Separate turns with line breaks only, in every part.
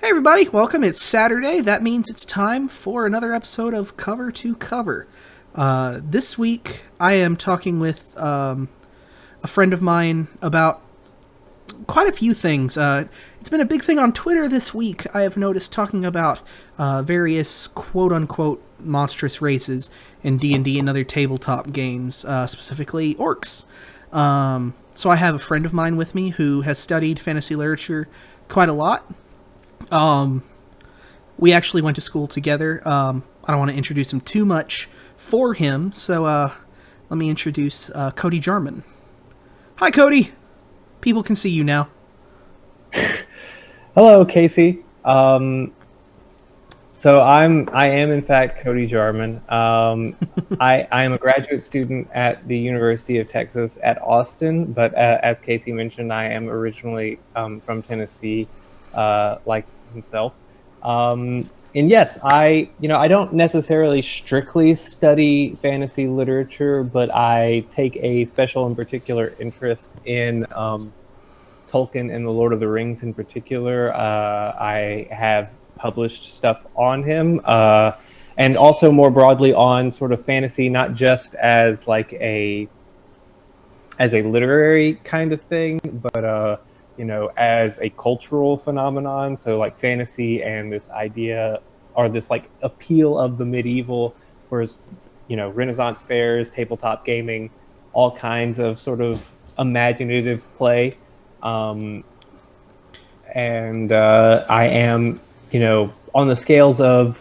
Hey everybody, welcome. It's Saturday. That means it's time for another episode of Cover to Cover. This week I am talking with a friend of mine about quite a few things. It's been a big thing on Twitter this week. I have noticed talking about various quote-unquote monstrous races in D&D and other tabletop games, specifically orcs. So I have a friend of mine with me who has studied fantasy literature quite a lot. We actually went to school together. I don't want to introduce him too much for him, so let me introduce Cody Jarman. Hi, Cody. People can see you now.
Hello, Casey. I am in fact Cody Jarman. I am a graduate student at the University of Texas at Austin, but as Casey mentioned, I am originally from Tennessee, like himself. And yes, I don't necessarily strictly study fantasy literature, but I take a special and particular interest in Tolkien and the Lord of the Rings in particular. I have published stuff on him, and also more broadly on sort of fantasy, not just as like a literary kind of thing, but as a cultural phenomenon. So like fantasy and this idea or this like appeal of the medieval, whereas Renaissance fairs, tabletop gaming, all kinds of sort of imaginative play. And I am, on the scales of,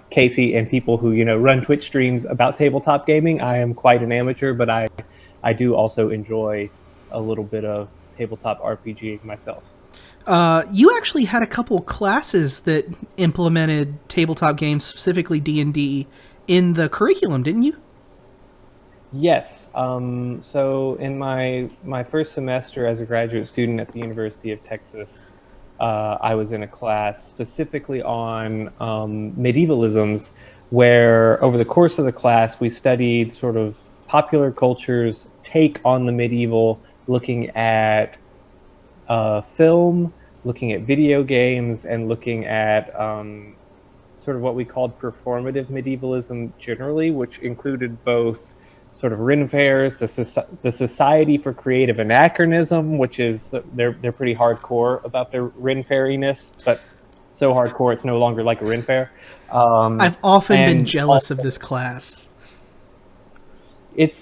Casey and people who, run Twitch streams about tabletop gaming, I am quite an amateur, but I do also enjoy a little bit of tabletop RPGing myself.
You actually had a couple classes that implemented tabletop games, specifically D&D, in the curriculum, didn't you?
Yes. So in my first semester as a graduate student at the University of Texas, I was in a class specifically on medievalisms, where over the course of the class we studied sort of popular culture's take on the medieval, looking at film, looking at video games, and looking at sort of what we called performative medievalism generally, which included both sort of Ren fairs, the Society for Creative Anachronism, which is they're pretty hardcore about their Ren fairiness, but so hardcore it's no longer like a Ren fair.
I've often been jealous of this class.
It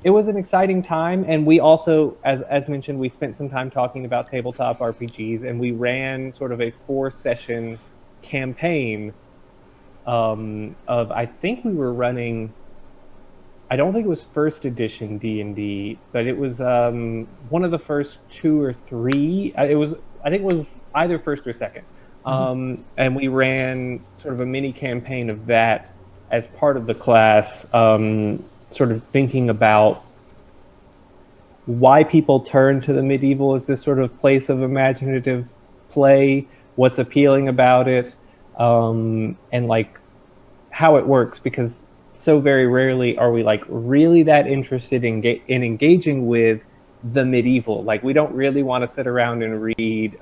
was an exciting time, and we also, as mentioned, we spent some time talking about tabletop RPGs, and we ran sort of a 4-session campaign of, I think we were running, I don't think it was first edition D&D, but it was one of the first 2 or 3. I think it was either first or second. And we ran sort of a mini campaign of that as part of the class, sort of thinking about why people turn to the medieval as this sort of place of imaginative play, what's appealing about it, and like how it works, because so very rarely are we like really that interested in engaging with the medieval. Like we don't really want to sit around and read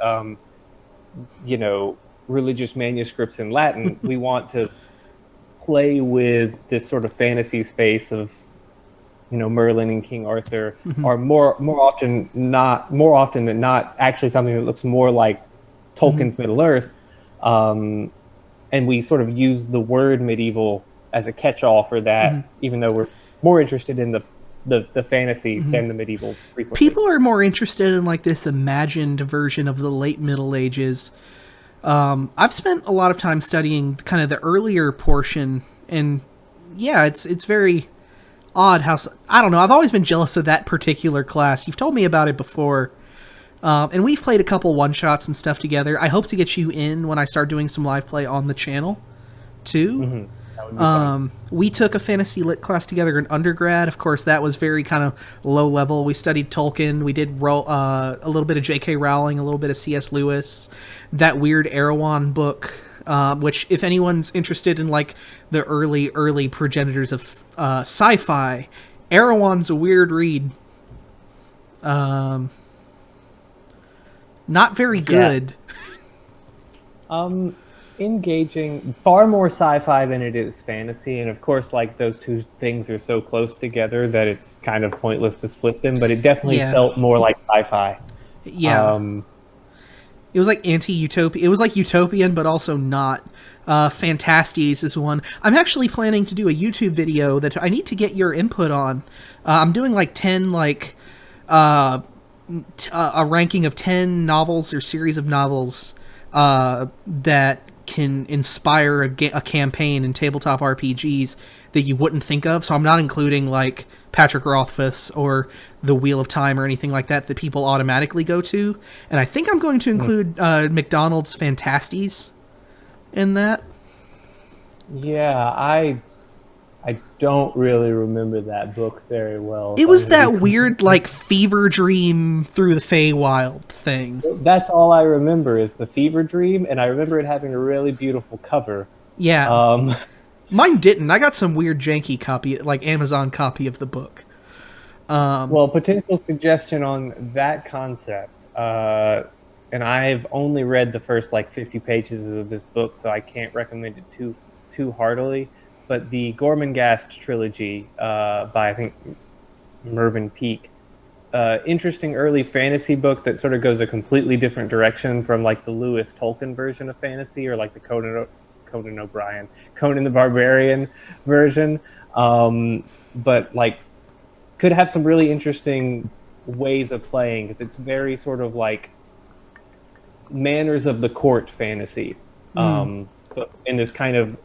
religious manuscripts in Latin. We want to play with this sort of fantasy space of Merlin and King Arthur, or more often than not actually something that looks more like Tolkien's Middle Earth, and we sort of use the word medieval as a catch-all for that, even though we're more interested in the fantasy than the medieval frequently.
People are more interested in like this imagined version of the late Middle Ages. I've spent a lot of time studying kind of the earlier portion, and yeah, it's very odd how, I don't know, I've always been jealous of that particular class. You've told me about it before, and we've played a couple one-shots and stuff together. I hope to get you in when I start doing some live play on the channel too. We took a fantasy lit class together in undergrad. Of course, that was very kind of low level. We studied Tolkien. We did a little bit of J.K. Rowling, a little bit of C.S. Lewis, that weird Erewhon book, which if anyone's interested in like the early progenitors of sci-fi, Erewhon's a weird read. Not very good.
Um, Engaging, far more sci-fi than it is fantasy, and of course, like those two things are so close together that it's kind of pointless to split them. But it definitely
Yeah.
felt more like sci-fi.
Yeah.
Um,
It was like anti-utopia. It was like utopian, but also not. Fantasties is one. I'm actually planning to do a YouTube video that I need to get your input on. I'm doing like 10, like, a ranking of 10 novels or series of novels that can inspire a campaign in tabletop RPGs that you wouldn't think of. So I'm not including like Patrick Rothfuss or The Wheel of Time or anything like that people automatically go to. And I think I'm going to include McDonald's Fantasties in that.
yeah, I don't really remember that book very well,
It
if I'm
was
going to be
that weird
completely.
like fever dream through the Feywild thing.
That's all I remember is the fever dream, and I remember it having a really beautiful cover.
Yeah.
Um,
Mine didn't. I got some weird janky copy, like Amazon copy of the book.
well, potential suggestion on that concept, and I've only read the first like 50 pages of this book, so I can't recommend it too heartily. But the Gormenghast trilogy by I think Mervyn Peake, interesting early fantasy book that sort of goes a completely different direction from like the Lewis Tolkien version of fantasy or like the Conan O'Brien, Conan the Barbarian version. But like could have some really interesting ways of playing because it's very sort of like manners of the court fantasy, but in this kind of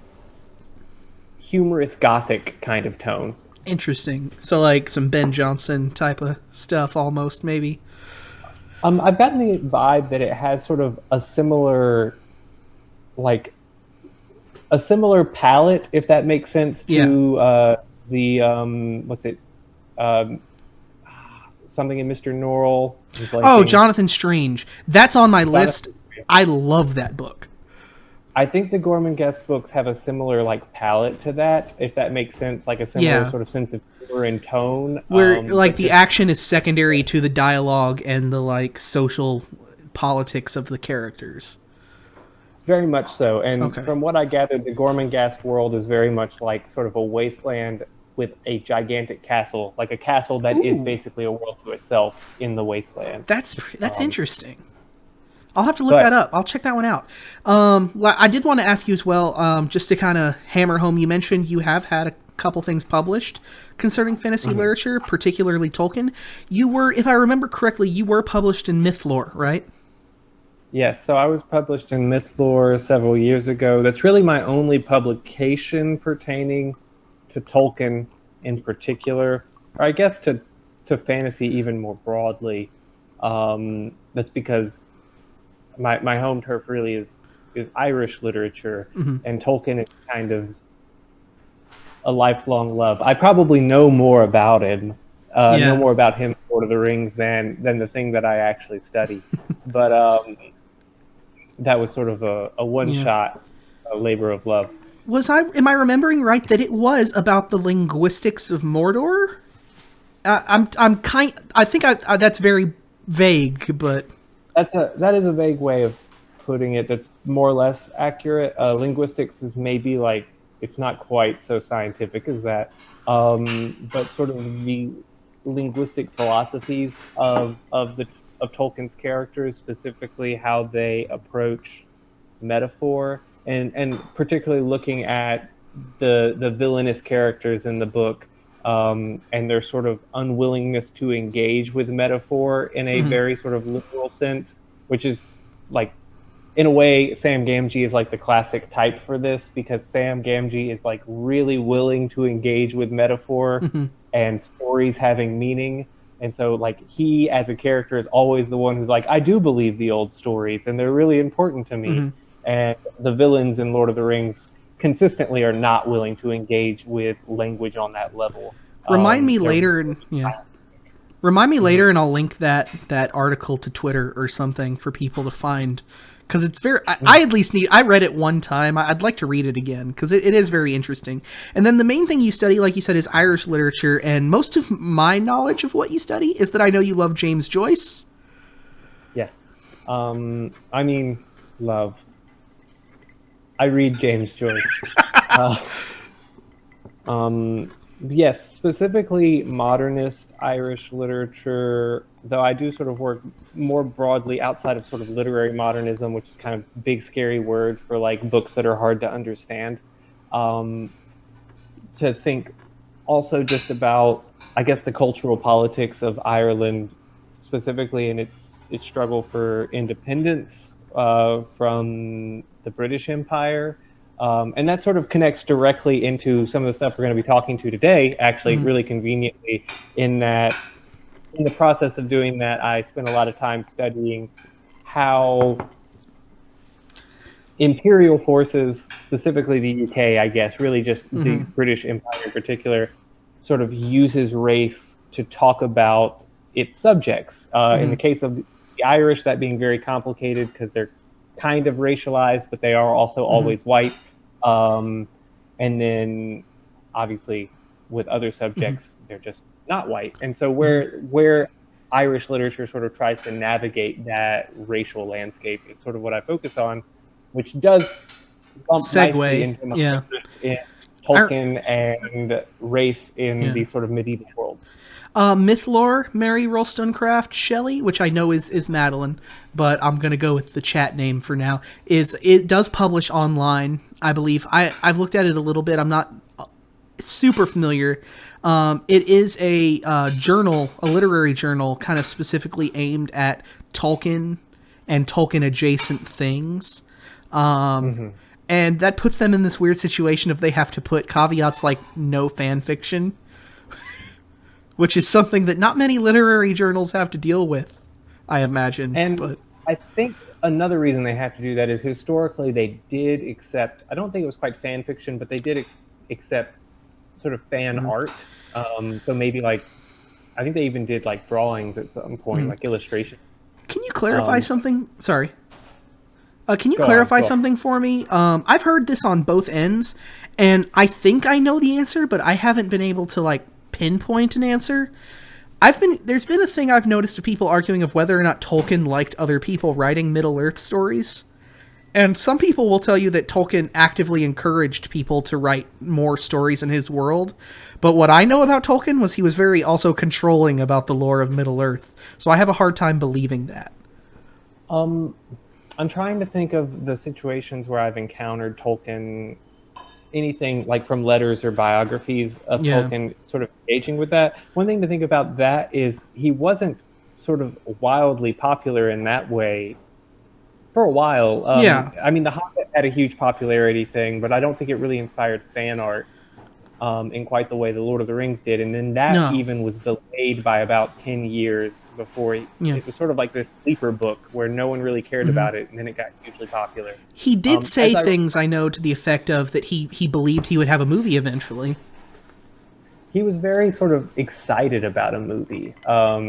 humorous gothic kind of tone.
Interesting. So like some Ben Jonson type of stuff, almost maybe.
I've gotten the vibe that it has sort of like a similar palette, if that makes sense,
Yeah.
to the what's it, um, something in Mr. Norrell.
Oh, Jonathan Strange. That's on my list.
Jonathan.
I love that book.
I think the Gorman Guest books have a similar like palette to that, if that makes sense, like a similar
Yeah.
sort of sense of humor and tone.
Where like
But
the action is secondary to the dialogue and the like social politics of the characters.
very much so. And
Okay.
from what I gathered, the Gormenghast world is very much like sort of a wasteland with a gigantic castle, like a castle that is
Ooh.
basically a world to itself in the wasteland.
That's
Um,
interesting. I'll have to look that
but
up. I'll check that one out. I did want to ask you as well, just to kind of hammer home. You mentioned you have had a couple things published concerning fantasy literature, particularly Tolkien. You were, if I remember correctly, you were published in Mythlore, right?
yes, so I was published in Mythlore several years ago. That's really my only publication pertaining to Tolkien in particular, or I guess to fantasy even more broadly. That's because my home turf really is Irish literature, and Tolkien is kind of a lifelong love. I probably know more about him, know
Yeah.
more about him, Lord of the Rings, than the thing that I actually study. But that was sort of a one
Yeah.
shot labor of love.
Am I remembering right that it was about the linguistics of Mordor? I think that's very vague, but
That is a vague way of putting it. That's more or less accurate. Linguistics is maybe like it's not quite so scientific as that, but sort of the linguistic philosophies of Tolkien's characters, specifically how they approach metaphor, and particularly looking at the villainous characters in the book, and their sort of unwillingness to engage with metaphor in a very sort of literal sense, which is like, in a way, Sam Gamgee is like the classic type for this because Sam Gamgee is like really willing to engage with metaphor and stories having meaning. And so, like, he as a character is always the one who's like, I do believe the old stories and they're really important to me. And the villains in Lord of the Rings consistently are not willing to engage with language on that level.
remind me
They're
later, and remind me later, and I'll link that article to Twitter or something for people to find. Because it's very, I at least I read it one time. I'd like to read it again because it is very interesting. And then the main thing you study, like you said, is Irish literature. And most of my knowledge of what you study is that I know you love James Joyce.
Yes. I mean, love. I read James Joyce. Uh, yes, specifically modernist Irish literature, though I do sort of work more broadly outside of sort of literary modernism, which is kind of big scary word for like books that are hard to understand. Um, to think also just about, I guess, the cultural politics of Ireland, specifically in its struggle for independence from the British Empire. And that sort of connects directly into some of the stuff we're going to be talking to today, actually, really conveniently, in that in the process of doing that, I spent a lot of time studying how imperial forces, specifically the UK, I guess, really just the British Empire in particular, sort of uses race to talk about its subjects. In the case of the Irish, that being very complicated because they're kind of racialized, but they are also always white. And then, obviously, with other subjects, they're just not white. And so, where Irish literature sort of tries to navigate that racial landscape is sort of what I focus on, which does bump nicely
Segue.
into my
Yeah.
interest in
I,
Tolkien and race in
yeah.
these sort of medieval worlds.
Mythlore, Mary Wollstonecraft Shelley, which I know is Madeline, but I'm gonna go with the chat name for now. It does publish online, I believe. I've looked at it a little bit. I'm not super familiar. It is a journal, a literary journal, kind of specifically aimed at Tolkien and Tolkien adjacent things. And that puts them in this weird situation if they have to put caveats like no fan fiction, which is something that not many literary journals have to deal with, I imagine.
And
But
I think another reason they have to do that is historically they did accept, I don't think it was quite fan fiction, but they did accept sort of fan art. So maybe like, I think they even did like drawings at some point, like illustration.
can you clarify something? Sorry. Can you
Go
clarify
on.
something for me? I've heard this on both ends, and I think I know the answer, but I haven't been able to like pinpoint an answer. There's been a thing I've noticed of people arguing of whether or not Tolkien liked other people writing Middle-earth stories. And some people will tell you that Tolkien actively encouraged people to write more stories in his world. But what I know about Tolkien was he was very also controlling about the lore of Middle-earth. So I have a hard time believing that.
I'm trying to think of the situations where I've encountered Tolkien, anything like from letters or biographies of Tolkien sort of engaging with that. One thing to think about that is he wasn't sort of wildly popular in that way for a while. I mean, The Hobbit had a huge popularity thing, but I don't think it really inspired fan art in quite the way The Lord of the Rings did. And then that even was delayed by about 10 years before it was sort of like this sleeper book where no one really cared about it, and then it got hugely popular.
He did say things, I know, to the effect of that he believed he would have a movie eventually.
He was very sort of excited about a movie.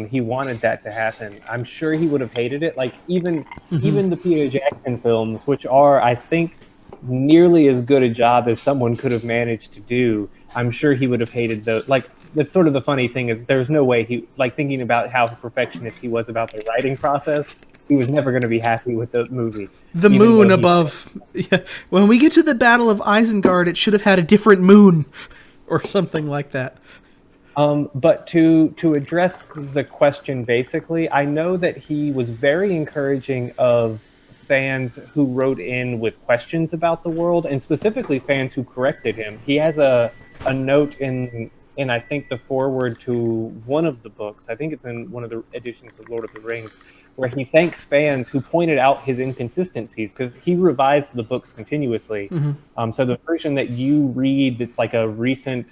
He wanted that to happen. I'm sure he would have hated it. Like even the Peter Jackson films, which are, I think, nearly as good a job as someone could have managed to do, I'm sure he would have hated those. Like, that's sort of the funny thing is there's no way he, like, thinking about how perfectionist he was about the writing process, he was never going to be happy with the movie.
The moon above. Yeah. When we get to the Battle of Isengard, it should have had a different moon. Or something like that.
But to address the question basically, I know that he was very encouraging of fans who wrote in with questions about the world, and specifically fans who corrected him. He has a note in I think the foreword to one of the books, I think it's in one of the editions of Lord of the Rings, where he thanks fans who pointed out his inconsistencies, because he revised the books continuously. So the version that you read that's like a recent,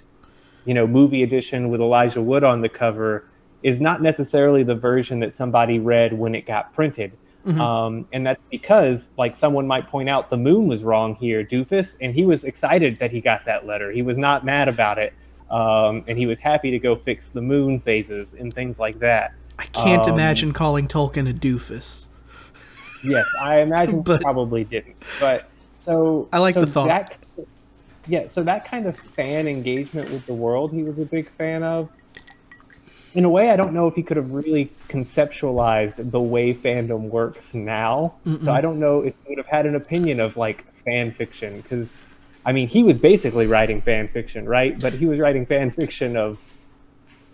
movie edition with Elijah Wood on the cover is not necessarily the version that somebody read when it got printed. And that's because, like, someone might point out the moon was wrong here, doofus, and he was excited that he got that letter. He was not mad about it. And he was happy to go fix the moon phases and things like that.
I can't imagine calling Tolkien a doofus.
Yes, I imagine he probably didn't. But
I like the thought.
So that kind of fan engagement with the world he was a big fan of. In a way, I don't know if he could have really conceptualized the way fandom works now. So I don't know if he would have had an opinion of, like, fan fiction, because I mean, he was basically writing fan fiction, right? But he was writing fan fiction of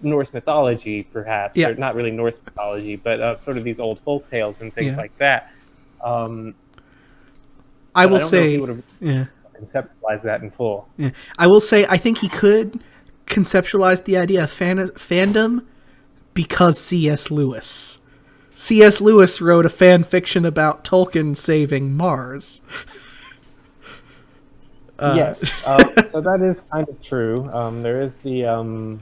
Norse mythology, perhaps,
Yeah.
or not really Norse mythology, but sort of these old folk tales and things
Yeah.
like that. Um,
I
but
will
I don't know if he
say,
would have
yeah.
conceptualized that in full.
Yeah. I will say, I think he could conceptualize the idea of fandom because C.S. Lewis. C.S. Lewis wrote a fan fiction about Tolkien saving Mars.
Yes, so that is kind of true. There is the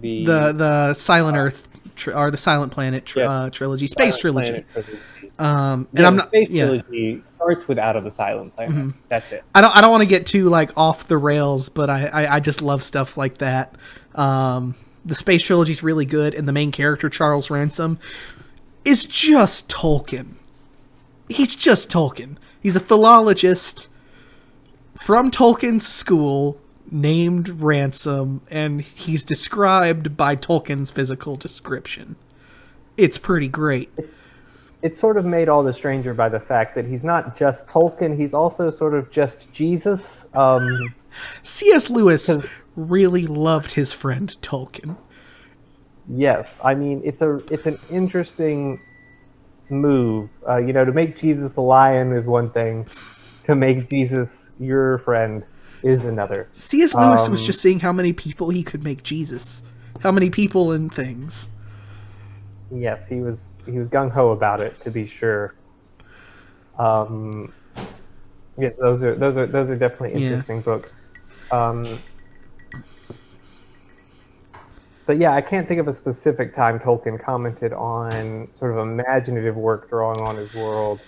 The Silent Earth or the Silent Planet trilogy, Space
Silent
Trilogy.
Planet trilogy.
And
Yeah,
I'm
the
not.
Space
Yeah,
trilogy starts with Out of the Silent Planet. That's it.
I don't want to get too like off the rails, but I just love stuff like that. The Space Trilogy is really good, and the main character Charles Ransom is just Tolkien. He's just Tolkien. He's a philologist from Tolkien's school named Ransom, and he's described by Tolkien's physical description. It's pretty great.
It's sort of made all the stranger by the fact that he's not just Tolkien, he's also sort of just Jesus.
C.S. Lewis really loved his friend Tolkien.
Yes, I mean, it's an interesting move. To make Jesus a lion is one thing. To make Jesus your friend is another.
C.S. Lewis was just seeing how many people he could make Jesus. How many people and things.
Yes, he was gung ho about it, to be sure. Yes, those are definitely interesting books. But yeah, I can't think of a specific time Tolkien commented on sort of imaginative work drawing on his world.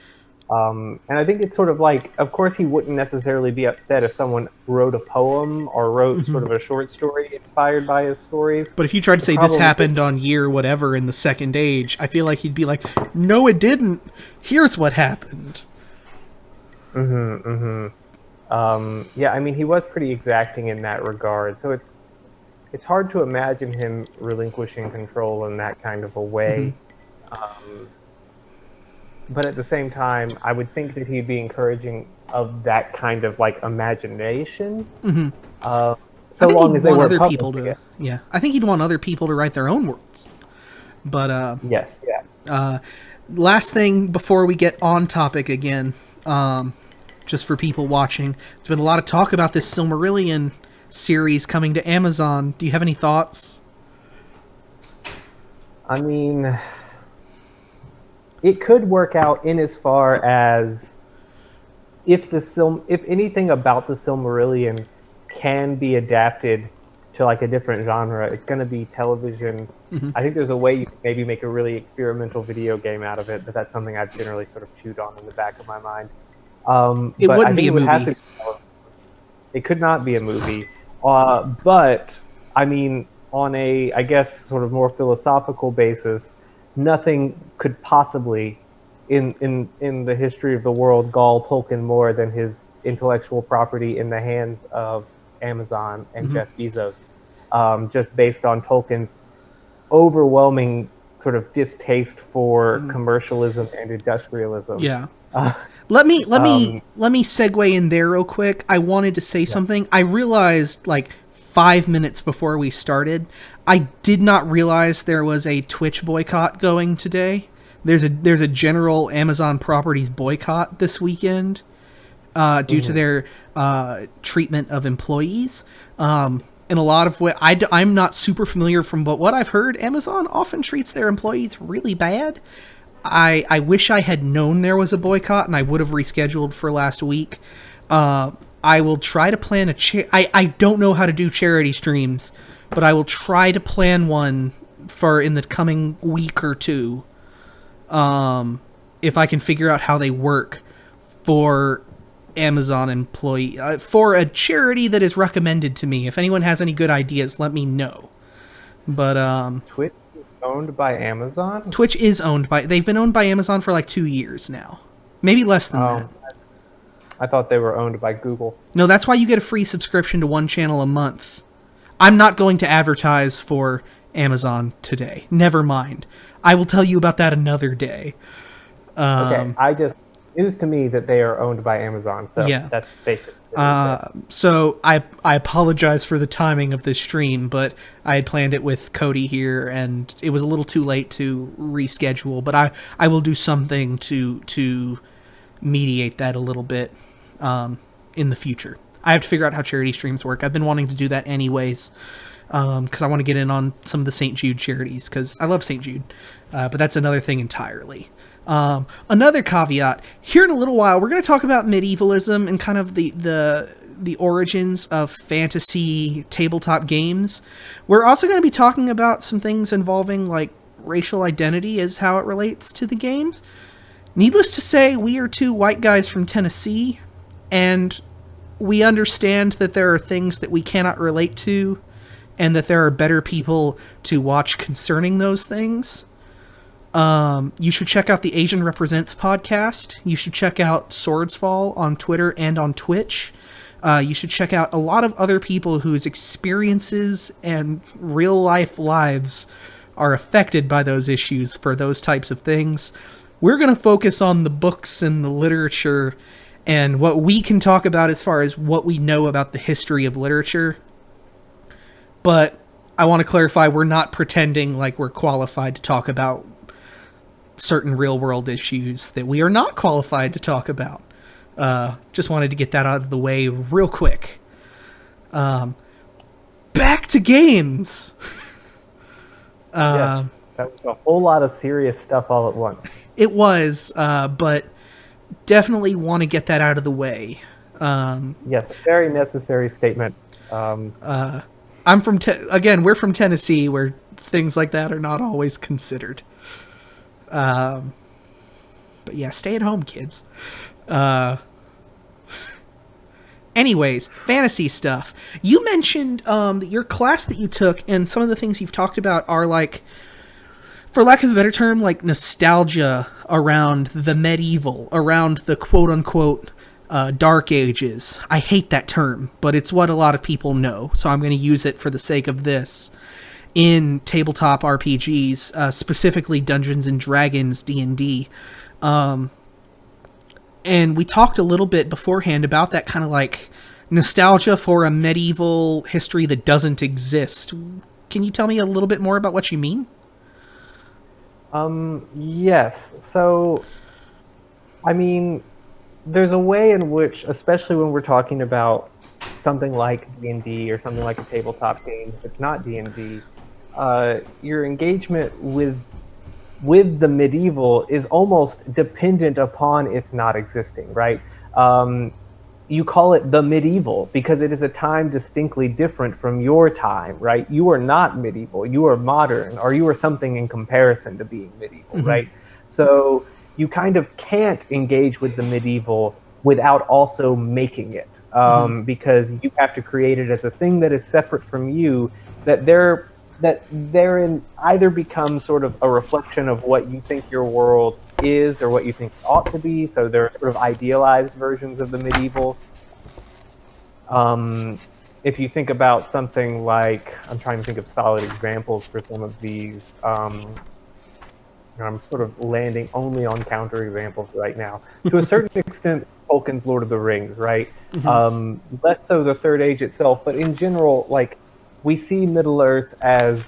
And I think it's sort of like, of course, he wouldn't necessarily be upset if someone wrote a poem or wrote sort of a short story inspired by his stories.
But if you tried to say this happened on year whatever in the Second Age, I feel like he'd be like, no, it didn't. Here's what happened.
Yeah, I mean, he was pretty exacting in that regard. So it's hard to imagine him relinquishing control in that kind of a way. But at the same time, I would think that he'd be encouraging of that kind of like imagination. So long as they weren't
other people
publishing
to,
it.
yeah, I think he'd want other people to write their own worlds. But
Yes, yeah.
Last thing before we get on topic again, just for people watching, there's been a lot of talk about this Silmarillion series coming to Amazon. Do you have any thoughts?
I mean, it could work out in as far as if anything about the Silmarillion can be adapted to like a different genre, it's going to be television. I think there's a way you can maybe make a really experimental video game out of it, but that's something I've generally sort of chewed on in the back of my mind.
It wouldn't be a movie.
It could not be a movie. But, I mean, on a, I guess, sort of more philosophical basis, nothing could possibly, in the history of the world, gall Tolkien more than his intellectual property in the hands of Amazon and Jeff Bezos, just based on Tolkien's overwhelming sort of distaste for commercialism and industrialism.
Yeah. Let me segue in there real quick. I wanted to say something. I realized like 5 minutes before we started, I did not realize there was a Twitch boycott going today. There's a general Amazon properties boycott this weekend due to their treatment of employees. In a lot of ways, I'm not super familiar but what I've heard, Amazon often treats their employees really bad. I wish I had known there was a boycott and I would have rescheduled for last week. I will try to plan I don't know how to do charity streams, but I will try to plan one for in the coming week or two. If I can figure out how they work for Amazon employee, for a charity that is recommended to me. If anyone has any good ideas, let me know. But
Twitch is owned by Amazon?
Twitch is they've been owned by Amazon for like 2 years now. Maybe less than that.
I thought they were owned by Google.
No, that's why you get a free subscription to one channel a month. I'm not going to advertise for Amazon today. Never mind. I will tell you about that another day.
Okay, news to me that they are owned by Amazon. So
Yeah.
that's basically
So I apologize for the timing of this stream, but I had planned it with Cody here, and it was a little too late to reschedule. But I will do something to mediate that a little bit in the future. I have to figure out how charity streams work. I've been wanting to do that anyways, because I want to get in on some of the St. Jude charities, because I love St. Jude. But that's another thing entirely. Another caveat, here in a little while, we're going to talk about medievalism and kind of the origins of fantasy tabletop games. We're also going to be talking about some things involving, like, racial identity as how it relates to the games. Needless to say, we are two white guys from Tennessee, and we understand that there are things that we cannot relate to, and that there are better people to watch concerning those things. You should check out the Asian Represents podcast. You should check out Swordsfall on Twitter and on Twitch. You should check out a lot of other people whose experiences and real life lives are affected by those issues for those types of things. We're going to focus on the books and the literature and what we can talk about as far as what we know about the history of literature. But I want to clarify, we're not pretending like we're qualified to talk about certain real world issues that we are not qualified to talk about. Just wanted to get that out of the way real quick. Back to games.
yes, that was a whole lot of serious stuff all at once.
It was, but definitely want to get that out of the way.
Yes, a very necessary statement.
I'm from again, we're from Tennessee, where things like that are not always considered. But yeah, stay at home, kids. Anyways, fantasy stuff. You mentioned that your class that you took and some of the things you've talked about are, like, for lack of a better term, like nostalgia around the medieval, around the quote-unquote Dark Ages. I hate that term, but it's what a lot of people know, so I'm going to use it for the sake of this. In tabletop RPGs, specifically Dungeons and Dragons, D&D. And we talked a little bit beforehand about that kind of, like, nostalgia for a medieval history that doesn't exist. Can you tell me a little bit more about what you mean?
Yes. So, I mean, there's a way in which, especially when we're talking about something like D&D or something like a tabletop game, if it's not D&D, your engagement with the medieval is almost dependent upon its not existing, right? You call it the medieval because it is a time distinctly different from your time, right? You are not medieval, you are modern, or you are something in comparison to being medieval, right? So you kind of can't engage with the medieval without also making it, because you have to create it as a thing that is separate from you, that therein either becomes sort of a reflection of what you think your world is or what you think it ought to be. So there are sort of idealized versions of the medieval. If you think about something like, I'm trying to think of solid examples for some of these. I'm sort of landing only on counter examples right now. To a certain extent, Tolkien's Lord of the Rings, right? Less so the Third Age itself, but in general, like, we see Middle Earth as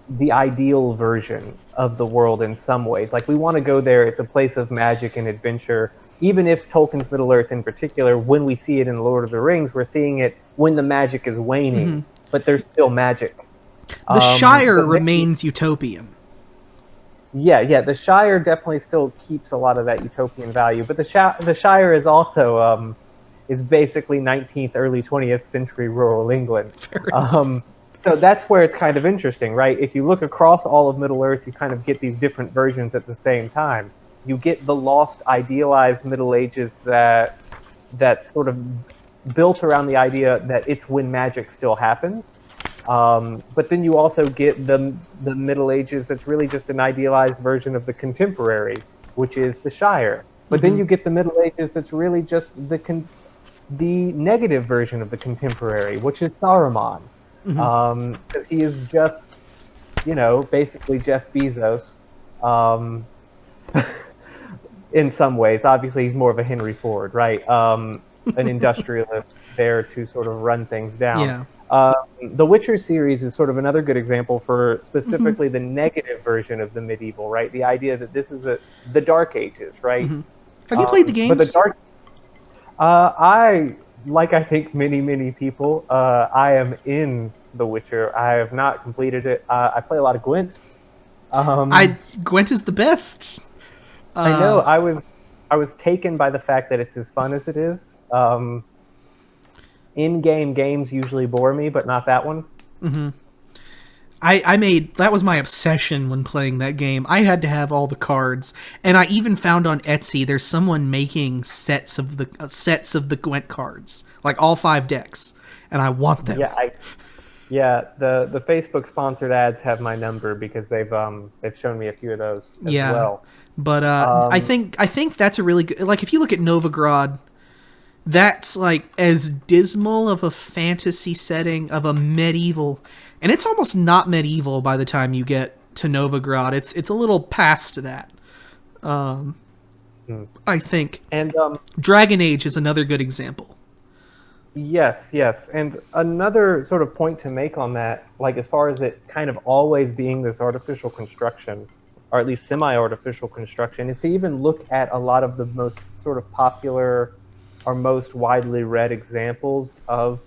the ideal version of the world in some ways. Like, we want to go there. It's a place of magic and adventure. Even if Tolkien's Middle Earth in particular, when we see it in Lord of the Rings, we're seeing it when the magic is waning, but there's still magic.
The Shire remains utopian.
Yeah, the Shire definitely still keeps a lot of that utopian value, but the Shire is also is basically 19th, early 20th century rural England. So that's where it's kind of interesting, right? If you look across all of Middle Earth, you kind of get these different versions at the same time. You get the lost, idealized Middle Ages that sort of built around the idea that it's when magic still happens. But then you also get the Middle Ages that's really just an idealized version of the contemporary, which is the Shire. But then you get the Middle Ages that's really just the negative version of the contemporary, which is Saruman. Because he is just, basically Jeff Bezos. in some ways. Obviously, he's more of a Henry Ford, right? An industrialist there to sort of run things down.
Yeah.
The Witcher series is sort of another good example for
Mm-hmm.
specifically the negative version of the medieval, right? The idea that this is the Dark Ages, right?
Mm-hmm. Have you played the
But the
games?
Dark, I like I think many people, I am in The Witcher. I have not completed it. I play a lot of Gwent. Um,
Gwent is the best.
I know
Uh,
I was taken by the fact that it's as fun as it is. In-game games usually bore me, but not that one.
I made that was my obsession when playing that game. I had to have all the cards, and I even found on Etsy there's someone making sets of the Gwent cards, like all 5 decks, and I want them.
Yeah, the Facebook sponsored ads have my number because they've shown me a few of those as
Yeah,
well.
but
Um,
I think that's a really good. Like if you look at Novigrad, that's like as dismal of a fantasy setting of a medieval, and it's almost not medieval by the time you get to Novigrad. It's a little past that. I think
and
Dragon Age is another good example.
yes, and another sort of point to make on that, like as far as it kind of always being this artificial construction, or at least semi-artificial construction, is to even look at a lot of the most sort of popular or most widely read examples of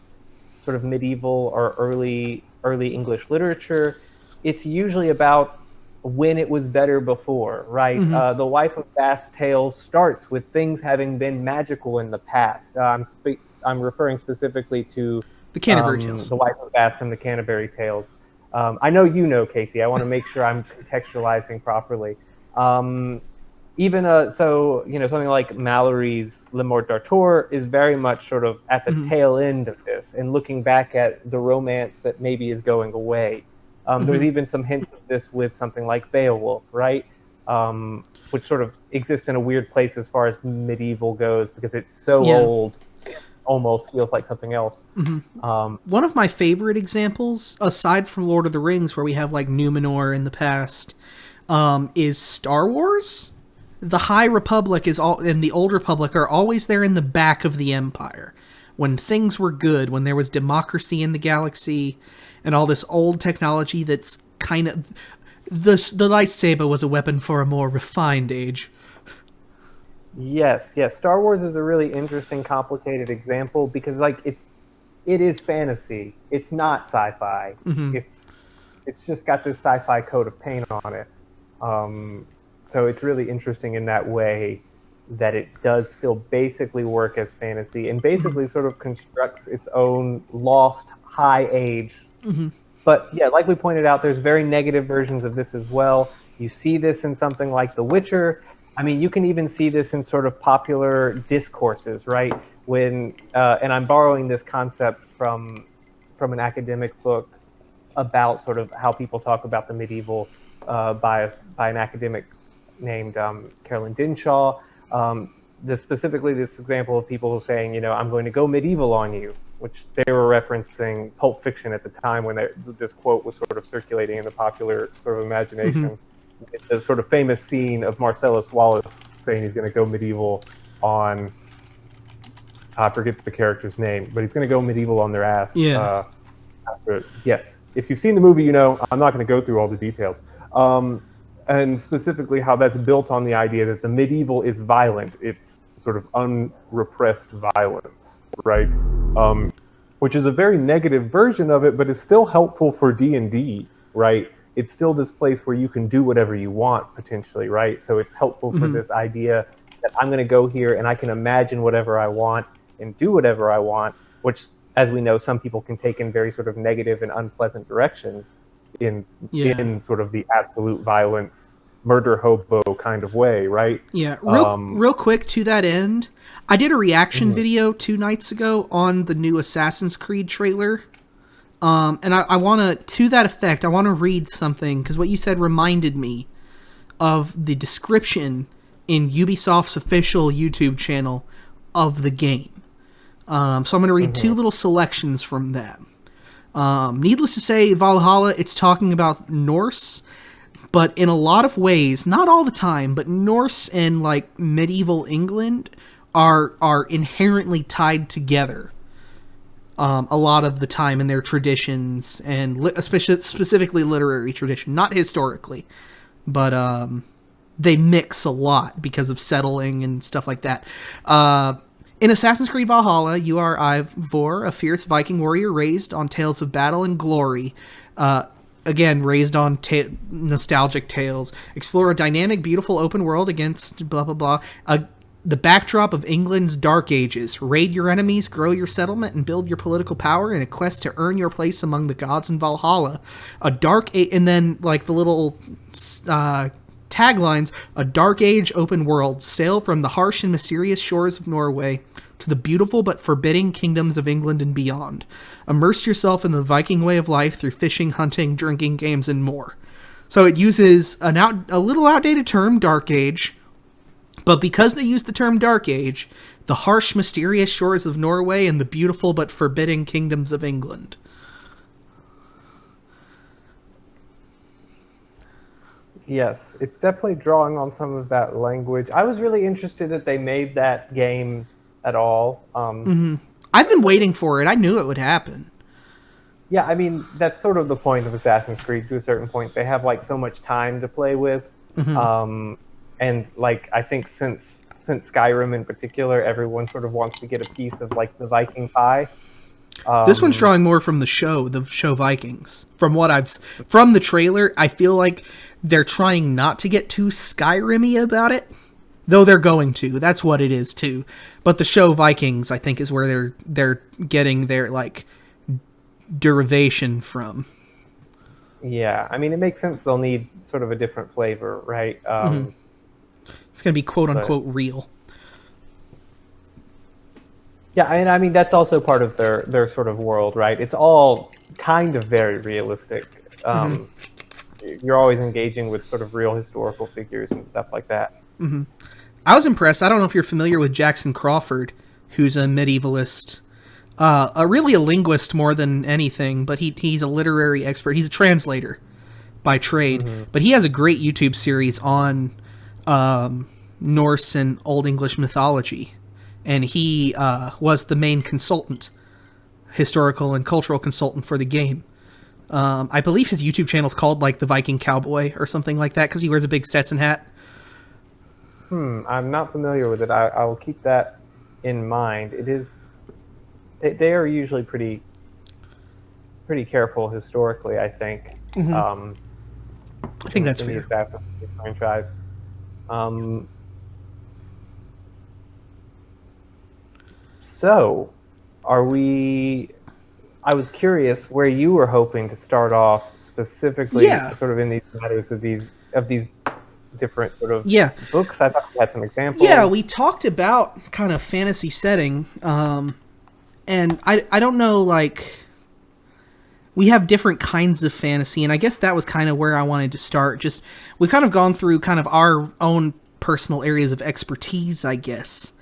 sort of medieval or early English literature. It's usually about when it was better before, right? The Wife of Bath's tale starts with things having been magical in the past. I'm referring specifically to
The Canterbury Tales.
the Wife of Bath from the Canterbury Tales. I know you know, Casey. I want to make sure I'm contextualizing properly. Um, Even so, you know, something like Mallory's Le Morte d'Arthur is very much sort of at the tail end of this and looking back at the romance that maybe is going away. There's even some hints of this with something like Beowulf, right? Which sort of exists in a weird place as far as medieval goes because it's so
Yeah.
old, it almost feels like something else.
One of my favorite examples, aside from Lord of the Rings, where we have like Numenor in the past, is Star Wars. The High Republic is all, and the Old Republic are always there in the back of the Empire. When things were good, when there was democracy in the galaxy, and all this old technology that's kind of the lightsaber was a weapon for a more refined age.
Yes. Star Wars is a really interesting, complicated example because like it is fantasy. It's not sci-fi. It's just got this sci-fi coat of paint on it. So it's really interesting in that way that it does still basically work as fantasy and basically sort of constructs its own lost high age. But yeah, like we pointed out, there's very negative versions of this as well. You see this in something like The Witcher. I mean, you can even see this in sort of popular discourses, right? When and I'm borrowing this concept from an academic book about sort of how people talk about the medieval by an academic named Carolyn Dinshaw. Specifically this example of people saying, you know, I'm going to go medieval on you, which they were referencing Pulp Fiction at the time when this quote was sort of circulating in the popular sort of imagination. It's the sort of famous scene of Marcellus Wallace saying he's going to go medieval on, I forget the character's name, but he's going to go medieval on their ass.
Yeah.
Yes, if you've seen the movie, you know, I'm not going to go through all the details. And specifically how that's built on the idea that the medieval is violent. It's sort of unrepressed violence, right? Which is a very negative version of it, but is still helpful for D&D, right? It's still this place where you can do whatever you want, potentially, right? So it's helpful for this idea that I'm going to go here and I can imagine whatever I want and do whatever I want, which, as we know, some people can take in very sort of negative and unpleasant directions in sort of the absolute violence, murder hobo kind of way, right?
Yeah, real quick to that end, I did a reaction video 2 nights ago on the new Assassin's Creed trailer. And I want to that effect, I want to read something, because what you said reminded me of the description in Ubisoft's official YouTube channel of the game. So I'm going to read 2 little selections from that. Needless to say, Valhalla, it's talking about Norse. but in a lot of ways, not all the time, but Norse and like medieval England are inherently tied together. A lot of the time in their traditions, and especially specifically literary tradition, not historically, but they mix a lot because of settling and stuff like that. In Assassin's Creed Valhalla, you are Eivor, a fierce Viking warrior raised on tales of battle and glory. Again, raised on nostalgic tales. Explore a dynamic, beautiful open world against blah, blah, blah. The backdrop of England's Dark Ages. Raid your enemies, grow your settlement, and build your political power in a quest to earn your place among the gods in Valhalla. And then, like, the little taglines, a dark age open world. Sail from the harsh and mysterious shores of Norway to the beautiful but forbidding kingdoms of England and beyond. Immerse yourself in the Viking way of life through fishing, hunting, drinking games, and more. So it uses a little outdated term, Dark Age, but because they use the term Dark Age, the harsh, mysterious shores of Norway and the beautiful but forbidding kingdoms of England.
Yes, it's definitely drawing on some of that language. I was really interested that they made that game at all.
I've been waiting for it. I knew it would happen.
Yeah, I mean, that's sort of the point of Assassin's Creed to a certain point. They have, like, so much time to play with. And, like, I think since Skyrim in particular, everyone sort of wants to get a piece of, like, the Viking pie.
This one's drawing more from the show Vikings. From the trailer, I feel like they're trying not to get too Skyrim-y about it. Though they're going to. That's what it is, too. But the show Vikings, I think, is where they're getting their, like, derivation from.
Yeah, I mean, it makes sense they'll need sort of a different flavor, right?
It's going to be quote-unquote real.
Yeah, and I mean, that's also part of their sort of world, right? It's all kind of very realistic. You're always engaging with sort of real historical figures and stuff like that.
I was impressed. I don't know if you're familiar with Jackson Crawford, who's a medievalist. Really a linguist more than anything, but he's a literary expert. He's a translator by trade. But he has a great YouTube series on Norse and Old English mythology. And he was the main consultant, historical and cultural consultant for the game. I believe his YouTube channel is called, like, The Viking Cowboy or something like that, because he wears a big Stetson hat.
I'm not familiar with it. I will keep that in mind. They are usually pretty careful historically, I think.
I think that's fair.
The Assassin's Creed franchise. So, I was curious where you were hoping to start off specifically, sort of in these matters of these different sort of books. I thought you had some examples.
Yeah, we talked about kind of fantasy setting, and I don't know, like, we have different kinds of fantasy, and I guess that was kind of where I wanted to start. Just, we've kind of gone through kind of our own personal areas of expertise, I guess.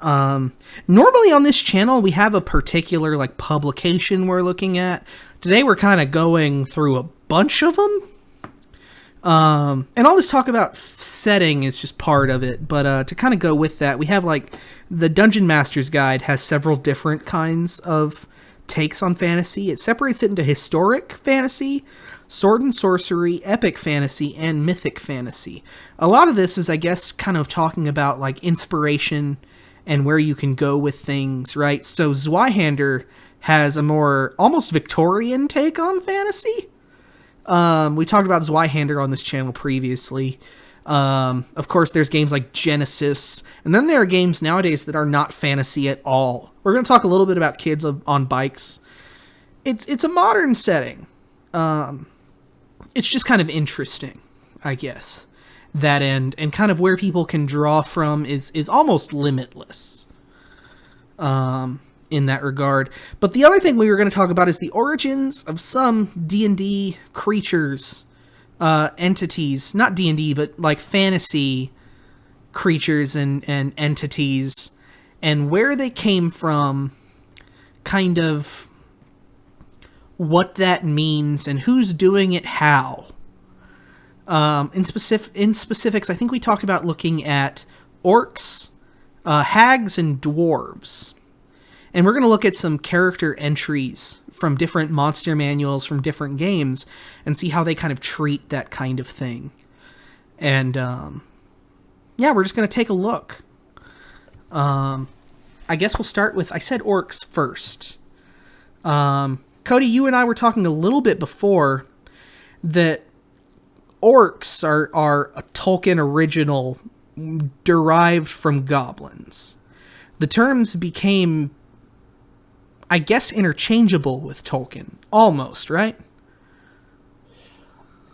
Normally on this channel, we have a particular, like, publication we're looking at. Today we're kind of going through a bunch of them. And all this talk about setting is just part of it, but to kind of go with that, we have, like, the Dungeon Master's Guide has several different kinds of takes on fantasy. It separates it into historic fantasy, sword and sorcery, epic fantasy, and mythic fantasy. A lot of this is, I guess, kind of talking about, like, inspiration and where you can go with things, right? So Zweihander has a more almost Victorian take on fantasy. We talked about Zweihander on this channel previously. Of course, there's games like Genesis, and then there are games nowadays that are not fantasy at all. We're going to talk a little bit about kids on bikes. It's a modern setting. It's just kind of interesting, I guess. That end, and kind of where people can draw from is almost limitless in that regard. But the other thing we were going to talk about is the origins of some D&D creatures, entities, not D&D, but like fantasy creatures and entities, and where they came from, kind of what that means, and who's doing it how. In specifics, I think we talked about looking at orcs, hags, and dwarves. And we're going to look at some character entries from different monster manuals from different games and see how they kind of treat that kind of thing. And yeah, we're just going to take a look. I guess we'll start with, I said orcs first. Cody, you and I were talking a little bit before that orcs are a Tolkien original derived from goblins. The terms became, I guess, interchangeable with Tolkien. Almost, right?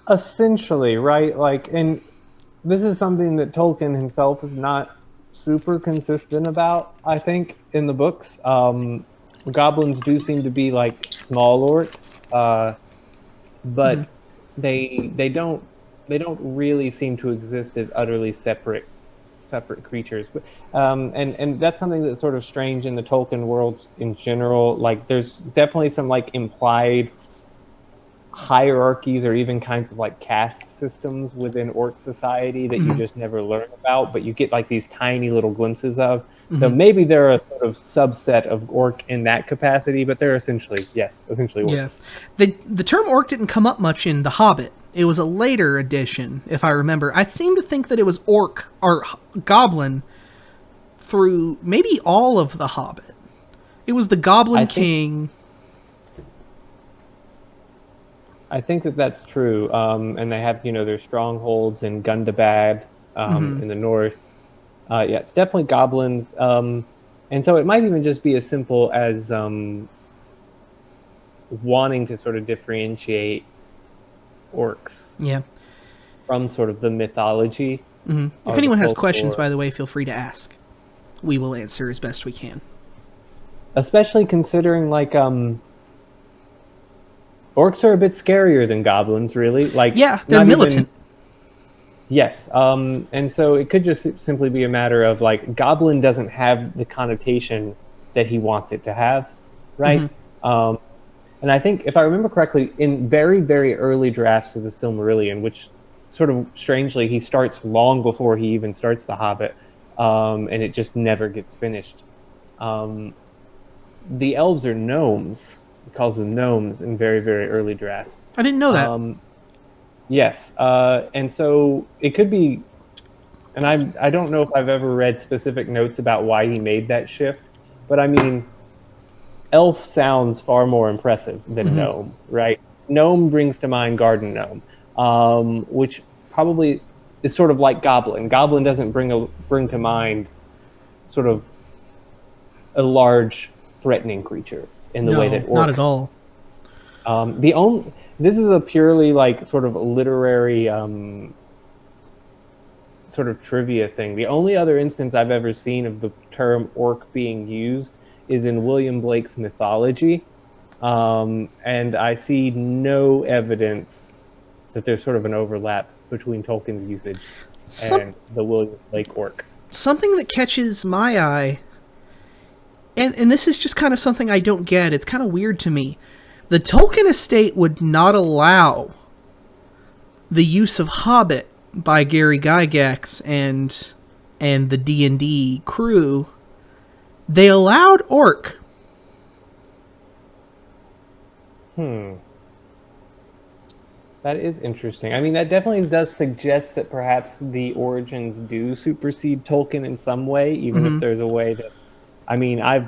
Essentially, right? Like, and this is something that Tolkien himself is not super consistent about, I think, in the books. Goblins do seem to be like small orcs, but they don't really seem to exist as utterly separate creatures. But and that's something that's sort of strange in the Tolkien world in general. Like there's definitely some like implied hierarchies or even kinds of like caste systems within orc society that you just never learn about, but you get like these tiny little glimpses of. So maybe they're a sort of subset of orc in that capacity, but they're essentially orcs.
Yeah. The term orc didn't come up much in The Hobbit. It was a later addition, if I remember. I seem to think that it was orc or goblin through maybe all of The Hobbit. It was the Goblin King.
I think that that's true. And they have, their strongholds in Gundabad in the north. Yeah, it's definitely goblins. And so it might even just be as simple as wanting to sort of differentiate orcs from sort of the mythology.
If anyone has questions, by the way, feel free to ask. We will answer as best we can.
Especially considering, like, orcs are a bit scarier than goblins, really. Like,
yeah, they're militant.
Yes, and so it could just simply be a matter of, like, goblin doesn't have the connotation that he wants it to have, right? And I think, if I remember correctly, in very, very early drafts of the Silmarillion, which sort of strangely, he starts long before he even starts The Hobbit, and it just never gets finished. The elves are gnomes. He calls them gnomes in very, very early drafts.
I didn't know that.
Yes, and so it could be, and I don't know if I've ever read specific notes about why he made that shift, but I mean, elf sounds far more impressive than gnome, right? Gnome brings to mind garden gnome, which probably is sort of like goblin. Goblin doesn't bring to mind sort of a large threatening creature in the way that orc.
Not at all.
This is a purely like sort of literary sort of trivia thing. The only other instance I've ever seen of the term orc being used is in William Blake's mythology, and I see no evidence that there's sort of an overlap between Tolkien's usage and the William Blake orc.
Something that catches my eye, and this is just kind of something I don't get, it's kind of weird to me. The Tolkien estate would not allow the use of Hobbit by Gary Gygax and the D&D crew. They allowed orc.
That is interesting. I mean, that definitely does suggest that perhaps the origins do supersede Tolkien in some way, even if there's a way that... I mean, I've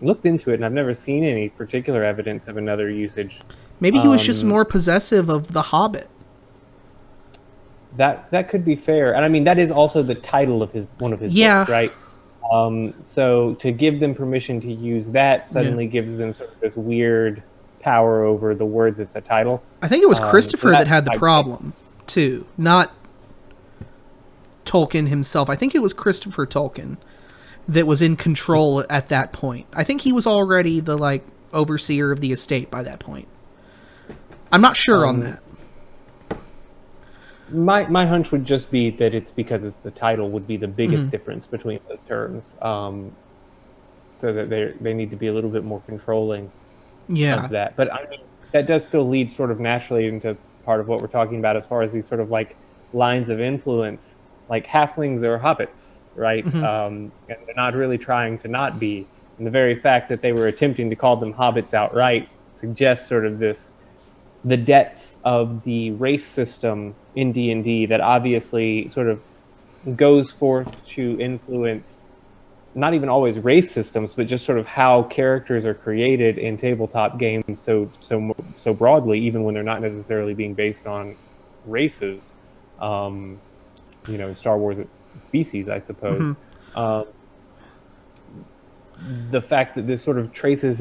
looked into it and I've never seen any particular evidence of another usage.
Maybe he was just more possessive of The Hobbit.
That could be fair. And I mean, that is also the title of one of his books, right? So to give them permission to use that suddenly gives them sort of this weird power over the word that's the title.
I think it was Christopher that had the problem, too. Not Tolkien himself. I think it was Christopher Tolkien that was in control at that point. I think he was already the, like, overseer of the estate by that point. I'm not sure on that.
My hunch would just be that it's because it's the title would be the biggest difference between those terms. So that they need to be a little bit more controlling of that. But I mean, that does still lead sort of naturally into part of what we're talking about as far as these sort of like lines of influence, like halflings or hobbits, right? And they're not really trying to not be. And the very fact that they were attempting to call them hobbits outright suggests sort of the depths of the race system in D&D that obviously sort of goes forth to influence not even always race systems, but just sort of how characters are created in tabletop games so broadly, even when they're not necessarily being based on races. Star Wars, it's species, I suppose. The fact that this sort of traces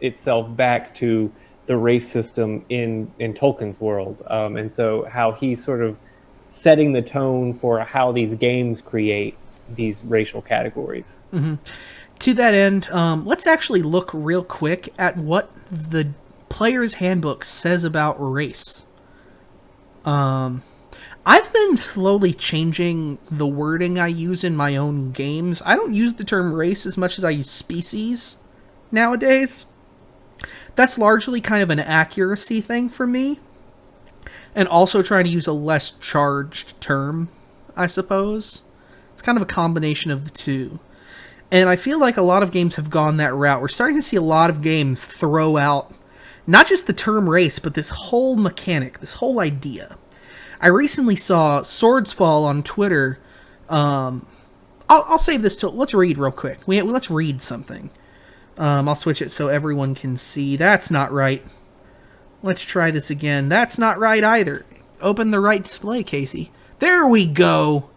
itself back to the race system in Tolkien's world, and so how he's sort of setting the tone for how these games create these racial categories.
To that end, let's actually look real quick at what the player's handbook says about race. I've been slowly changing the wording I use in my own games. I don't use the term race as much as I use species nowadays. That's largely kind of an accuracy thing for me. And also trying to use a less charged term, I suppose. It's kind of a combination of the two. And I feel like a lot of games have gone that route. We're starting to see a lot of games throw out not just the term race, but this whole mechanic, this whole idea. I recently saw Swordsfall on Twitter. I'll save this till... Let's read real quick. Let's read something. I'll switch it so everyone can see. That's not right. Let's try this again. That's not right either. Open the right display, Casey. There we go.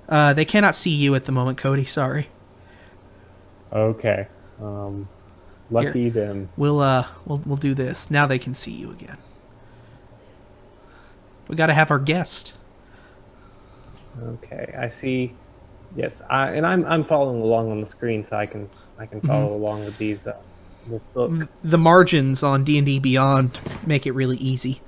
They cannot see you at the moment, Cody. Sorry.
Okay. Lucky
Here.
them.
We'll do this. Now they can see you again. We got to have our guest.
Okay, I see. Yes, I'm following along on the screen, so I can follow along with these this book.
The margins on D&D Beyond make it really easy.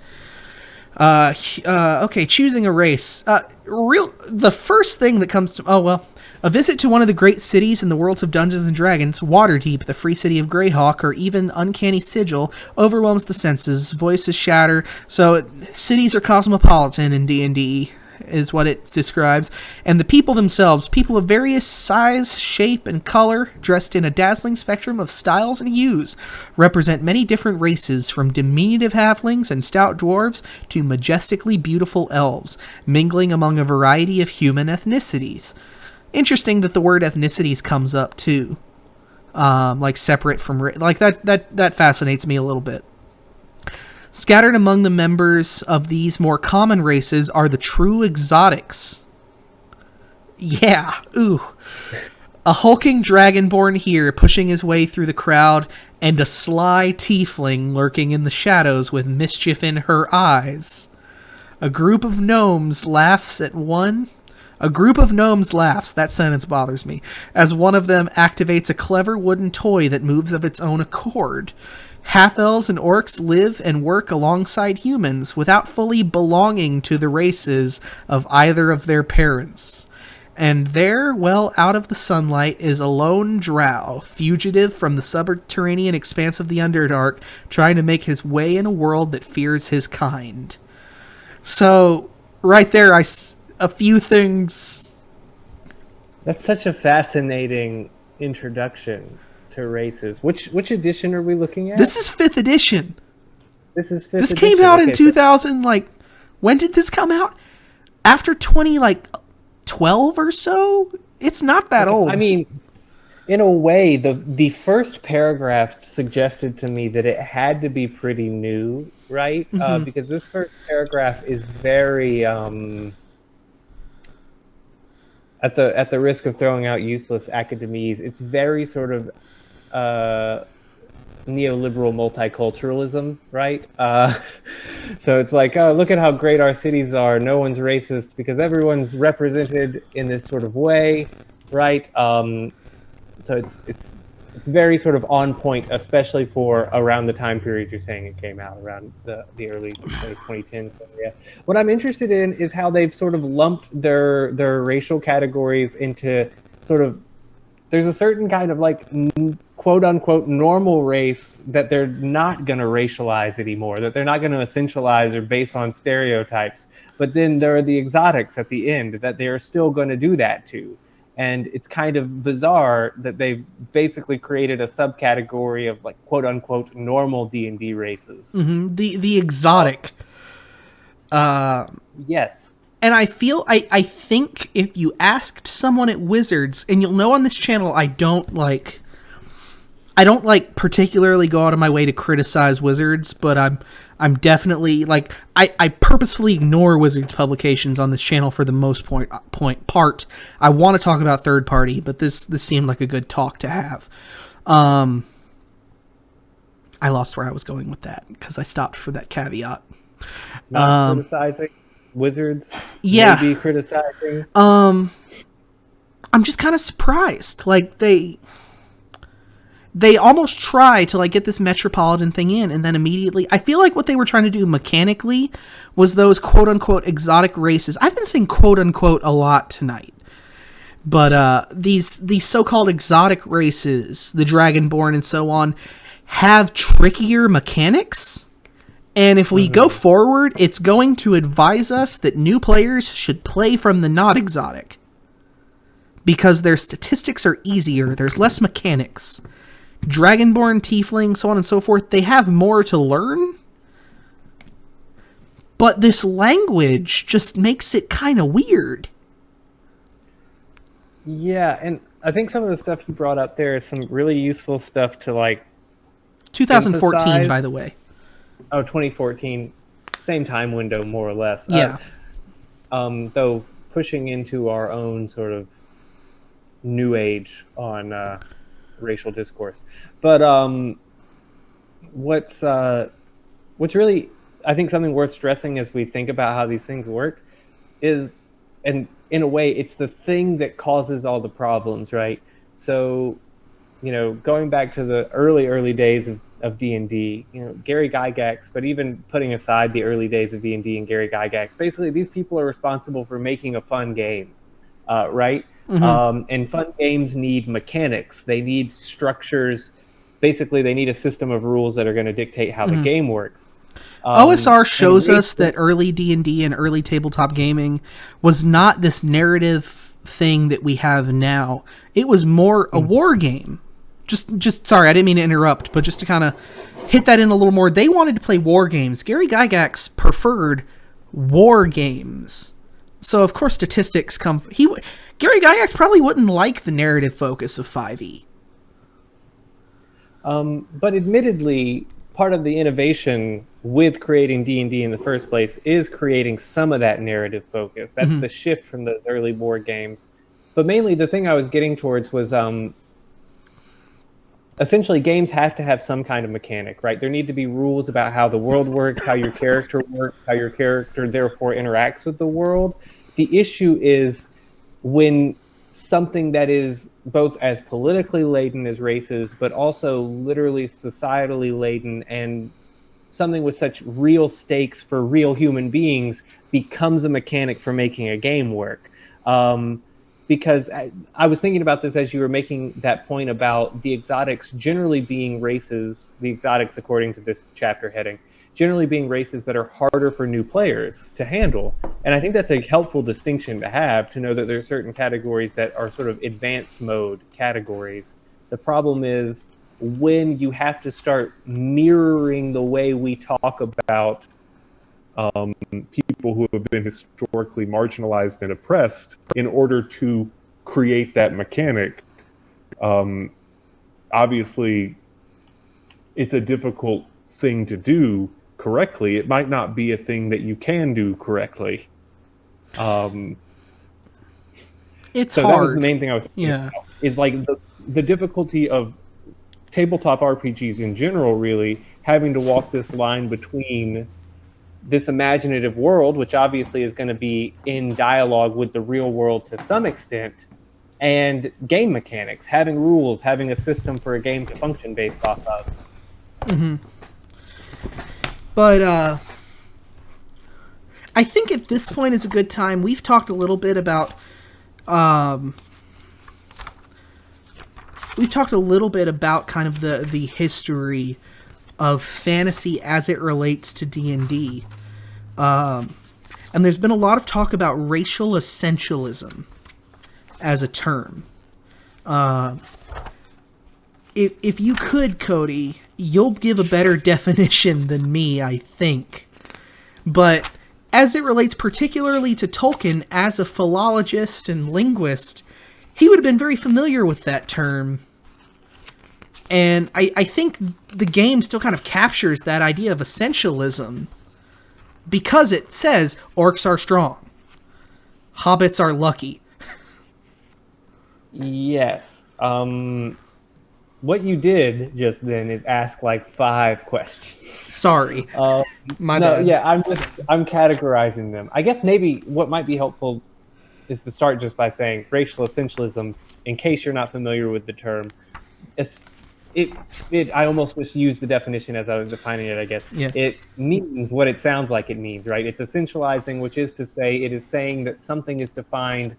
Okay, choosing a race. The first thing that comes to... A visit to one of the great cities in the worlds of Dungeons & Dragons, Waterdeep, the free city of Greyhawk, or even Uncanny Sigil, overwhelms the senses, voices shatter. So, cities are cosmopolitan in D&D, is what it describes. And the people themselves, people of various size, shape, and color, dressed in a dazzling spectrum of styles and hues, represent many different races, from diminutive halflings and stout dwarves to majestically beautiful elves, mingling among a variety of human ethnicities. Interesting that the word ethnicities comes up too, like separate from like that fascinates me a little bit. Scattered among the members of these more common races are the true exotics. Yeah, ooh. A hulking dragonborn here pushing his way through the crowd, and a sly tiefling lurking in the shadows with mischief in her eyes. A group of gnomes laughs, that sentence bothers me, as one of them activates a clever wooden toy that moves of its own accord. Half-elves and orcs live and work alongside humans without fully belonging to the races of either of their parents. And there, well out of the sunlight, is a lone drow, fugitive from the subterranean expanse of the Underdark, trying to make his way in a world that fears his kind. So, right there, a few things.
That's such a fascinating introduction to races. Which edition are we looking at?
This is 5th edition.
This
came out in 2000. When did this come out? After 2012 or so. It's not that old.
I mean, in a way, the first paragraph suggested to me that it had to be pretty new, right? Because this first paragraph is very. At the risk of throwing out useless academies, it's very sort of neoliberal multiculturalism, right? So it's like, oh, look at how great our cities are. No one's racist because everyone's represented in this sort of way, right? So it's very sort of on point, especially for around the time period you're saying it came out, around the early 2010s area. What I'm interested in is how they've sort of lumped their racial categories into sort of, there's a certain kind of quote unquote normal race that they're not going to racialize anymore, that they're not going to essentialize or base on stereotypes. But then there are the exotics at the end that they are still going to do that to. And it's kind of bizarre that they've basically created a subcategory of like quote unquote normal D&D races.
Mm-hmm. The exotic.
Yes.
And I think if you asked someone at Wizards, and you'll know on this channel I don't particularly go out of my way to criticize Wizards, but I'm definitely like I purposefully ignore Wizards publications on this channel for the most part. I want to talk about third party, but this seemed like a good talk to have. I lost where I was going with that because I stopped for that caveat.
Not criticizing Wizards.
Yeah.
Maybe criticizing.
I'm just kind of surprised. Like they almost try to like get this metropolitan thing in, and then immediately I feel like what they were trying to do mechanically was those quote unquote exotic races. I've been saying quote unquote a lot tonight. But these so-called exotic races, the Dragonborn and so on, have trickier mechanics. And if we go forward, it's going to advise us that new players should play from the not exotic. Because their statistics are easier, there's less mechanics. Dragonborn, Tiefling, so on and so forth, they have more to learn. But this language just makes it kind of weird.
Yeah, and I think some of the stuff you brought up there is some really useful stuff to like
2014,
emphasize.
by the way.
Oh, 2014, same time window, more or less.
Yeah.
Though pushing into our own sort of new age on racial discourse. But what's really, I think, something worth stressing as we think about how these things work is, and in a way, it's the thing that causes all the problems, right? So, going back to the early days of D&D, Gary Gygax, but even putting aside the early days of D&D and Gary Gygax, basically these people are responsible for making a fun game, right?
Mm-hmm.
And fun games need mechanics. They need structures. Basically, they need a system of rules that are going to dictate how the game works.
OSR shows us that early D&D and early tabletop gaming was not this narrative thing that we have now. It was more a war game. Just sorry, I didn't mean to interrupt, but just to kind of hit that in a little more. They wanted to play war games. Gary Gygax preferred war games. So, of course, statistics come... Gary Gygax probably wouldn't like the narrative focus of 5e.
But admittedly, part of the innovation with creating D&D in the first place is creating some of that narrative focus. That's the shift from the early board games. But mainly the thing I was getting towards was... essentially, games have to have some kind of mechanic, right? There need to be rules about how the world works, how your character works, how your character therefore interacts with the world. The issue is when something that is both as politically laden as races, but also literally societally laden, and something with such real stakes for real human beings becomes a mechanic for making a game work. Because I was thinking about this as you were making that point about the exotics generally being races, the exotics according to this chapter heading, generally being races that are harder for new players to handle. And I think that's a helpful distinction to have, to know that there are certain categories that are sort of advanced mode categories. The problem is when you have to start mirroring the way we talk about people who have been historically marginalized and oppressed in order to create that mechanic. Obviously, it's a difficult thing to do correctly. It might not be a thing that you can do correctly.
It's
so
hard.
That was the main thing I was thinking about, is like the difficulty of tabletop RPGs in general, really having to walk this line between this imaginative world, which obviously is going to be in dialogue with the real world to some extent, and game mechanics, having rules, having a system for a game to function based off of.
Mm-hmm. But I think at this point is a good time. We've talked a little bit about we've talked a little bit about kind of the history of fantasy as it relates to D&D. And there's been a lot of talk about racial essentialism as a term. If you could, Cody, you'll give a better definition than me, I think. But as it relates particularly to Tolkien as a philologist and linguist, he would have been very familiar with that term. And I think the game still kind of captures that idea of essentialism because it says orcs are strong, hobbits are lucky.
Yes. What you did just then is ask like 5 questions.
Sorry. My bad.
Yeah, I'm categorizing them. I guess maybe what might be helpful is to start just by saying racial essentialism, in case you're not familiar with the term. I almost wish to use the definition as I was defining it, I guess.
Yeah.
It means what it sounds like it means, right? It's essentializing, which is to say it is saying that something is defined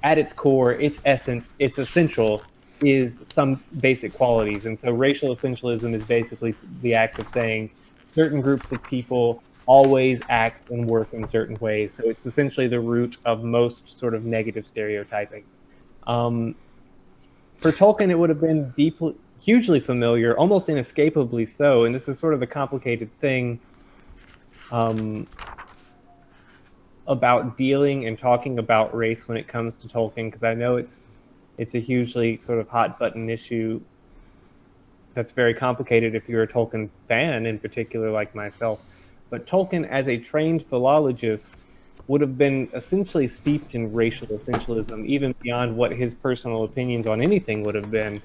at its core, its essence, its essential is some basic qualities. And so racial essentialism is basically the act of saying certain groups of people always act and work in certain ways. So it's essentially the root of most sort of negative stereotyping. For Tolkien, it would have been hugely familiar, almost inescapably so. And this is sort of the complicated thing about dealing and talking about race when it comes to Tolkien, because I know it's a hugely sort of hot button issue that's very complicated if you're a Tolkien fan in particular like myself. But Tolkien as a trained philologist would have been essentially steeped in racial essentialism, even beyond what his personal opinions on anything would have been,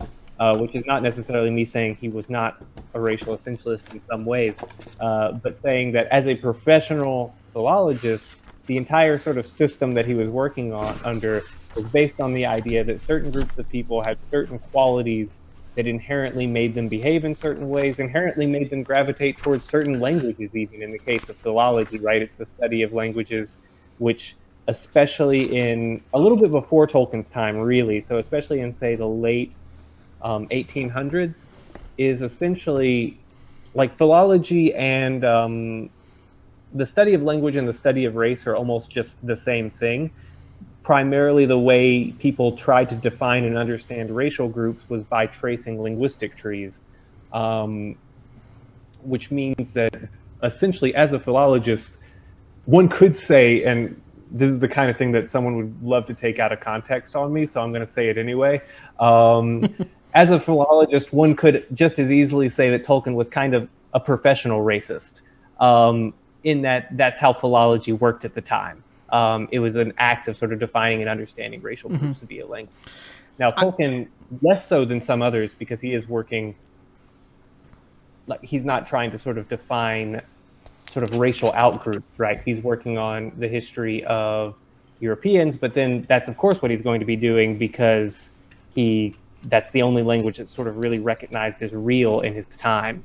which is not necessarily me saying he was not a racial essentialist in some ways, but saying that as a professional philologist, the entire sort of system that he was working on under was based on the idea that certain groups of people had certain qualities that inherently made them behave in certain ways, inherently made them gravitate towards certain languages, even in the case of philology, right? It's the study of languages, which especially in a little bit before Tolkien's time, really, so especially in, say, the late 1800s, is essentially like philology and the study of language and the study of race are almost just the same thing. Primarily the way people tried to define and understand racial groups was by tracing linguistic trees, which means that essentially as a philologist, one could say, and this is the kind of thing that someone would love to take out of context on me, so I'm going to say it anyway. As a philologist, one could just as easily say that Tolkien was kind of a professional racist, in that that's how philology worked at the time. It was an act of sort of defining and understanding racial groups via language. Now, Tolkien, less so than some others, because he is working, like he's not trying to sort of define sort of racial outgroups, right? He's working on the history of Europeans, but then that's of course what he's going to be doing because that's the only language that's sort of really recognized as real in his time.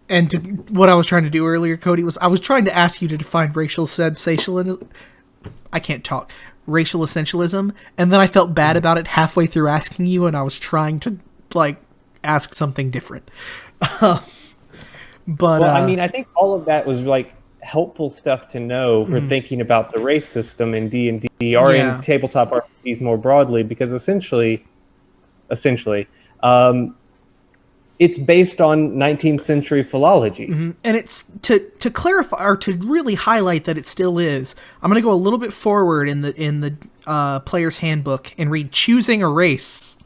And what I was trying to do earlier, Cody, was I was trying to ask you to define racial sensationalism. I can't talk. Racial essentialism. And then I felt bad about it halfway through asking you, and I was trying to, like, ask something different. But
well, I mean, I think all of that was, like, helpful stuff to know for thinking about the race system in D&D or in tabletop RPGs more broadly, because essentially, it's based on 19th century philology.
And it's to clarify or to really highlight that it still is. I'm going to go a little bit forward in the player's handbook and read choosing a race.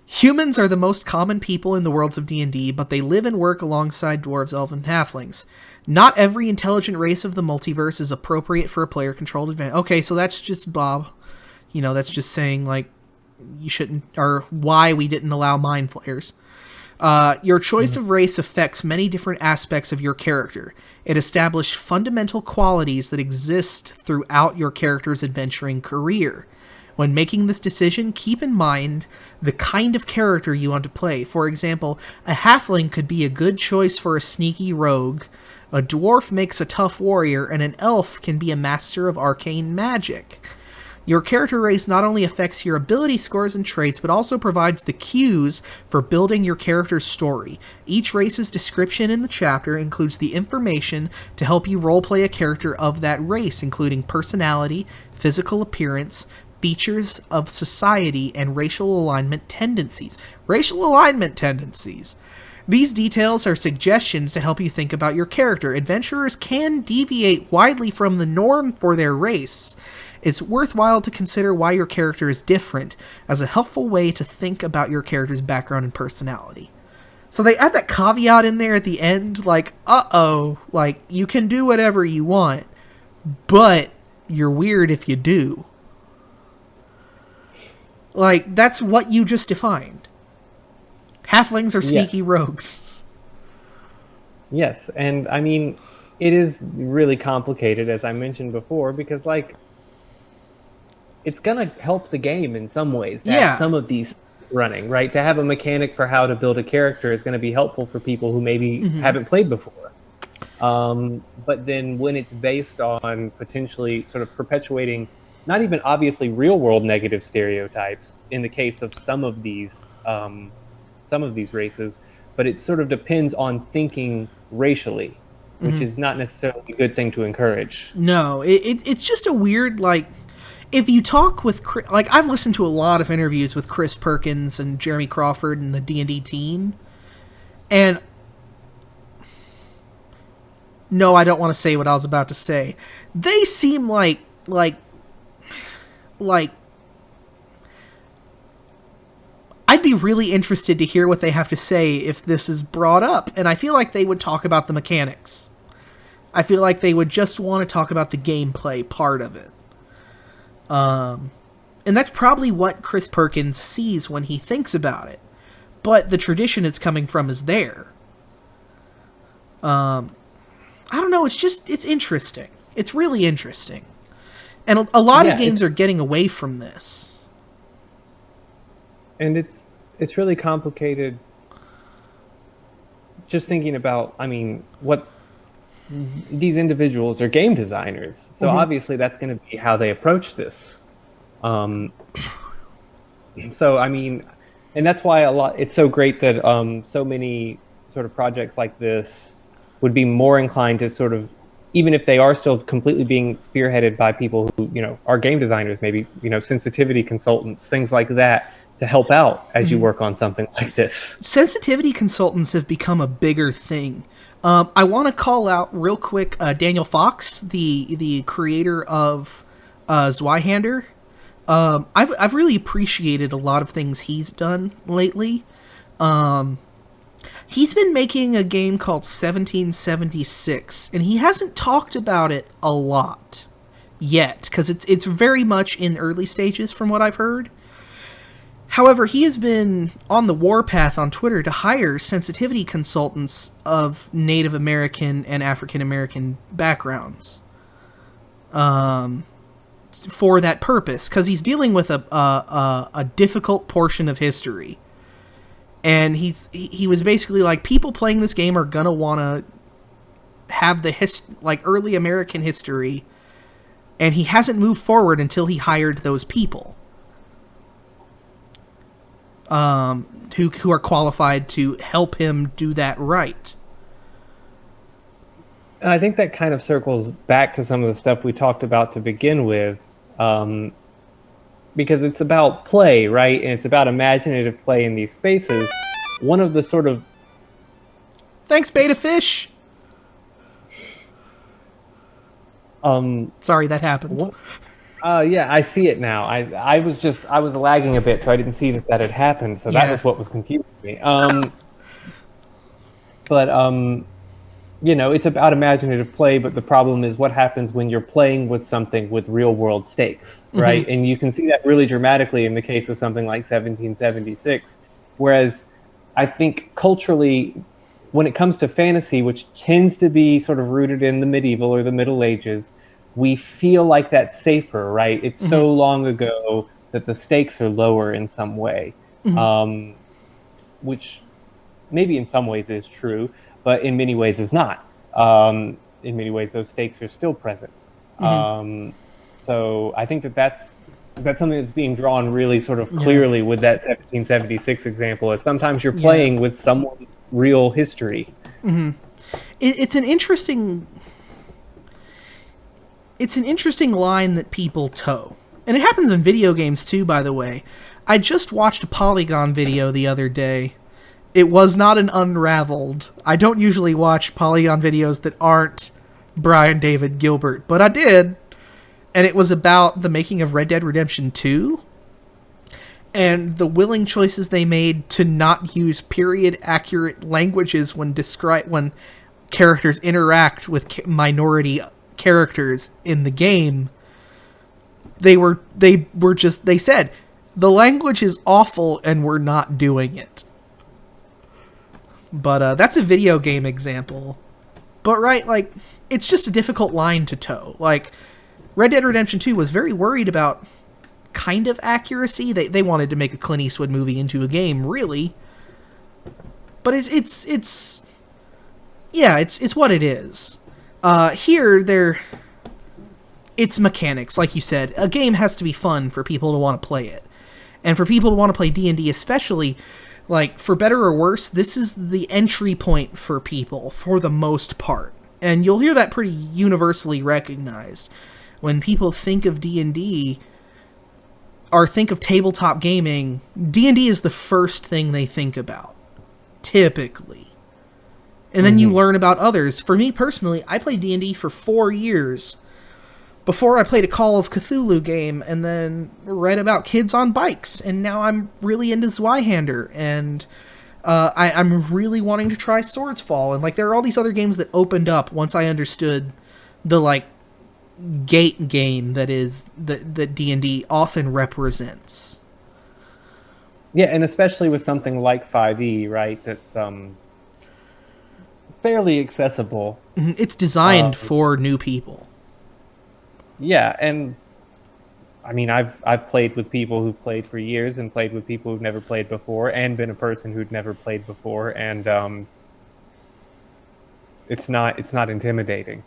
Humans are the most common people in the worlds of D&D, but they live and work alongside dwarves, elves, and halflings. Not every intelligent race of the multiverse is appropriate for a player-controlled adventure. Okay, so that's just Bob. You know, that's just saying, like, you shouldn't, or why we didn't allow mind flayers. Your choice of race affects many different aspects of your character. It establishes fundamental qualities that exist throughout your character's adventuring career. When making this decision, keep in mind the kind of character you want to play. For example, a halfling could be a good choice for a sneaky rogue, a dwarf makes a tough warrior, and an elf can be a master of arcane magic. Your character race not only affects your ability scores and traits, but also provides the cues for building your character's story. Each race's description in the chapter includes the information to help you roleplay a character of that race, including personality, physical appearance, features of society, and racial alignment tendencies. Racial alignment tendencies. These details are suggestions to help you think about your character. Adventurers can deviate widely from the norm for their race. It's worthwhile to consider why your character is different as a helpful way to think about your character's background and personality. So they add that caveat in there at the end, like, like, you can do whatever you want, but you're weird if you do. Like, that's what you just defined. Halflings are sneaky rogues.
Yes, and I mean, it is really complicated, as I mentioned before, because, like, it's gonna help the game in some ways to have some of these running, right? To have a mechanic for how to build a character is going to be helpful for people who maybe haven't played before. But then when it's based on potentially sort of perpetuating not even obviously real world negative stereotypes in the case of some of these races, but it sort of depends on thinking racially, which is not necessarily a good thing to encourage.
No, it's just a weird, like, if you talk with, like, I've listened to a lot of interviews with Chris Perkins and Jeremy Crawford and the D&D team, and no, I don't want to say what I was about to say. They seem like I'd be really interested to hear what they have to say if this is brought up, and I feel like they would talk about the mechanics. I feel like they would just want to talk about the gameplay part of it. And that's probably what Chris Perkins sees when he thinks about it. But the tradition it's coming from is there. I don't know, it's interesting. It's really interesting. And a lot of games are getting away from this.
And it's really complicated just thinking about, I mean, what these individuals are game designers, so obviously that's going to be how they approach this. So I mean, and that's why it's so great that so many sort of projects like this would be more inclined to sort of, even if they are still completely being spearheaded by people who, you know, are game designers, maybe, you know, sensitivity consultants, things like that, to help out as you work on something like this.
Sensitivity consultants have become a bigger thing. I want to call out real quick Daniel Fox, the creator of Zweihander. I've really appreciated a lot of things he's done lately. He's been making a game called 1776, and he hasn't talked about it a lot yet, because it's very much in early stages from what I've heard. However, he has been on the warpath on Twitter to hire sensitivity consultants of Native American and African American backgrounds for that purpose, because he's dealing with a difficult portion of history. And he was basically like, people playing this game are going to want to have the early American history, and he hasn't moved forward until he hired those people. Who are qualified to help him do that right.
And I think that kind of circles back to some of the stuff we talked about to begin with, because it's about play, right? And it's about imaginative play in these spaces. One of the sort of...
Thanks, Beta Fish! Sorry, that happens.
Yeah, I see it now. I was lagging a bit, so I didn't see that had happened. So that was what was confusing me. But you know, it's about imaginative play. But the problem is, what happens when you're playing with something with real world stakes, right? And you can see that really dramatically in the case of something like 1776. Whereas, I think culturally, when it comes to fantasy, which tends to be sort of rooted in the medieval or the Middle Ages, we feel like that's safer, right? It's so long ago that the stakes are lower in some way, which maybe in some ways is true, but in many ways is not. In many ways, those stakes are still present. So I think that's that's something that's being drawn really sort of clearly with that 1776 example. Is sometimes you're
Yeah.
playing with someone's real history.
It's an interesting line that people toe. And it happens in video games too, by the way. I just watched a Polygon video the other day. It was not an Unraveled. I don't usually watch Polygon videos that aren't Brian David Gilbert, but I did. And it was about the making of Red Dead Redemption 2 and the willing choices they made to not use period accurate languages when characters interact with minority characters in the game. They said the language is awful and we're not doing it. But that's a video game example. But right, like, it's just a difficult line to toe. Like, Red Dead Redemption 2 was very worried about kind of accuracy. They wanted to make a Clint Eastwood movie into a game, really. But it's what it is. Here, it's mechanics, like you said. A game has to be fun for people to want to play it. And for people to want to play D&D especially, like, for better or worse, this is the entry point for people, for the most part. And you'll hear that pretty universally recognized. When people think of D&D, or think of tabletop gaming, D&D is the first thing they think about, typically. And then you learn about others. For me personally, I played D&D for 4 years before I played a Call of Cthulhu game, and then read about kids on bikes, and now I'm really into Zweihander, and I'm really wanting to try Swordsfall, and like there are all these other games that opened up once I understood the like gate game that D&D often represents.
Yeah, and especially with something like 5e, right? That's fairly accessible.
It's designed for new people.
Yeah, and I mean, I've played with people who've played for years and played with people who've never played before, and been a person who'd never played before, and it's not intimidating.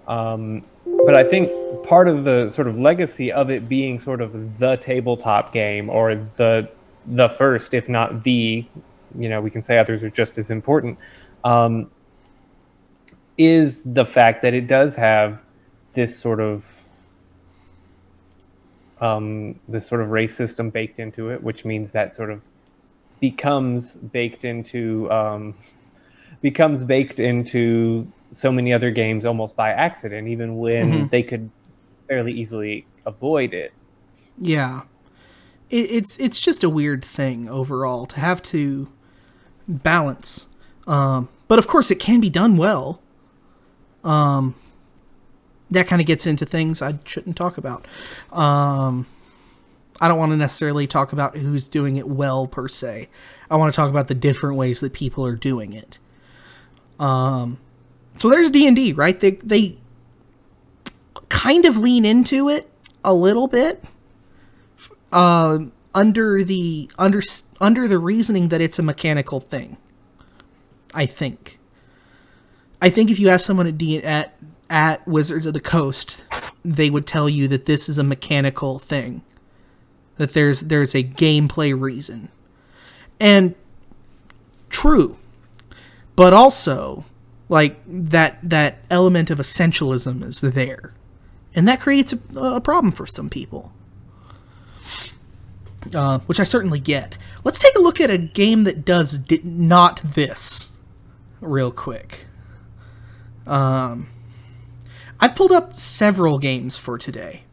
But I think part of the sort of legacy of it being sort of the tabletop game, or the first, if not the, we can say others are just as important, is the fact that it does have this sort of race system baked into it, which means that sort of becomes baked into so many other games almost by accident, even when they could fairly easily avoid it.
Yeah. It's just a weird thing overall to have to balance. But of course it can be done well. That kind of gets into things I shouldn't talk about. I don't want to necessarily talk about who's doing it well per se. I want to talk about the different ways that people are doing it. So there's D&D, right? They kind of lean into it a little bit, under the reasoning that it's a mechanical thing. I think if you ask someone at Wizards of the Coast, they would tell you that this is a mechanical thing, that there's a gameplay reason, and true, but also like that element of essentialism is there, and that creates a problem for some people, which I certainly get. Let's take a look at a game that does not this real quick. I pulled up several games for today.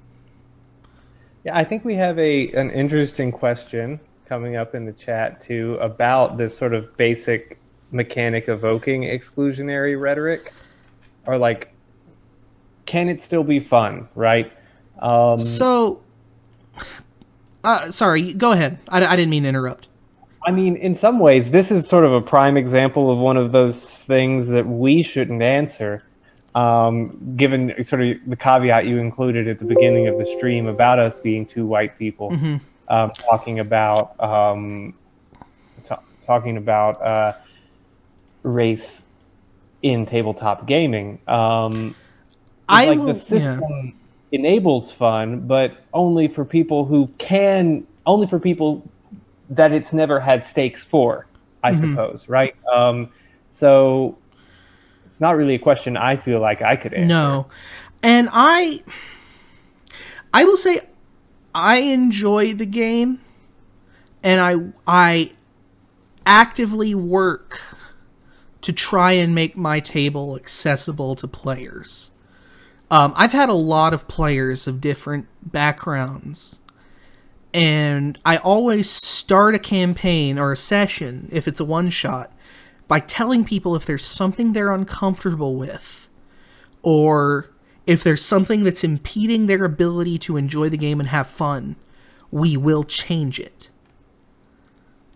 Yeah, I think we have an interesting question coming up in the chat too about this sort of basic mechanic evoking exclusionary rhetoric, or like, can it still be fun, right?
Sorry, go ahead. I didn't mean to interrupt.
I mean, in some ways, this is sort of a prime example of one of those things that we shouldn't answer, given sort of the caveat you included at the beginning of the stream about us being two white people, talking about race in tabletop gaming. The system enables fun, but only for people that it's never had stakes for, I suppose, right? So it's not really a question I feel like I could answer.
No. And I will say I enjoy the game, and I actively work to try and make my table accessible to players. I've had a lot of players of different backgrounds, and I always start a campaign or a session, if it's a one-shot, by telling people if there's something they're uncomfortable with, or if there's something that's impeding their ability to enjoy the game and have fun, we will change it.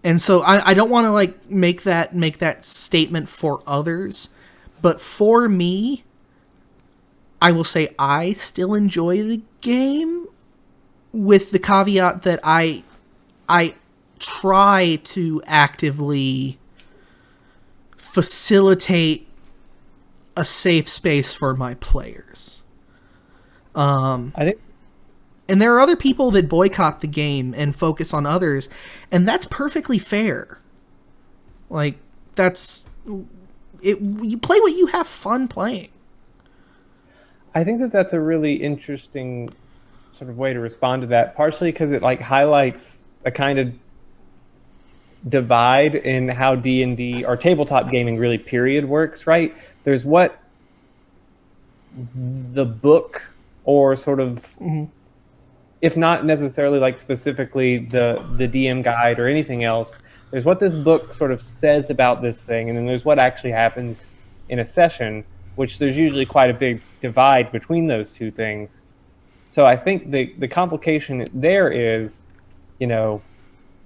And so I don't want to like make that statement for others, but for me, I will say I still enjoy the game, with the caveat that I try to actively facilitate a safe space for my players.
I think
And there are other people that boycott the game and focus on others, and that's perfectly fair. Like, that's it. You play what you have fun playing.
that that's a really interesting sort of way to respond to that, partially because it like highlights a kind of divide in how D&D or tabletop gaming really period works, right? There's what the book, or sort of, if not necessarily like specifically the DM guide or anything else, there's what this book sort of says about this thing, and then there's what actually happens in a session, which there's usually quite a big divide between those two things. So I think the complication there is, you know,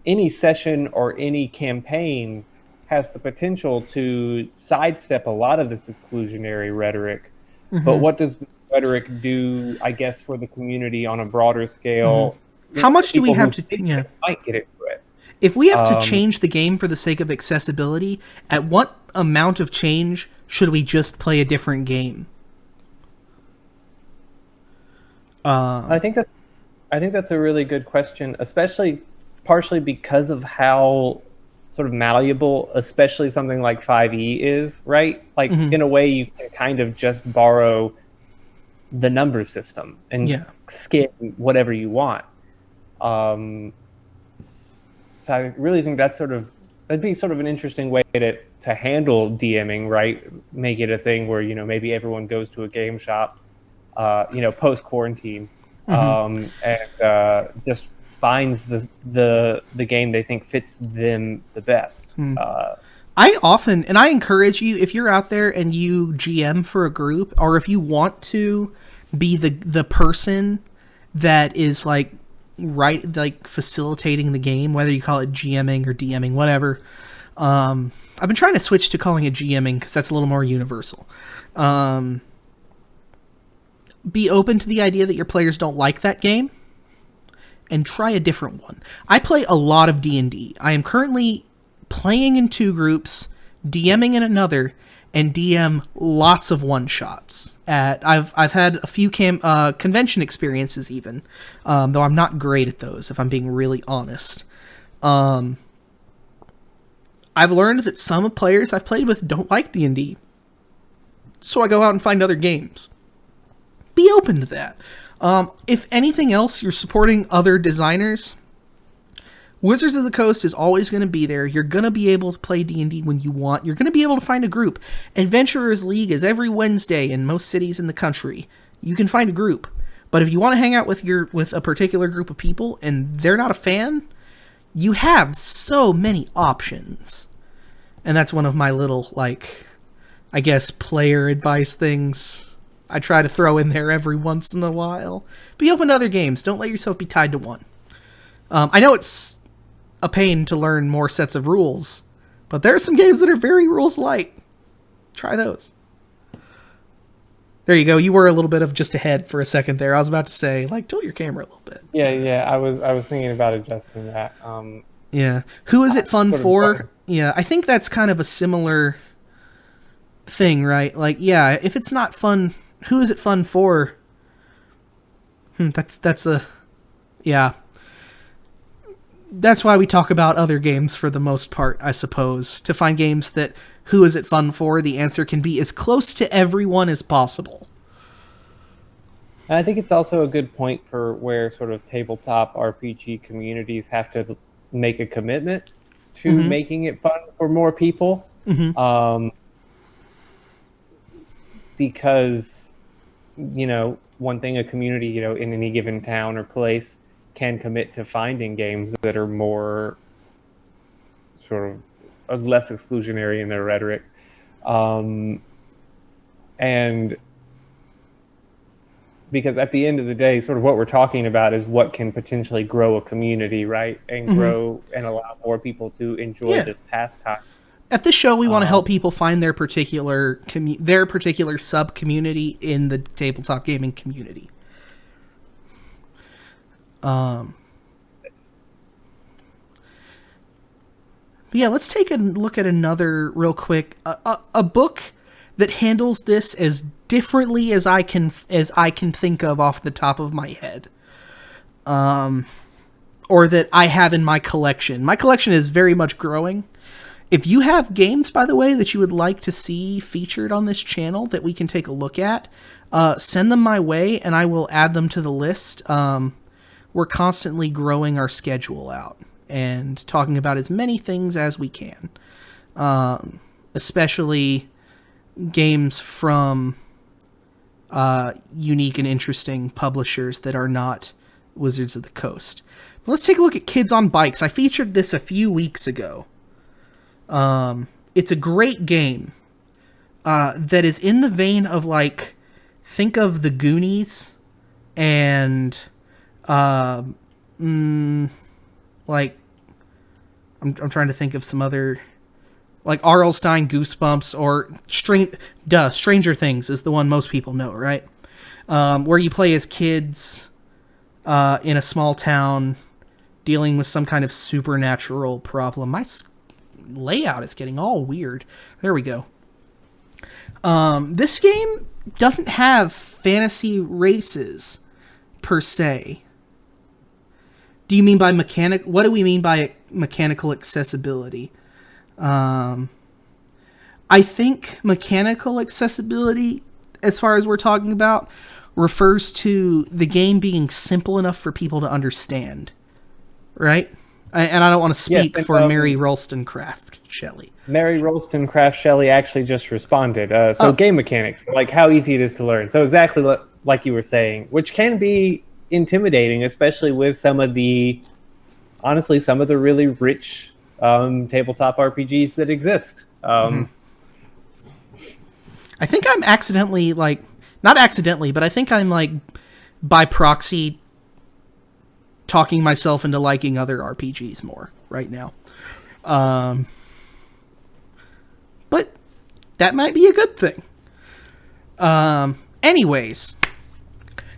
any session or any campaign has the potential to sidestep a lot of this exclusionary rhetoric. But what does the rhetoric do, I guess, for the community on a broader scale?
How much do we
People
have
who
to?
think
Yeah.
they might get into it.
If we have to change the game for the sake of accessibility, at what amount of change should we just play a different game?
I think that's a really good question, especially partially because of how sort of malleable, especially something like 5e is, right? Like in a way, you can kind of just borrow the number system and skin whatever you want. So I really think that'd be sort of an interesting way to handle DMing, right? Make it a thing where, you know, maybe everyone goes to a game shop, you know, post quarantine, and just finds the game they think fits them the best.
I often, and I encourage you, if you're out there and you GM for a group, or if you want to be the person that is like facilitating the game, whether you call it GMing or DMing, whatever. I've been trying to switch to calling it GMing because that's a little more universal. Be open to the idea that your players don't like that game, and try a different one. I play a lot of D&D. I am currently playing in 2 groups, DMing in another, and DM lots of one-shots. I've had a few convention experiences even, though I'm not great at those, if I'm being really honest. I've learned that some players I've played with don't like D&D, so I go out and find other games. Be open to that. If anything else, you're supporting other designers. Wizards of the Coast is always going to be there. You're going to be able to play D&D when you want. You're going to be able to find a group. Adventurers League is every Wednesday in most cities in the country. You can find a group. But if you want to hang out with a particular group of people and they're not a fan, you have so many options. And that's one of my little, like, I guess, player advice things I try to throw in there every once in a while. Be open to other games. Don't let yourself be tied to one. I know it's a pain to learn more sets of rules, but there are some games that are very rules light. Try those. There you go. You were a little bit of just ahead for a second there. I was about to say, like, tilt your camera a little bit.
Yeah. I was thinking about adjusting that.
Yeah. Who is it fun for? Yeah, I think that's kind of a similar thing, right? Like, yeah, if it's not fun, who is it fun for? That's a yeah. That's why we talk about other games for the most part, I suppose. To find games that who is it fun for, the answer can be as close to everyone as possible.
And I think it's also a good point for where sort of tabletop RPG communities have to make a commitment to making it fun for more people. Because, one thing a community, in any given town or place can commit to finding games that are more sort of less exclusionary in their rhetoric. And because at the end of the day, sort of what we're talking about is what can potentially grow a community, right? And grow and allow more people to enjoy this pastime.
At this show, we want to help people find their particular sub-community in the tabletop gaming community. But yeah, let's take a look at another real quick. A book that handles this as differently as I can think of off the top of my head. Or that I have in my collection. My collection is very much growing. If you have games, by the way, that you would like to see featured on this channel that we can take a look at, send them my way and I will add them to the list. We're constantly growing our schedule out and talking about as many things as we can. Especially games from unique and interesting publishers that are not Wizards of the Coast. But let's take a look at Kids on Bikes. I featured this a few weeks ago. It's a great game that is in the vein of, like, think of the Goonies and like I'm trying to think of some other, like R.L. Stine Goosebumps or Stranger Things is the one most people know, right? Where you play as kids in a small town dealing with some kind of supernatural problem. My layout is getting all weird. There we go. This game doesn't have fantasy races per se. Do you mean by what do we mean by mechanical accessibility? I think mechanical accessibility, as far as we're talking about, refers to the game being simple enough for people to understand, right? And I don't want to speak for Mary Wollstonecraft Shelley.
Mary Wollstonecraft Shelley actually just responded. Game mechanics, like how easy it is to learn. So exactly like you were saying, which can be intimidating, especially with some of the really rich tabletop RPGs that exist.
I think I'm accidentally, like, not accidentally, but I think I'm, like, by proxy talking myself into liking other RPGs more right now. But that might be a good thing. Anyways,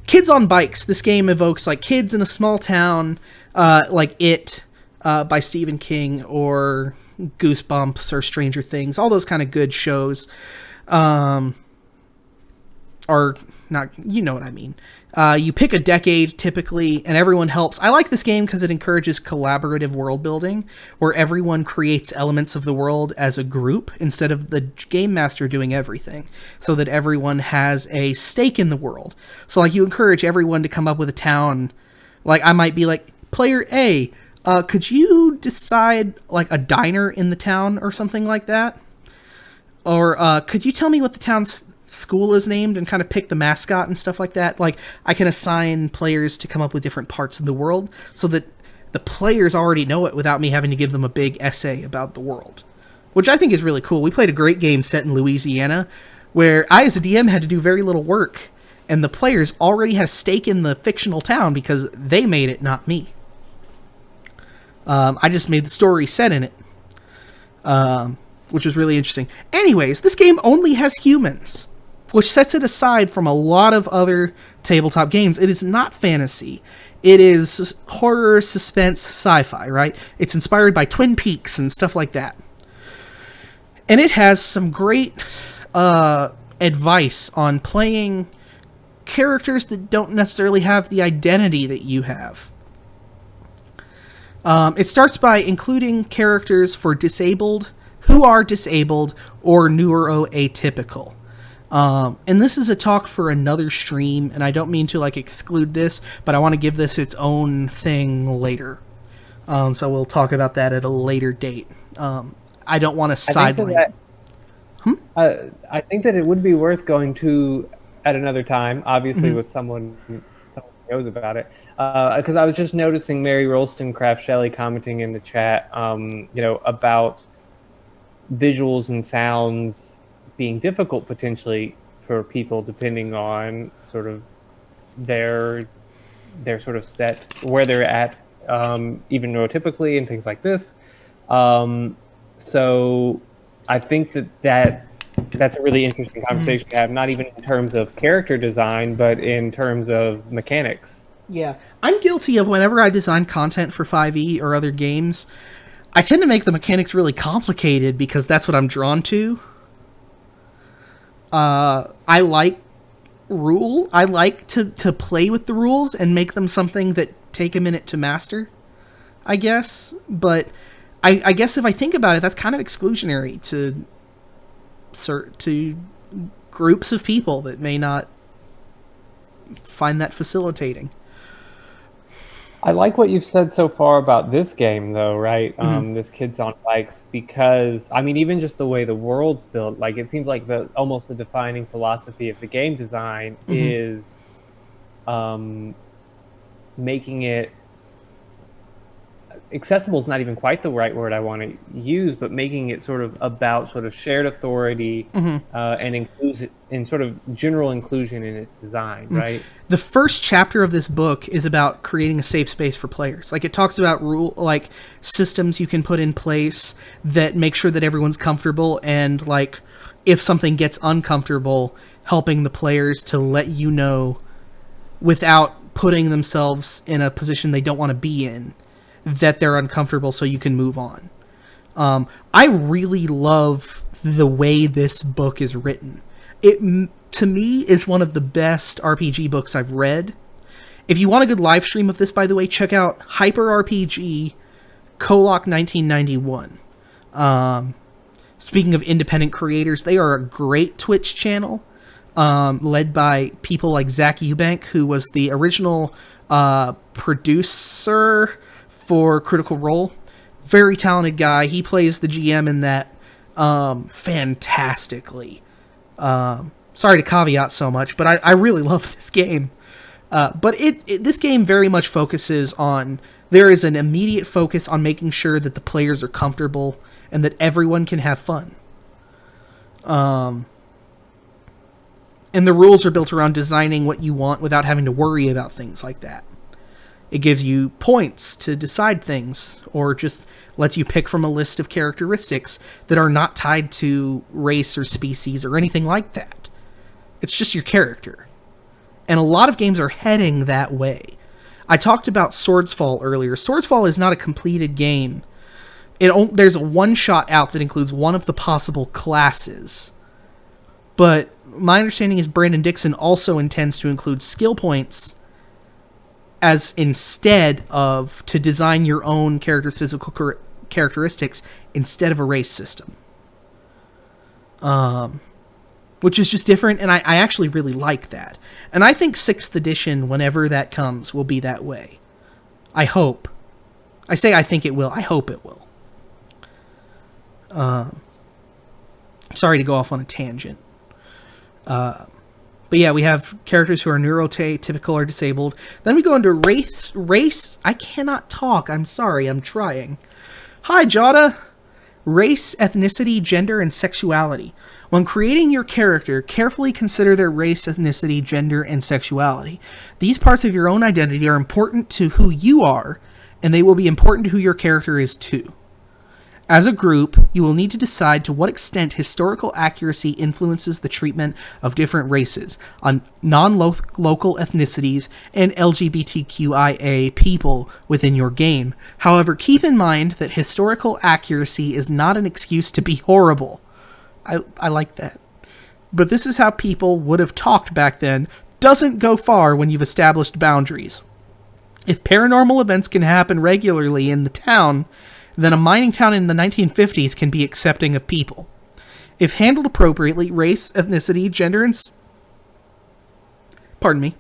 Kids on Bikes. This game evokes, like, kids in a small town, like It by Stephen King, or Goosebumps, or Stranger Things. All those kind of good shows. Or not, you know what I mean. You pick a decade, typically, and everyone helps. I like this game because it encourages collaborative world building, where everyone creates elements of the world as a group, instead of the game master doing everything, so that everyone has a stake in the world. So, like, you encourage everyone to come up with a town. Like, I might be like, player A, could you decide, like, a diner in the town or something like that? Or, could you tell me what the town's school is named, and kind of pick the mascot and stuff like that? Like, I can assign players to come up with different parts of the world so that the players already know it without me having to give them a big essay about the world, which I think is really cool. We played a great game set in Louisiana where I, as a DM, had to do very little work, and the players already had a stake in the fictional town because they made it, not me. I just made the story set in it, which was really interesting. Anyways, this game only has humans, which sets it aside from a lot of other tabletop games. It is not fantasy. It is horror, suspense, sci-fi, right? It's inspired by Twin Peaks and stuff like that. And it has some great advice on playing characters that don't necessarily have the identity that you have. It starts by including characters for disabled, who are disabled, or neuroatypical. And this is a talk for another stream, and I don't mean to like exclude this, but I want to give this its own thing later. So we'll talk about that at a later date. I don't want to sideline.
I think that it would be worth going to at another time, obviously with someone who knows about it. Because I was just noticing Mary Wollstonecraft Shelley commenting in the chat, about visuals and sounds being difficult potentially for people depending on sort of their sort of set where they're at, even neurotypically and things like this. So I think that's a really interesting conversation to have, not even in terms of character design, but in terms of mechanics.
Yeah, I'm guilty of whenever I design content for 5e or other games, I tend to make the mechanics really complicated because that's what I'm drawn to. I like to play with the rules and make them something that take a minute to master, I guess. But I guess if I think about it, that's kind of exclusionary to groups of people that may not find that facilitating.
I like what you've said so far about this game, though, right? This Kids on Bikes, because I mean, even just the way the world's built, like it seems like almost the defining philosophy of the game design is making it accessible is not even quite the right word I want to use, but making it sort of about sort of shared authority and includes in sort of general inclusion in its design, right?
The first chapter of this book is about creating a safe space for players. Like it talks about systems you can put in place that make sure that everyone's comfortable, and like if something gets uncomfortable, helping the players to let you know without putting themselves in a position they don't want to be in, that they're uncomfortable so you can move on. I really love the way this book is written. It, to me, is one of the best RPG books I've read. If you want a good live stream of this, by the way, check out Hyper RPG Kolok 1991. Speaking of independent creators, they are a great Twitch channel, led by people like Zach Eubank, who was the original producer for Critical Role. Very talented guy. He plays the GM in that fantastically. Sorry to caveat so much, but I really love this game. But this game very much focuses on... There is an immediate focus on making sure that the players are comfortable and that everyone can have fun. And the rules are built around designing what you want without having to worry about things like that. It gives you points to decide things, or just lets you pick from a list of characteristics that are not tied to race or species or anything like that. It's just your character. And a lot of games are heading that way. I talked about Swordsfall earlier. Swordsfall is not a completed game. There's a one-shot out that includes one of the possible classes. But my understanding is Brandon Dixon also intends to include skill points as instead of to design your own character's physical characteristics instead of a race system. Which is just different, and I actually really like that. And I think 6th edition, whenever that comes, will be that way. I hope. I say I think it will. I hope it will. Sorry to go off on a tangent. But yeah, we have characters who are neurotypical or disabled. Then we go into race. I cannot talk. I'm sorry. I'm trying. Hi, Jada. Race, ethnicity, gender, and sexuality. When creating your character, carefully consider their race, ethnicity, gender, and sexuality. These parts of your own identity are important to who you are, and they will be important to who your character is too. As a group, you will need to decide to what extent historical accuracy influences the treatment of different races, on non-local ethnicities, and LGBTQIA people within your game. However, keep in mind that historical accuracy is not an excuse to be horrible. I like that. But this is how people would have talked back then doesn't go far when you've established boundaries. If paranormal events can happen regularly in the town, then a mining town in the 1950s can be accepting of people. If handled appropriately, race, ethnicity, gender, and... Pardon me.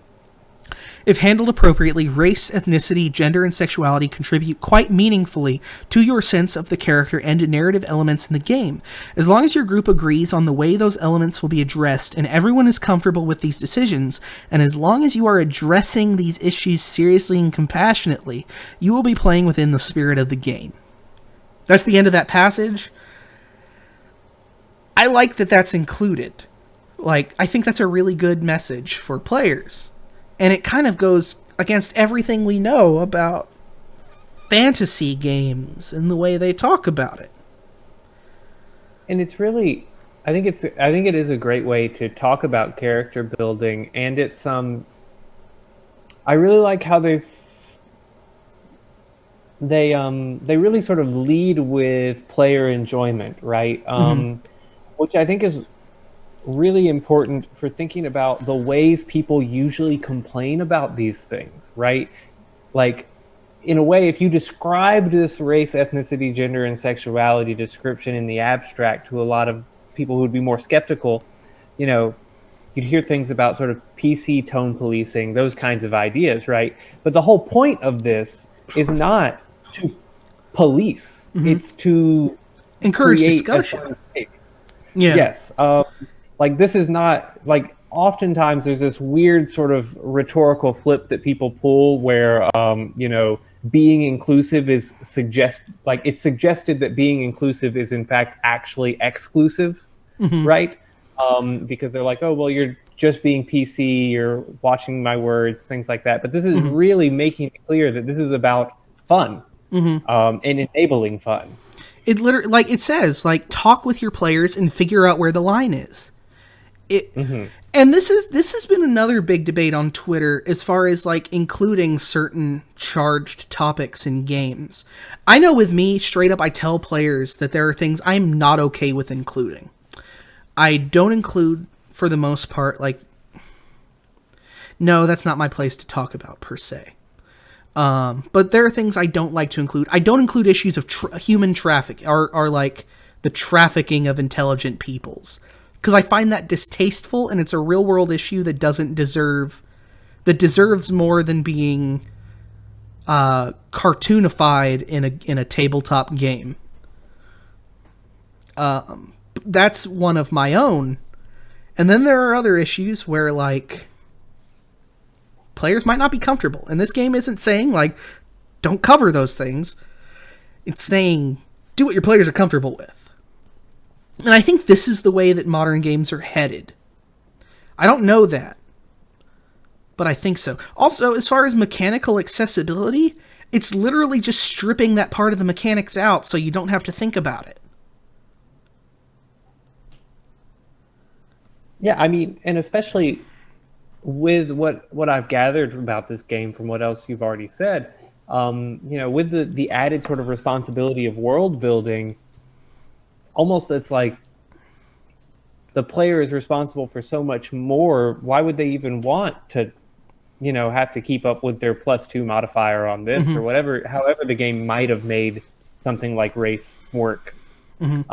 If handled appropriately, race, ethnicity, gender, and sexuality contribute quite meaningfully to your sense of the character and narrative elements in the game. As long as your group agrees on the way those elements will be addressed and everyone is comfortable with these decisions, and as long as you are addressing these issues seriously and compassionately, you will be playing within the spirit of the game. That's the end of that passage. I like that that's included. Like, I think that's a really good message for players. And it kind of goes against everything we know about fantasy games and the way they talk about it.
And it's really, I think it is a great way to talk about character building, and it's I really like how they really sort of lead with player enjoyment, right? Which I think is really important for thinking about the ways people usually complain about these things, right? Like, in a way, if you described this race, ethnicity, gender, and sexuality description in the abstract to a lot of people who would be more skeptical, you know, you'd hear things about sort of PC tone policing, those kinds of ideas, right? But the whole point of this is not to police. It's to
encourage discussion.
Yeah. Yes. Like, this is not, like, oftentimes there's this weird sort of rhetorical flip that people pull where, you know, being inclusive is it's suggested that being inclusive is in fact actually exclusive, right? Because they're like, oh, well, you're just being PC, you're watching my words, things like that. But this is really making it clear that this is about fun and enabling fun.
It literally, like it says, like, talk with your players and figure out where the line is. And this has been another big debate on Twitter as far as, like, including certain charged topics in games. I know with me, straight up, I tell players that there are things I'm not okay with including. I don't include, for the most part, like, no, that's not my place to talk about, per se. But there are things I don't like to include. I don't include issues of human traffic, or like, the trafficking of intelligent peoples. Because I find that distasteful, and it's a real-world issue that deserves more than being cartoonified in a tabletop game. That's one of my own. And then there are other issues where, like, players might not be comfortable. And this game isn't saying, like, don't cover those things. It's saying, do what your players are comfortable with. And I think this is the way that modern games are headed. I don't know that, but I think so. Also, as far as mechanical accessibility, it's literally just stripping that part of the mechanics out so you don't have to think about it.
Yeah, I mean, and especially with what I've gathered about this game from what else you've already said, you know, with the added sort of responsibility of world building, almost it's like the player is responsible for so much more. Why would they even want to, you know, have to keep up with their +2 modifier on this or whatever, however the game might have made something like race work. This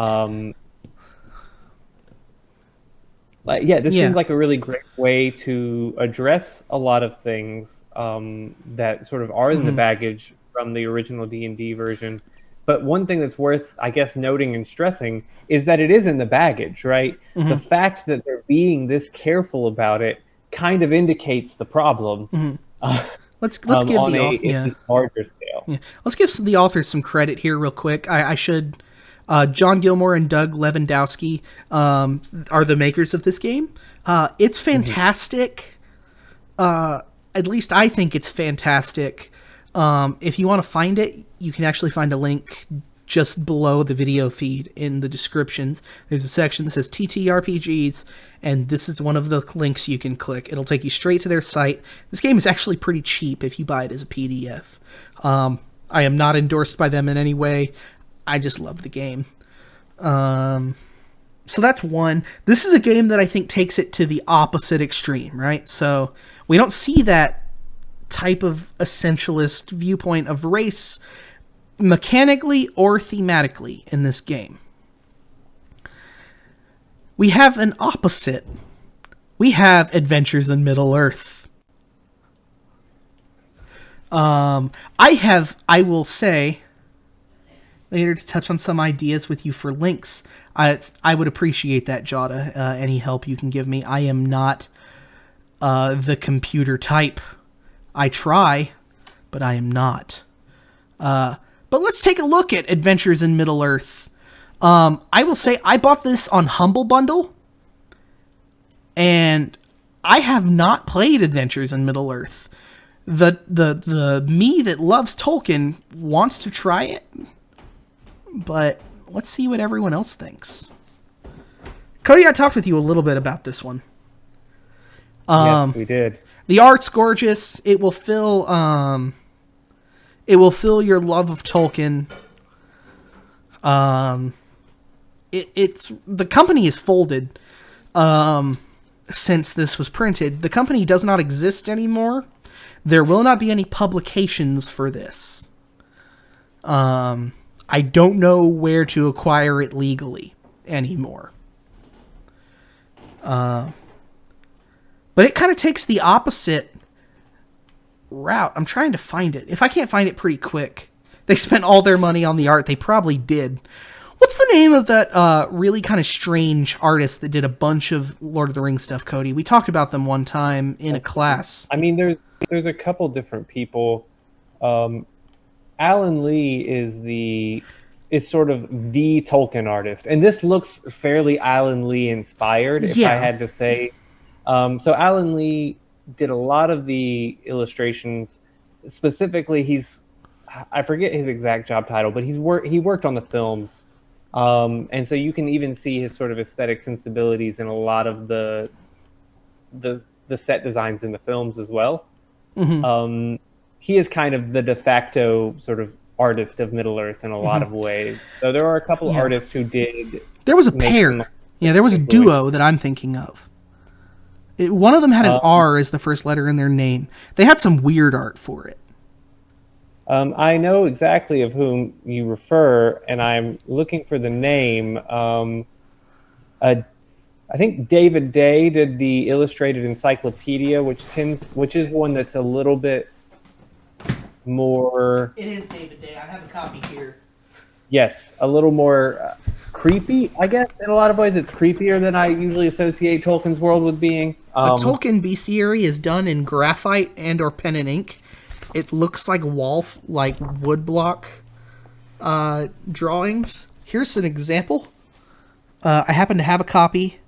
seems like a really great way to address a lot of things that sort of are in the baggage from the original D&D version. But one thing that's worth, I guess, noting and stressing is that it is in the baggage, right? The fact that they're being this careful about it kind of indicates the problem.
Let's give on
a larger scale.
Yeah. Let's give the authors some credit here real quick. I should. John Gilmore and Doug Lewandowski are the makers of this game. It's fantastic. At least I think it's fantastic. If you want to find it, you can actually find a link just below the video feed in the descriptions. There's a section that says TTRPGs, and this is one of the links you can click. It'll take you straight to their site. This game is actually pretty cheap if you buy it as a PDF. I am not endorsed by them in any way. I just love the game. So that's one. This is a game that I think takes it to the opposite extreme, right? So we don't see that type of essentialist viewpoint of race mechanically or thematically in this game. We have an opposite. We have Adventures in Middle-earth. I will say later to touch on some ideas with you for links. I would appreciate that, Jada. Any help you can give me. I am not the computer type. I try, but I am not. But let's take a look at Adventures in Middle-earth. I will say I bought this on Humble Bundle, and I have not played Adventures in Middle-earth. The me that loves Tolkien wants to try it, but let's see what everyone else thinks. Cody, I talked with you a little bit about this one.
Yes, we did.
The art's gorgeous. It will fill your love of Tolkien. It's the company is folded since this was printed. The company does not exist anymore. There will not be any publications for this. I don't know where to acquire it legally anymore. But it kind of takes the opposite route. I'm trying to find it. If I can't find it pretty quick, they spent all their money on the art. They probably did. What's the name of that really kind of strange artist that did a bunch of Lord of the Rings stuff, Cody? We talked about them one time in a class.
I mean, there's a couple different people. Alan Lee is sort of the Tolkien artist, and this looks fairly Alan Lee inspired, if I had to say. So Alan Lee did a lot of the illustrations. Specifically, I forget his exact job title, but he worked on the films, and so you can even see his sort of aesthetic sensibilities in a lot of the set designs in the films as well. Mm-hmm. He is kind of the de facto sort of artist of Middle-earth in a lot of ways. So there are a couple artists who did.
There was a pair. Yeah, there was a duo that I'm thinking of. One of them had an R as the first letter in their name. They had some weird art for it.
I know exactly of whom you refer, and I'm looking for the name. I think David Day did the illustrated encyclopedia, which is one that's a little bit more.
It is David Day. I have a copy here.
Yes, a little more creepy, I guess. In a lot of ways, it's creepier than I usually associate Tolkien's world with being.
A Tolkien bestiary is done in graphite and or pen and ink. It looks like woodblock drawings. Here's an example. I happen to have a copy.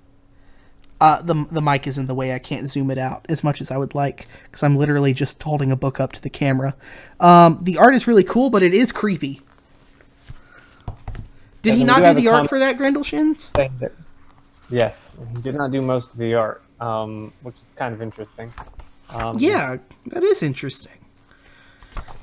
The mic is in the way. I can't zoom it out as much as I would like because I'm literally just holding a book up to the camera. The art is really cool, but it is creepy. Did he not do the art for that, Grendelshin's?
Yes, he did not do most of the art, which is kind of interesting.
Yeah, that is interesting.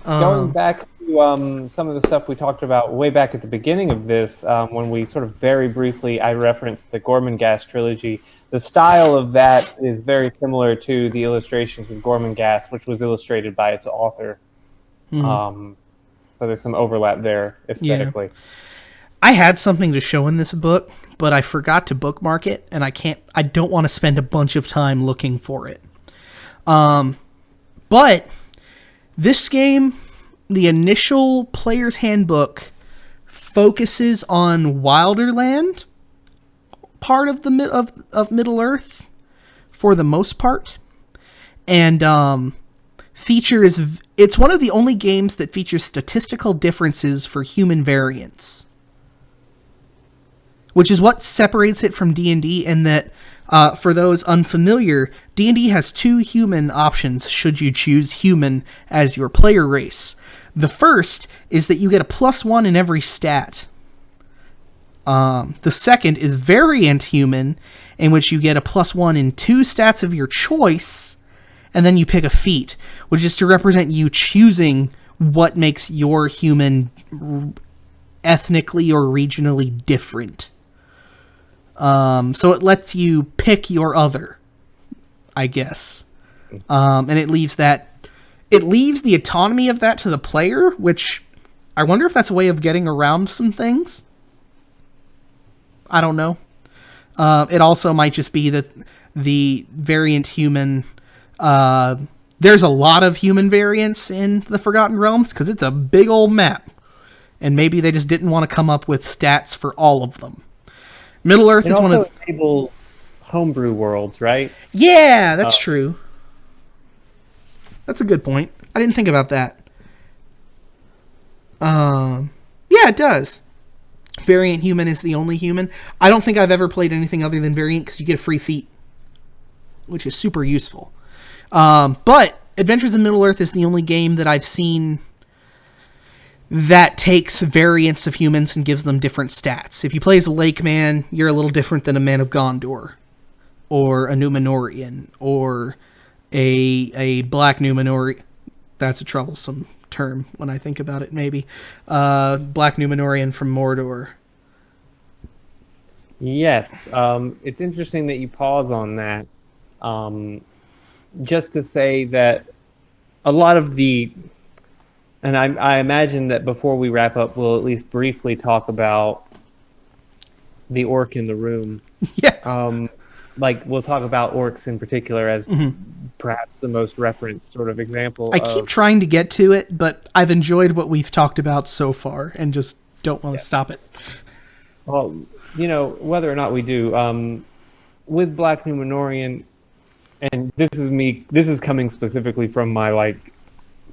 Going back to some of the stuff we talked about way back at the beginning of this, when we sort of very briefly, I referenced the Gormenghast trilogy. The style of that is very similar to the illustrations of Gormenghast, which was illustrated by its author. So there's some overlap there aesthetically. Yeah.
I had something to show in this book, but I forgot to bookmark it, and I don't want to spend a bunch of time looking for it. But this game, the initial player's handbook, focuses on Wilderland part of the of Middle-earth for the most part, and it's one of the only games that features statistical differences for human variance, which is what separates it from D&D, and that for those unfamiliar, D&D has 2 human options should you choose human as your player race. The first is that you get a +1 in every stat. The second is variant human, in which you get a +1 in 2 stats of your choice, and then you pick a feat, which is to represent you choosing what makes your human ethnically or regionally different. So it lets you pick your other, I guess. And it leaves the autonomy of that to the player, which I wonder if that's a way of getting around some things. I don't know. It also might just be that the variant human, there's a lot of human variants in the Forgotten Realms because it's a big old map. And maybe they just didn't want to come up with stats for all of them. Middle Earth is one of...
It also enables homebrew worlds, right?
Yeah, that's true. That's a good point. I didn't think about that. Yeah, it does. Variant human is the only human. I don't think I've ever played anything other than variant because you get a free feat, which is super useful. But Adventures in Middle Earth is the only game that I've seen that takes variants of humans and gives them different stats. If you play as a Lake Man, you're a little different than a Man of Gondor, or a Numenorian, or a Black Numenorian. That's a troublesome term when I think about it, maybe. Black Numenorian from Mordor.
Yes. It's interesting that you pause on that. Just to say that a lot of the... And I imagine that before we wrap up, we'll at least briefly talk about the orc in the room.
Yeah.
We'll talk about orcs in particular as perhaps the most referenced sort of example.
I keep trying to get to it, but I've enjoyed what we've talked about so far and just don't want to stop it.
Well, whether or not we do, with Black Numenorian, and this is coming specifically from my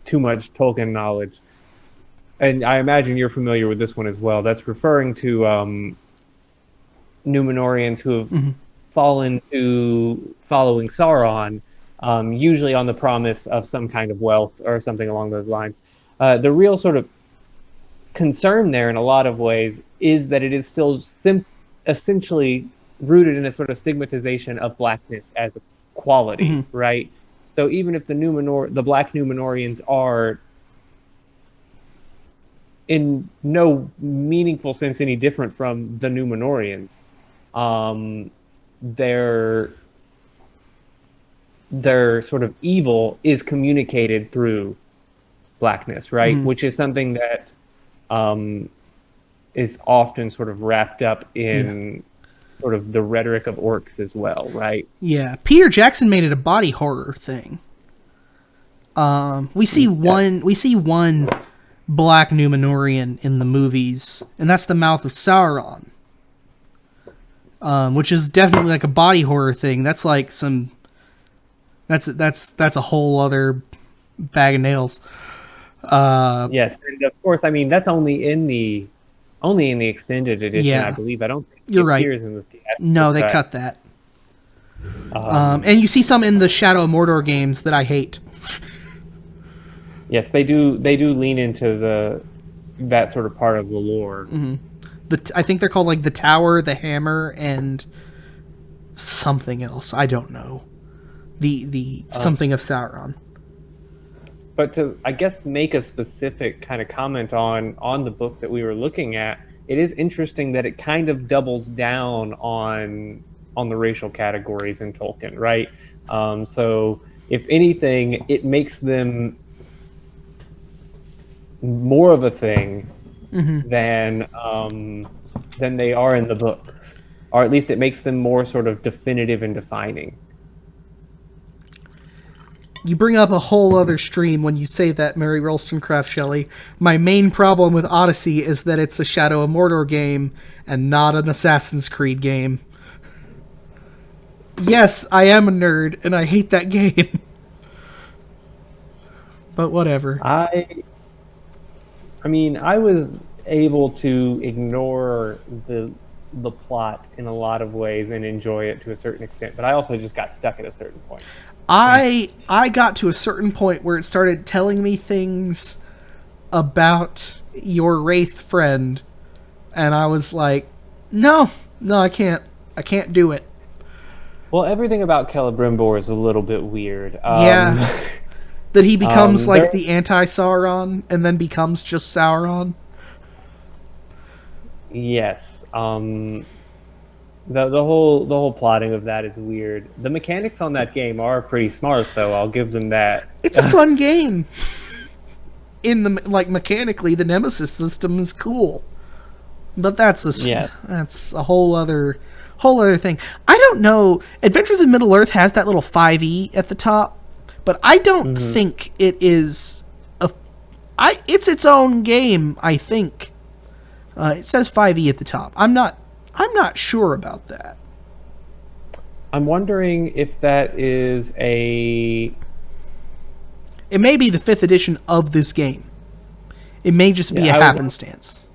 too much Tolkien knowledge, and I imagine you're familiar with this one as well. That's referring to Numenorians who have fallen to following Sauron, usually on the promise of some kind of wealth or something along those lines. The real sort of concern there in a lot of ways is that it is still essentially rooted in a sort of stigmatization of blackness as a quality, right? So even if the Black Numenorians are in no meaningful sense any different from the Numenorians, their sort of evil is communicated through blackness, right? Which is something that is often sort of wrapped up in sort of the rhetoric of orcs as well, right?
Yeah, Peter Jackson made it a body horror thing. We see one Black Numenorian in the movies, and that's the Mouth of Sauron, which is definitely like a body horror thing. That's like that's a whole other bag of nails.
Yes, and of course, I mean that's only in the extended edition, I believe. I don't think
you're right.
In the
no, they cut that. And you see some in the Shadow of Mordor games that I hate.
Yes, they do lean into that sort of part of the lore.
I think they're called the Tower, the Hammer, and something else. I don't know. The something of Sauron.
But to, I guess, make a specific kind of comment on the book that we were looking at, it is interesting that it kind of doubles down on the racial categories in Tolkien, right? So if anything, it makes them more of a thing than they are in the books, or at least it makes them more sort of definitive and defining.
You bring up a whole other stream when you say that, Mary Wollstonecraft Shelley. My main problem with Odyssey is that it's a Shadow of Mordor game and not an Assassin's Creed game. Yes, I am a nerd, and I hate that game. But whatever.
I mean, I was able to ignore the plot in a lot of ways and enjoy it to a certain extent, but I also just got stuck at a certain point.
I got to a certain point where it started telling me things about your Wraith friend, and I was like, no, I can't do it.
Well, everything about Celebrimbor is a little bit weird.
Yeah. That he becomes the anti-Sauron and then becomes just Sauron.
Yes. The whole plotting of that is weird. The mechanics on that game are pretty smart, though. I'll give them that.
It's a fun game. Mechanically, the Nemesis system is cool, but that's a whole other thing. I don't know. Adventures in Middle Earth has that little 5e at the top, but I don't think it is it's its own game. I think it says 5e at the top. I'm not sure about that.
I'm wondering if that is
It may be the 5th edition of this game. It may just be a happenstance.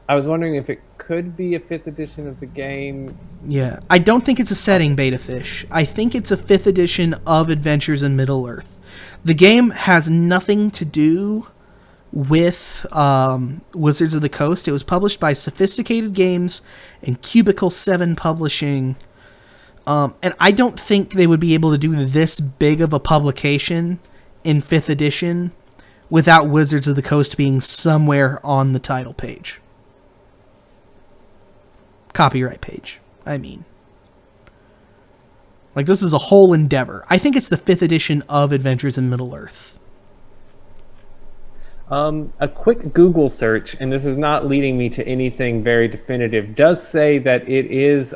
I was wondering if it could be a 5th edition of the game.
Yeah. I don't think it's a setting, Beta Fish. I think it's a 5th edition of Adventures in Middle Earth. The game has nothing to do with Wizards of the Coast. It was published by Sophisticated Games and Cubicle 7 Publishing. And I don't think they would be able to do this big of a publication in 5th edition without Wizards of the Coast being somewhere on the title page. Copyright page, I mean. Like, this is a whole endeavor. I think it's the 5th edition of Adventures in Middle Earth.
A quick Google search, and this is not leading me to anything very definitive, does say that it is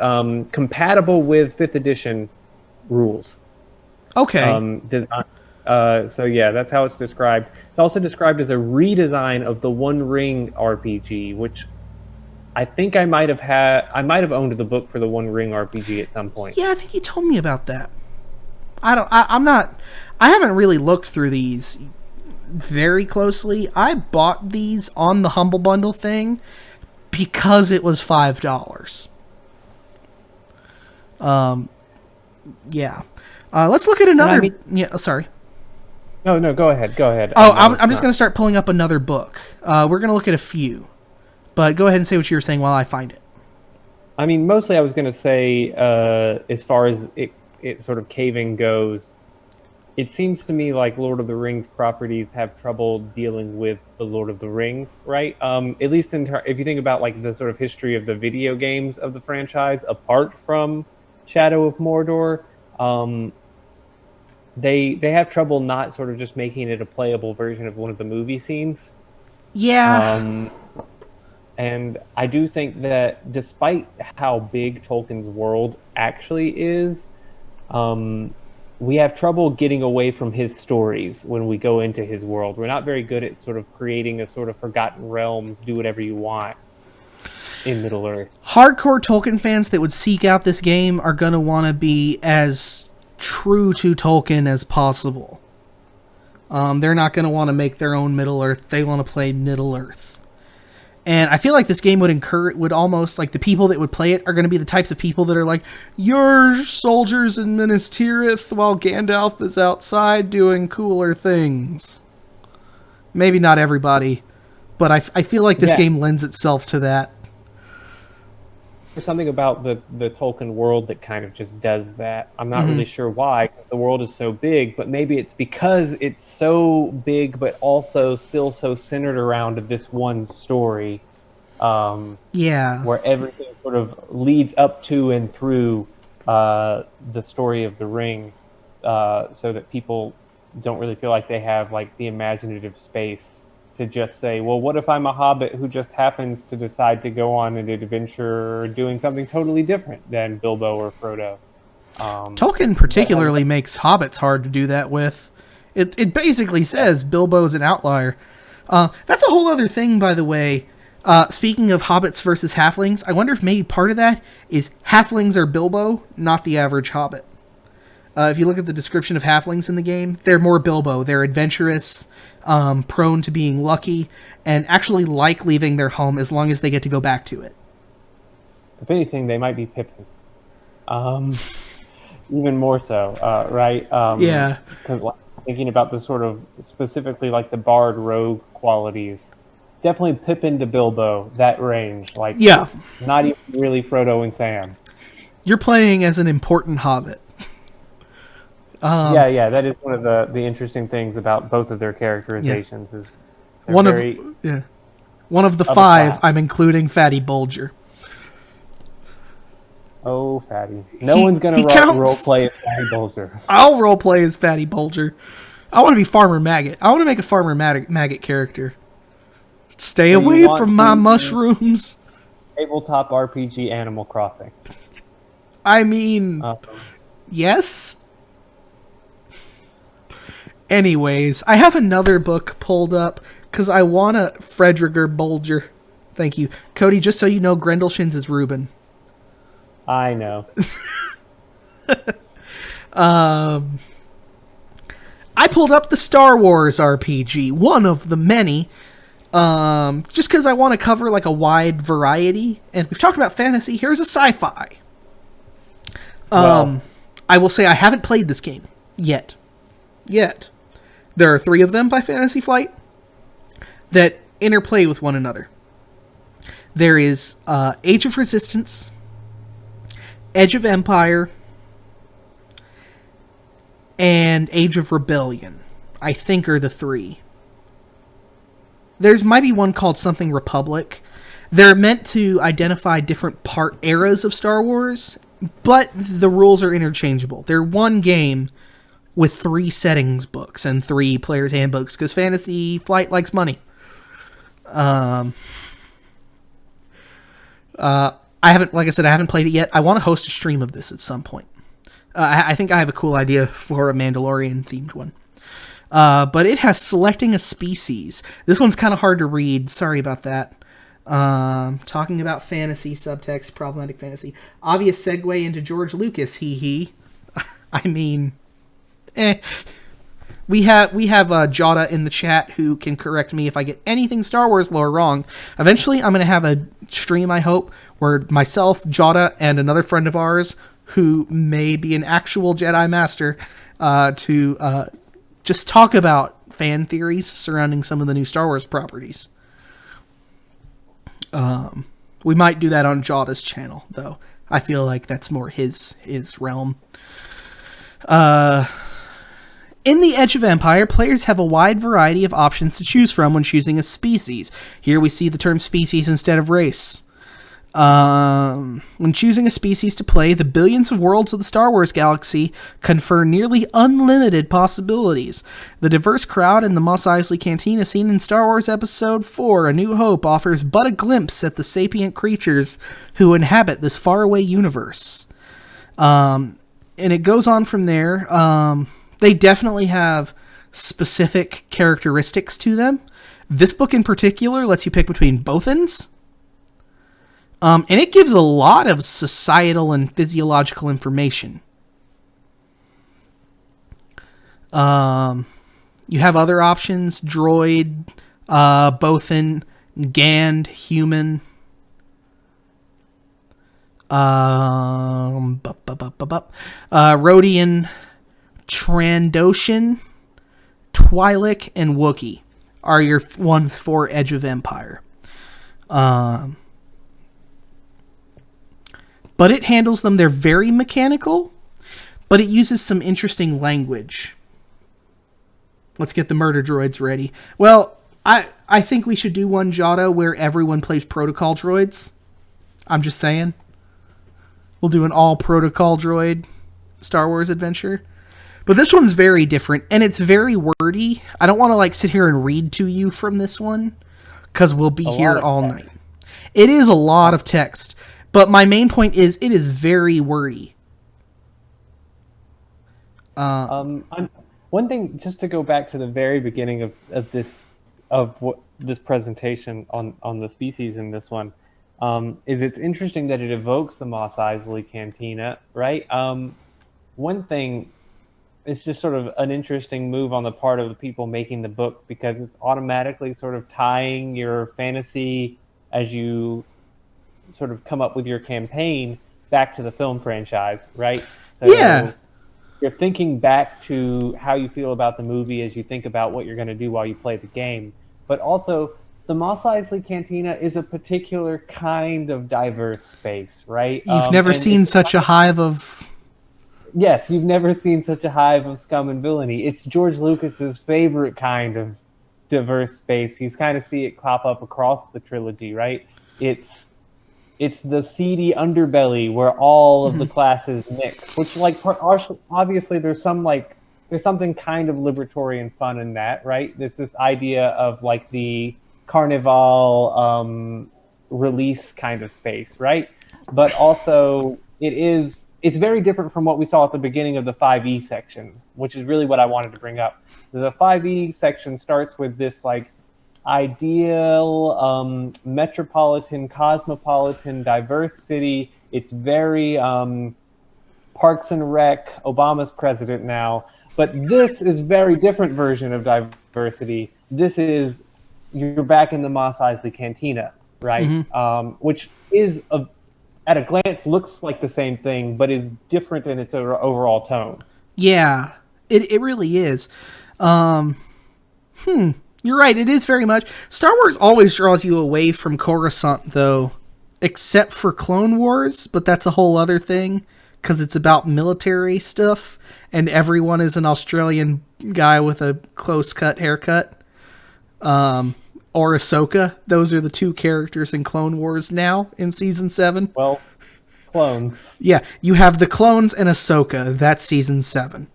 compatible with 5th edition rules.
Okay.
So yeah, that's how it's described. It's also described as a redesign of the One Ring RPG, which I think I might have owned the book for the One Ring RPG at some point.
Yeah, I think you told me about that. I haven't really looked through these very closely. I bought these on the Humble Bundle thing because it was $5. Yeah. Let's look at another. Yeah, sorry.
No, go ahead.
Oh, I'm just going to start pulling up another book. We're going to look at a few. But go ahead and say what you were saying while I find it.
I mean, mostly I was going to say, as far as it sort of caving goes, it seems to me like Lord of the Rings properties have trouble dealing with the Lord of the Rings, right? At least if you think about like the sort of history of the video games of the franchise, apart from Shadow of Mordor, they have trouble not sort of just making it a playable version of one of the movie scenes.
Yeah.
And I do think that despite how big Tolkien's world actually is, we have trouble getting away from his stories when we go into his world. We're not very good at sort of creating a sort of Forgotten Realms, do whatever you want in Middle Earth.
Hardcore Tolkien fans that would seek out this game are going to want to be as true to Tolkien as possible. They're not going to want to make their own Middle Earth. They want to play Middle Earth. And I feel like this game would almost, like, the people that would play it are going to be the types of people that are like, you're soldiers in Minas Tirith while Gandalf is outside doing cooler things. Maybe not everybody, but I feel like this game lends itself to that.
There's something about the Tolkien world that kind of just does that. I'm not really sure why, 'cause the world is so big, but maybe it's because it's so big, but also still so centered around this one story. Where everything sort of leads up to and through the story of the ring, so that people don't really feel like they have like the imaginative space to just say, well, what if I'm a hobbit who just happens to decide to go on an adventure doing something totally different than Bilbo or Frodo?
Tolkien particularly makes hobbits hard to do that with. It basically says Bilbo's an outlier. That's a whole other thing, by the way. Speaking of hobbits versus halflings, I wonder if maybe part of that is halflings are Bilbo, not the average hobbit. If you look at the description of halflings in the game, they're more Bilbo. They're adventurous, prone to being lucky, and actually like leaving their home as long as they get to go back to it.
If anything, they might be Pippin. Even more so, right?
Yeah.
Because thinking about the sort of specifically like the bard rogue qualities, definitely Pippin to Bilbo, that range. Like, not even really Frodo and Sam.
You're playing as an important hobbit.
That is one of the interesting things about both of their characterizations. Is one of
the five. I'm including Fatty Bulger.
Oh, Fatty. No one's going to role play as Fatty Bulger.
I'll role play as Fatty Bulger. I want to be Farmer Maggot. I want to make a Farmer Maggot character. Stay away from my mushrooms.
Tabletop RPG Animal Crossing.
I mean, yes. Anyways, I have another book pulled up because I want a Frederiger Bulger. Thank you. Cody, just so you know, Grendelshins is Reuben.
I know.
I pulled up the Star Wars RPG, one of the many, just because I want to cover like a wide variety. And we've talked about fantasy. Here's a sci-fi. I will say I haven't played this game yet. There are 3 of them by Fantasy Flight that interplay with one another. There is Age of Resistance, Edge of Empire, and Age of Rebellion, I think are the 3. There's might be one called something Republic. They're meant to identify different eras of Star Wars, but the rules are interchangeable. They're one game with 3 settings books and 3 player's handbooks, because Fantasy Flight likes money. I haven't played it yet. I want to host a stream of this at some point. I think I have a cool idea for a Mandalorian themed one. But it has selecting a species. This one's kind of hard to read. Sorry about that. Talking about fantasy subtext, problematic fantasy. Obvious segue into George Lucas. He. I mean, We have Jada in the chat who can correct me if I get anything Star Wars lore wrong. Eventually, I'm going to have a stream, I hope, where myself, Jada, and another friend of ours who may be an actual Jedi Master to just talk about fan theories surrounding some of the new Star Wars properties. We might do that on Jada's channel, though. I feel like that's more his realm. In the Edge of Empire, players have a wide variety of options to choose from when choosing a species. Here we see the term species instead of race. When choosing a species to play, the billions of worlds of the Star Wars galaxy confer nearly unlimited possibilities. The diverse crowd in the Mos Eisley Cantina seen in Star Wars Episode 4, A New Hope, offers but a glimpse at the sapient creatures who inhabit this faraway universe. And it goes on from there. They definitely have specific characteristics to them. This book in particular lets you pick between both ends. And it gives a lot of societal and physiological information. You have other options: droid, Bothan, Gand, human. Rhodian, Trandoshan, Twi'lek, and Wookiee are your ones for Edge of Empire. But it handles them. They're very mechanical, but it uses some interesting language. Let's get the murder droids ready. Well, I think we should do one, Jada, where everyone plays protocol droids. I'm just saying. We'll do an all protocol droid Star Wars adventure. But this one's very different, and it's very wordy. I don't want to sit here and read to you from this one, because we'll be here all night. It is a lot of text, but my main point is it is very wordy.
One thing, just to go back to the very beginning of this presentation on the species in this one, is it's interesting that it evokes the Mos Eisley Cantina, right? One thing. It's just sort of an interesting move on the part of the people making the book, because it's automatically sort of tying your fantasy as you sort of come up with your campaign back to the film franchise, right? So
yeah.
You're thinking back to how you feel about the movie as you think about what you're going to do while you play the game. But also, the Mos Eisley Cantina is a particular kind of diverse space, right?
You've never seen such a hive of...
Yes, you've never seen such a hive of scum and villainy. It's George Lucas's favorite kind of diverse space. You kind of see it crop up across the trilogy, right? It's it's the seedy underbelly where all of
Mm-hmm.
the classes mix. Which, like, obviously, there's something kind of liberatory and fun in that, right? There's this idea of like the carnival release kind of space, right? But also, it's very different from what we saw at the beginning of the 5e section, which is really what I wanted to bring up. The 5e section starts with this like ideal metropolitan, cosmopolitan, diverse city. It's very Parks and Rec. Obama's president now, but this is very different version of diversity. This is you're back in the Mos Eisley Cantina, right?
Mm-hmm.
Which is at a glance looks like the same thing, but is different in its overall tone.
Yeah, it really is. Um, you're right. It is very much. Star Wars always draws you away from Coruscant, though, except for Clone Wars, but that's a whole other thing because it's about military stuff, and everyone is an Australian guy with a close-cut haircut. Or Ahsoka. Those are the two characters in Clone Wars now in Season 7.
Well, clones.
Yeah, you have the clones and Ahsoka. That's Season 7.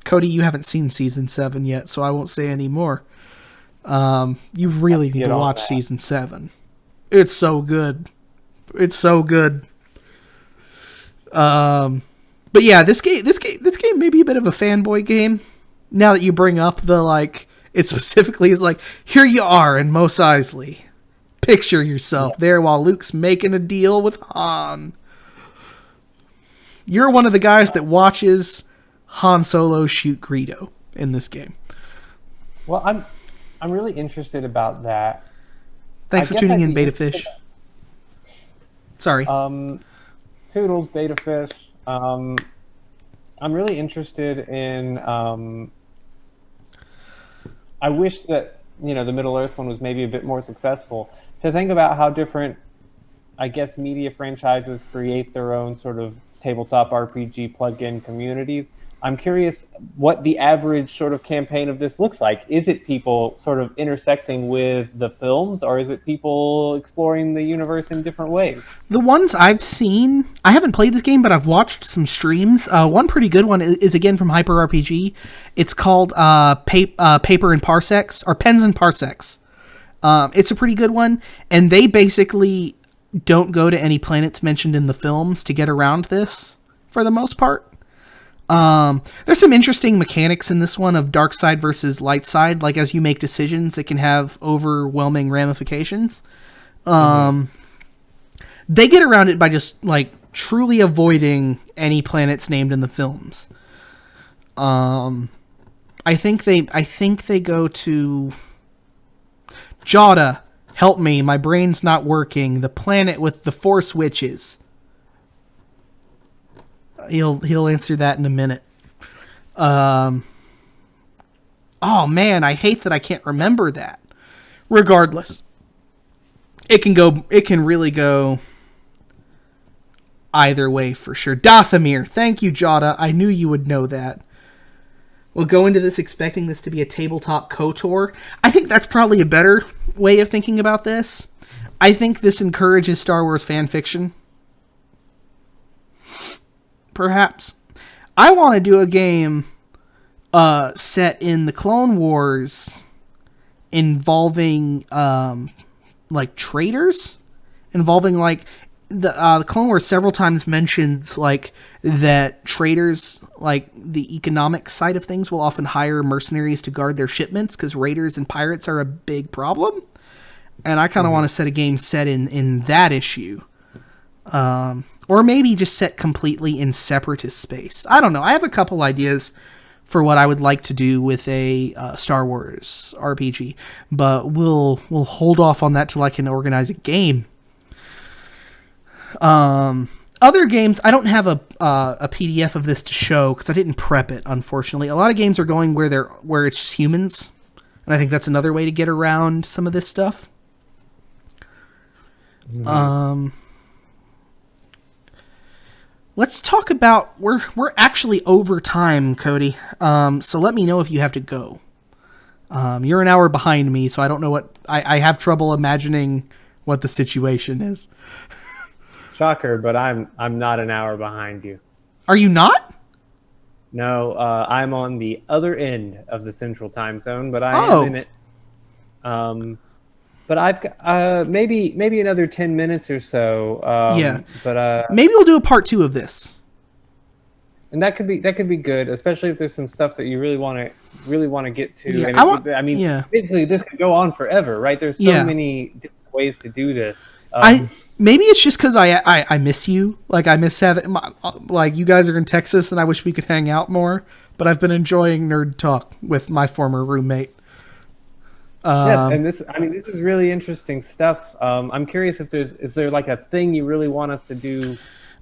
Cody, you haven't seen Season 7 yet, so I won't say any more. You really need to watch Season 7. It's so good. It's so good. But yeah, this game may be a bit of a fanboy game. Now that you bring up the, like, it specifically is like, here you are in Mos Eisley. Picture yourself there while Luke's making a deal with Han. You're one of the guys that watches Han Solo shoot Greedo in this game.
Well, I'm really interested about that.
Thanks for tuning in, Beta Fish. Sorry.
Toodles, Beta Fish. I'm really interested in. I wish that the Middle Earth one was maybe a bit more successful. To think about how different, I guess, media franchises create their own sort of tabletop RPG plug-in communities. I'm curious what the average sort of campaign of this looks like. Is it people sort of intersecting with the films, or is it people exploring the universe in different ways?
The ones I've seen, I haven't played this game, but I've watched some streams. One pretty good one is again from Hyper RPG. It's called Paper and Parsecs, or Pens and Parsecs. It's a pretty good one, and they basically don't go to any planets mentioned in the films to get around this, for the most part. There's some interesting mechanics in this one of dark side versus light side. Like, as you make decisions, it can have overwhelming ramifications. They get around it by just, like, truly avoiding any planets named in the films. I think they go to Jada, help me, my brain's not working. The planet with the Force witches. He'll answer that in a minute. Oh man, I hate that I can't remember that. Regardless, it can really go either way for sure. Dathomir, thank you, Jada. I knew you would know that. We'll go into this expecting this to be a tabletop KOTOR. I think that's probably a better way of thinking about this. I think this encourages Star Wars fan fiction. Perhaps. I want to do a game set in the Clone Wars involving like traitors, involving like the Clone Wars several times mentions like that traitors, like the economic side of things, will often hire mercenaries to guard their shipments because raiders and pirates are a big problem. And I kind of want to set a game set in that issue. Or maybe just set completely in separatist space. I don't know. I have a couple ideas for what I would like to do with a Star Wars RPG, but we'll hold off on that till I can organize a game. Other games, I don't have a PDF of this to show because I didn't prep it. Unfortunately, a lot of games are going where it's just humans, and I think that's another way to get around some of this stuff. Let's talk about we're actually over time, Cody. So let me know if you have to go. You're an hour behind me, so I don't know what I have trouble imagining what the situation is.
Shocker, but I'm not an hour behind you.
Are you not?
No, I'm on the other end of the Central Time Zone, but I am in
Oh,
it. But I've got maybe another 10 minutes or so.
yeah.
But
Maybe we'll do a part 2 of this.
and that could be good, especially if there's some stuff that you really want to get to.
Yeah,
And
I want.
I mean,
Yeah,
basically, this could go on forever, right? There's so
yeah.
many different ways to do this.
I maybe it's just because I miss you. Like I miss having like you guys are in Texas, and I wish we could hang out more. But I've been enjoying nerd talk with my former roommate.
Yes, and this is really interesting stuff. I'm curious if is there like a thing you really want us to do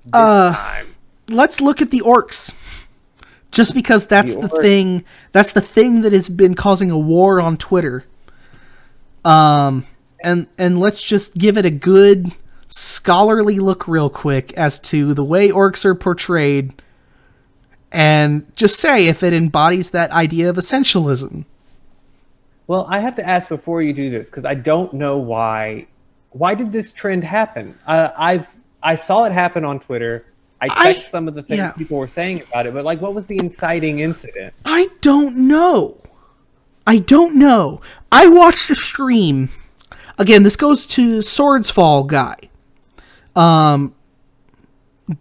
this time?
Let's look at the orcs. Just because that's the thing. That's the thing that has been causing a war on Twitter. And let's just give it a good scholarly look real quick as to the way orcs are portrayed, and just say if it embodies that idea of essentialism.
Well, I have to ask before you do this because I don't know why. Why did this trend happen? I saw it happen on Twitter. I checked some of the things people were saying about it, but like, what was the inciting incident?
I don't know. I watched a stream. Again, this goes to Swords Fall guy.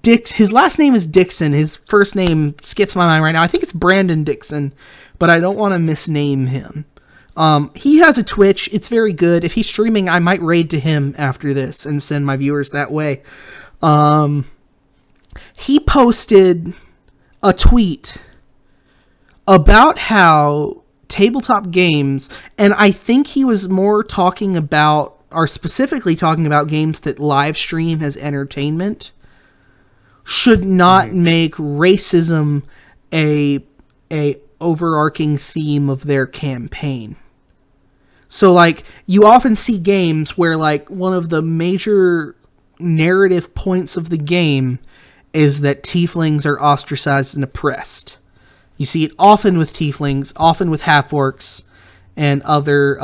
His last name is Dixon. His first name skips my mind right now. I think it's Brandon Dixon, but I don't want to misname him. He has a Twitch. It's very good. If he's streaming, I might raid to him after this and send my viewers that way. He posted a tweet about how tabletop games, and I think he was more talking about, or specifically talking about games that live stream as entertainment, should not make racism a overarching theme of their campaign. So, like, you often see games where, like, one of the major narrative points of the game is that tieflings are ostracized and oppressed. You see it often with tieflings, often with half-orcs, and other,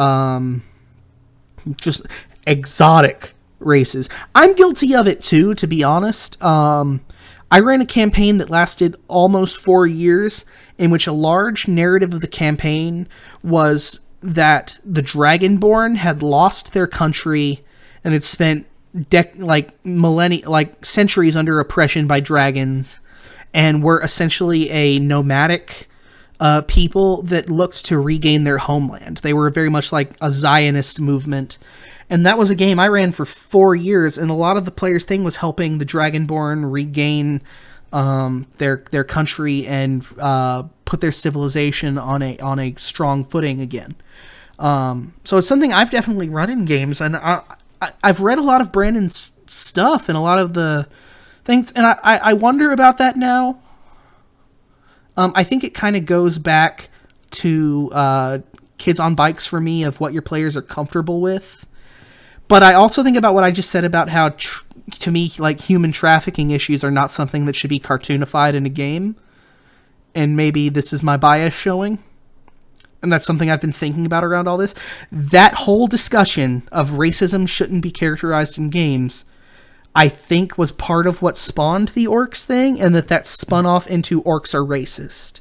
just exotic races. I'm guilty of it, too, to be honest. I ran a campaign that lasted almost 4 years, in which a large narrative of the campaign was that the Dragonborn had lost their country and had spent centuries under oppression by dragons, and were essentially a nomadic people that looked to regain their homeland. They were very much like a Zionist movement. And that was a game I ran for 4 years, and a lot of the players' thing was helping the Dragonborn regain their country and put their civilization on a strong footing again. So it's something I've definitely run in games, and I've read a lot of Brandon's stuff and a lot of the things, and I wonder about that now. I think it kind of goes back to Kids on Bikes for me, of what your players are comfortable with. But I also think about what I just said about how, to me, like, human trafficking issues are not something that should be cartoonified in a game. And maybe this is my bias showing. And that's something I've been thinking about around all this. That whole discussion of racism shouldn't be characterized in games, I think, was part of what spawned the orcs thing, and that spun off into orcs are racist.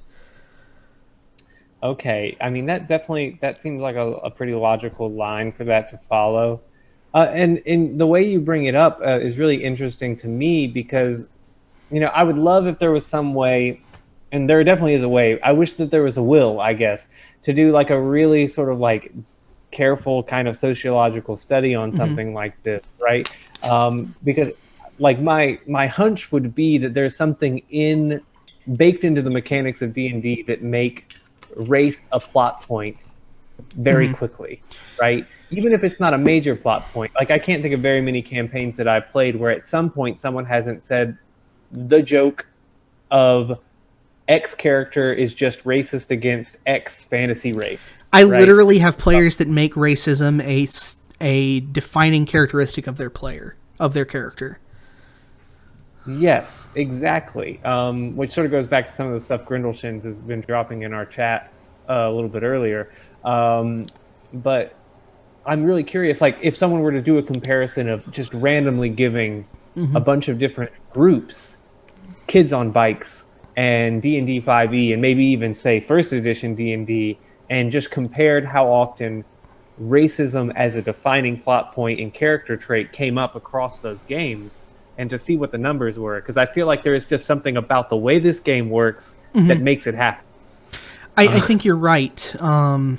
Okay, I mean, that seems like a pretty logical line for that to follow. And the way you bring it up is really interesting to me because, I would love if there was some way, and there definitely is a way. I wish that there was a will, I guess, to do like a really sort of like careful kind of sociological study on something like this, right? Because like my hunch would be that there's something baked into the mechanics of D&D that make race a plot point very quickly, right? Even if it's not a major plot point. Like, I can't think of very many campaigns that I've played where at some point someone hasn't said the joke of X character is just racist against X fantasy race.
I literally have players that make racism a defining characteristic of their character.
Yes, exactly. Which sort of goes back to some of the stuff Grindleshins has been dropping in our chat a little bit earlier. But I'm really curious, like if someone were to do a comparison of just randomly giving a bunch of different groups, kids on bikes and D&D 5e, and maybe even say first edition D&D, and just compared how often racism as a defining plot point and character trait came up across those games, and to see what the numbers were, because I feel like there is just something about the way this game works that makes it happen.
I think you're right. And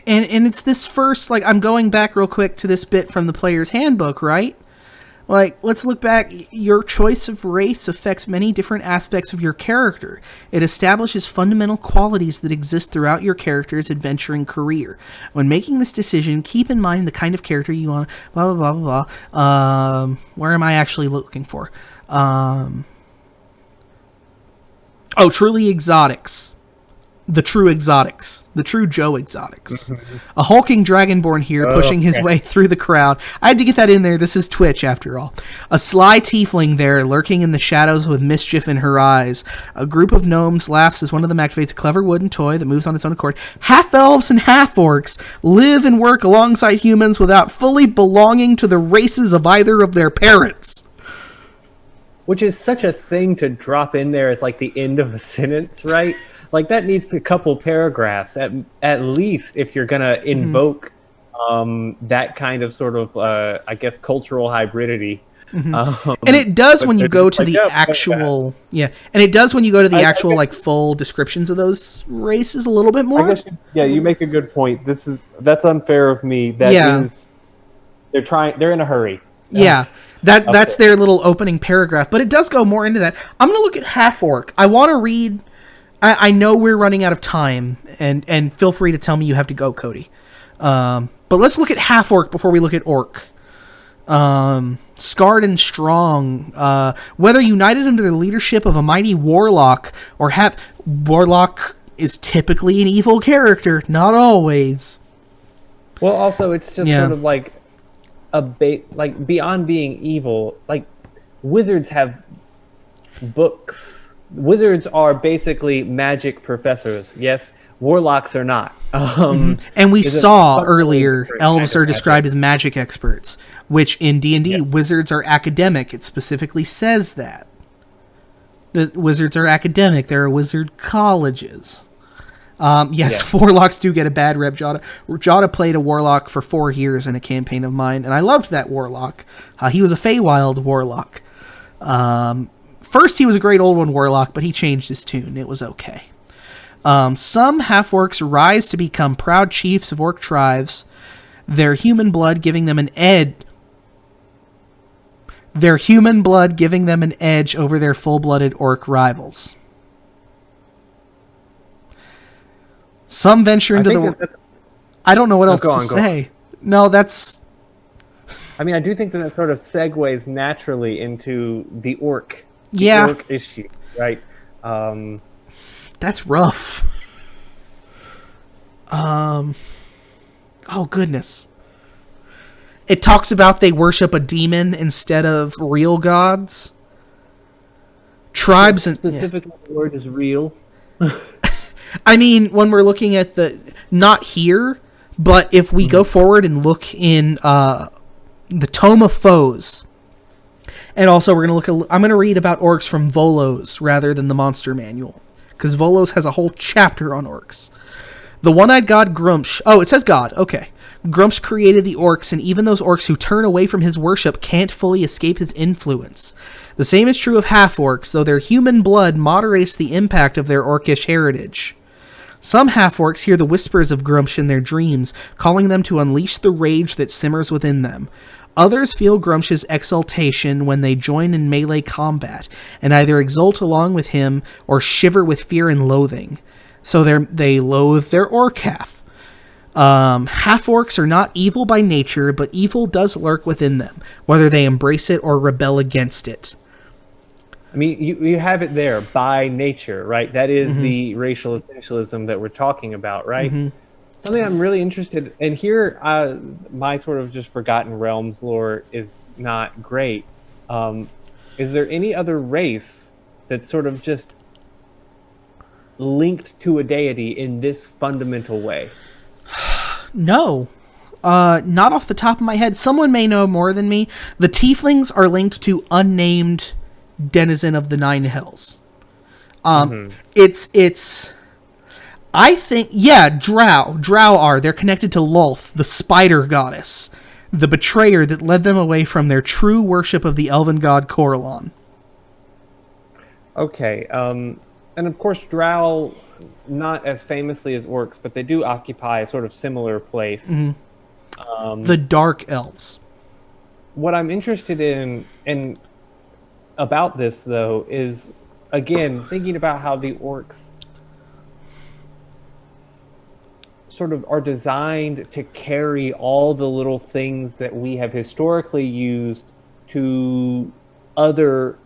it's this first, like, I'm going back real quick to this bit from the player's handbook, right? Like, let's look back. Your choice of race affects many different aspects of your character. It establishes fundamental qualities that exist throughout your character's adventuring career. When making this decision, keep in mind the kind of character you want. Blah, blah, blah, blah, blah. Where am I actually looking for? Truly exotics. The true exotics. The true Joe exotics. A hulking dragonborn here pushing his way through the crowd. I had to get that in there. This is Twitch, after all. A sly tiefling there, lurking in the shadows with mischief in her eyes. A group of gnomes laughs as one of them activates a clever wooden toy that moves on its own accord. Half-elves and half-orcs live and work alongside humans without fully belonging to the races of either of their parents.
Which is such a thing to drop in there as like the end of a sentence, right? Like that needs a couple paragraphs at least if you're gonna invoke that kind of sort of I guess cultural hybridity.
And it does when you go to the actual and it does when you go to the actual like full descriptions of those races a little bit more.
I guess you make a good point. That's unfair of me. That is, they're in a hurry.
That's their little opening paragraph, but it does go more into that. I'm gonna look at half orc. I want to read. I know we're running out of time, and feel free to tell me you have to go, Cody. But let's look at half orc before we look at orc. Scarred and strong, whether united under the leadership of a mighty warlock or warlock is typically an evil character, not always.
Well, also it's just sort of like like beyond being evil, like wizards have books. Wizards are basically magic professors. Yes, warlocks are not.
And we saw earlier, elves are described as magic experts, which in D&D, wizards are academic. It specifically says that. The wizards are academic. There are wizard colleges. Warlocks do get a bad rep. Jada played a warlock for 4 years in a campaign of mine, and I loved that warlock. He was a Feywild warlock. First, he was a great old one warlock, but he changed his tune. It was okay. Some half-orcs rise to become proud chiefs of orc tribes, their human blood giving them an edge. Over their full-blooded orc rivals. Some venture into the... I don't know what else to say. No, that's...
I mean, I do think that sort of segues naturally into the orc issue, right?
That's rough. Oh, goodness. It talks about they worship a demon instead of real gods. Tribes and...
Specifically, the word is real.
I mean, when we're looking at not here, but if we go forward and look in the Tome of Foes, and also we're going to I'm going to read about orcs from Volos rather than the Monster Manual, because Volos has a whole chapter on orcs. The one-eyed god Grumsh... Oh, it says god. Okay. Grumsh created the orcs, and even those orcs who turn away from his worship can't fully escape his influence. The same is true of half-orcs, though their human blood moderates the impact of their orcish heritage. Some half-orcs hear the whispers of Grumsh in their dreams, calling them to unleash the rage that simmers within them. Others feel Grumsh's exultation when they join in melee combat, and either exult along with him or shiver with fear and loathing. So they loathe their orc half. Half-orcs are not evil by nature, but evil does lurk within them, whether they embrace it or rebel against it.
I mean, you have it there, by nature, right? That is the racial essentialism that we're talking about, right? Something I'm really interested in here, my sort of just Forgotten Realms lore is not great. Is there any other race that's sort of just linked to a deity in this fundamental way?
No. Not off the top of my head. Someone may know more than me. The tieflings are linked to unnamed denizen of the Nine Hells. It's I think, yeah, Drow. Drow are. They're connected to Lolth, the spider goddess, the betrayer that led them away from their true worship of the elven god Corellon.
Okay, and of course Drow, not as famously as orcs, but they do occupy a sort of similar place.
The Dark Elves.
What I'm interested in about this, though, is, again, thinking about how the orcs sort of are designed to carry all the little things that we have historically used to other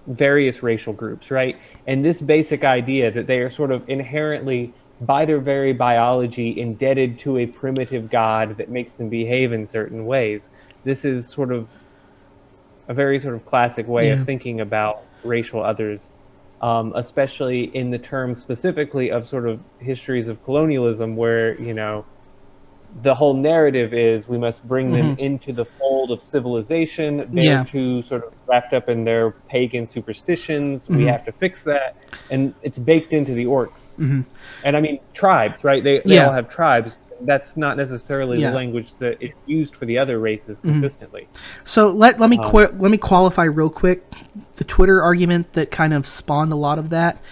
various racial groups, right? And this basic idea that they are sort of inherently, by their very biology, indebted to a primitive god that makes them behave in certain ways. This is sort of a very sort of classic way of thinking about racial others, especially in the terms specifically of sort of histories of colonialism, where, you know, the whole narrative is we must bring them into the fold of civilization. They're too sort of wrapped up in their pagan superstitions. We have to fix that. And it's baked into the orcs. And I mean, tribes, right? They all have tribes. That's not necessarily the language that is used for the other races consistently.
So let me qualify real quick the Twitter argument that kind of spawned a lot of that.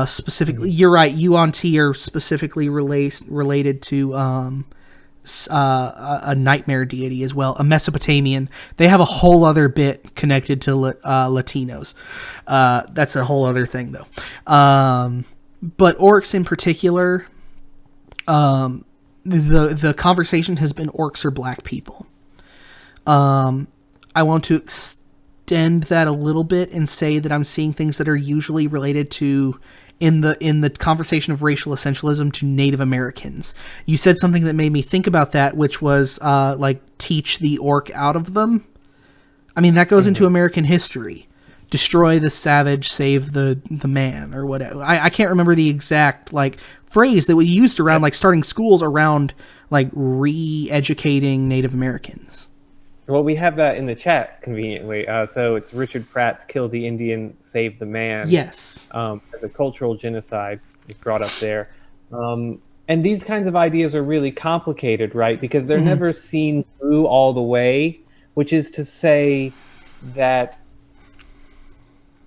Specifically, you're right. Yuan-Ti are specifically related to a nightmare deity as well, a Mesopotamian. They have a whole other bit connected to Latinos. That's a whole other thing, though. But orcs in particular, the conversation has been orcs are black people. I want to extend that a little bit and say that I'm seeing things that are usually related to, in the conversation of racial essentialism, to Native Americans. You said something that made me think about that, which was like teach the orc out of them. I mean, that goes into American history. Destroy the savage, save the man, or whatever. I can't remember the exact like phrase that we used around like starting schools around like re-educating Native Americans.
Well, we have that in the chat conveniently. So it's Richard Pratt's "Kill the Indian, Save the Man."
Yes.
The cultural genocide is brought up there. And these kinds of ideas are really complicated, right? Because they're never seen through all the way, which is to say that,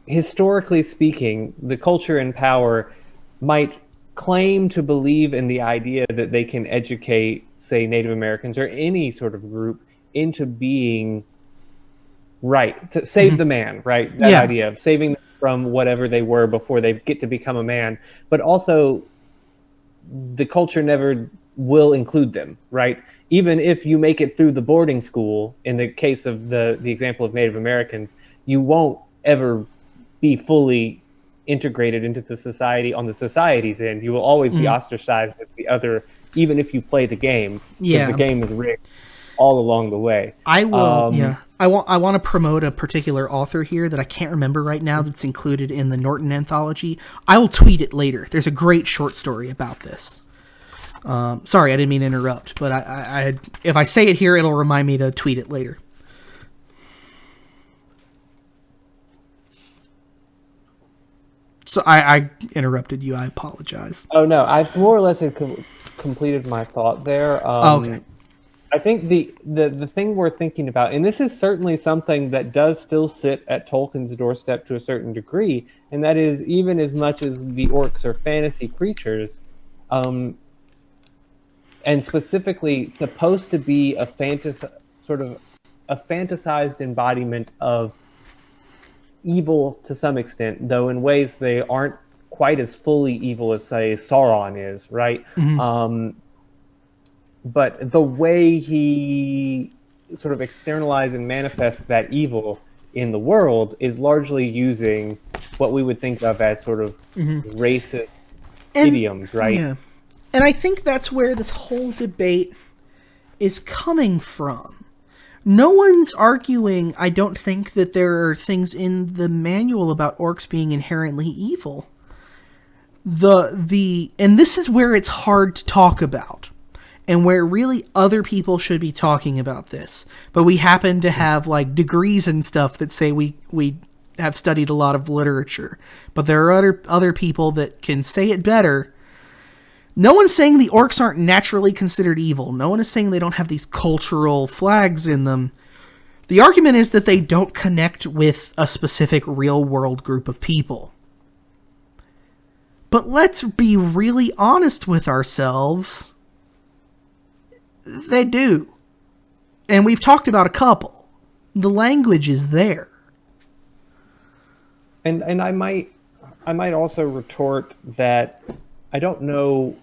historically speaking, the culture in power might claim to believe in the idea that they can educate, say, Native Americans or any sort of group into being right, to save the man, right? That idea of saving them from whatever they were before they get to become a man. But also, the culture never will include them, right? Even if you make it through the boarding school, in the case of the example of Native Americans, you won't ever be fully integrated into the society on the society's end. You will always be ostracized as the other, even if you play the game. Because the game is rigged all along the way.
I will. I want to promote a particular author here that I can't remember right now that's included in the Norton anthology. I will tweet it later. There's a great short story about this. Sorry, I didn't mean to interrupt, but I if I say it here, it'll remind me to tweet it later. So I interrupted you. I apologize.
Oh, no. I've more or less completed my thought there.
Okay.
I think the thing we're thinking about, and this is certainly something that does still sit at Tolkien's doorstep to a certain degree, and that is, even as much as the orcs are fantasy creatures, and specifically supposed to be a fantasized embodiment of evil to some extent, though in ways they aren't quite as fully evil as, say, Sauron is, right? But the way he sort of externalizes and manifests that evil in the world is largely using what we would think of as sort of racist idioms, right?
Yeah. And I think that's where this whole debate is coming from. No one's arguing, I don't think, that there are things in the manual about orcs being inherently evil. And this is where it's hard to talk about, and where really other people should be talking about this, but we happen to have like degrees and stuff that say we have studied a lot of literature, but there are other people that can say it better. No one's saying the orcs aren't naturally considered evil. No one is saying they don't have these cultural flags in them. The argument is that they don't connect with a specific real-world group of people. But let's be really honest with ourselves. They do. And we've talked about a couple. The language is there.
And I might also retort that I don't know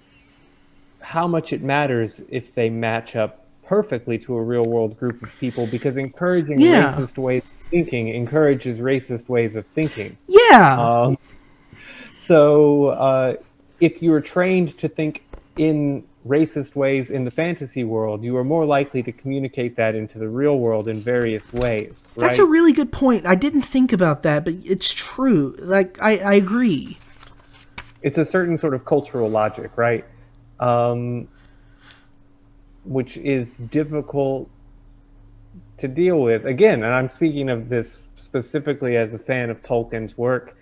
how much it matters if they match up perfectly to a real world group of people, because encouraging racist ways of thinking encourages racist ways of thinking.
Yeah.
So if you are trained to think in racist ways in the fantasy world, you are more likely to communicate that into the real world in various ways. Right?
That's a really good point. I didn't think about that, but it's true. Like, I agree.
It's a certain sort of cultural logic, right? Which is difficult to deal with. Again, and I'm speaking of this specifically as a fan of Tolkien's work,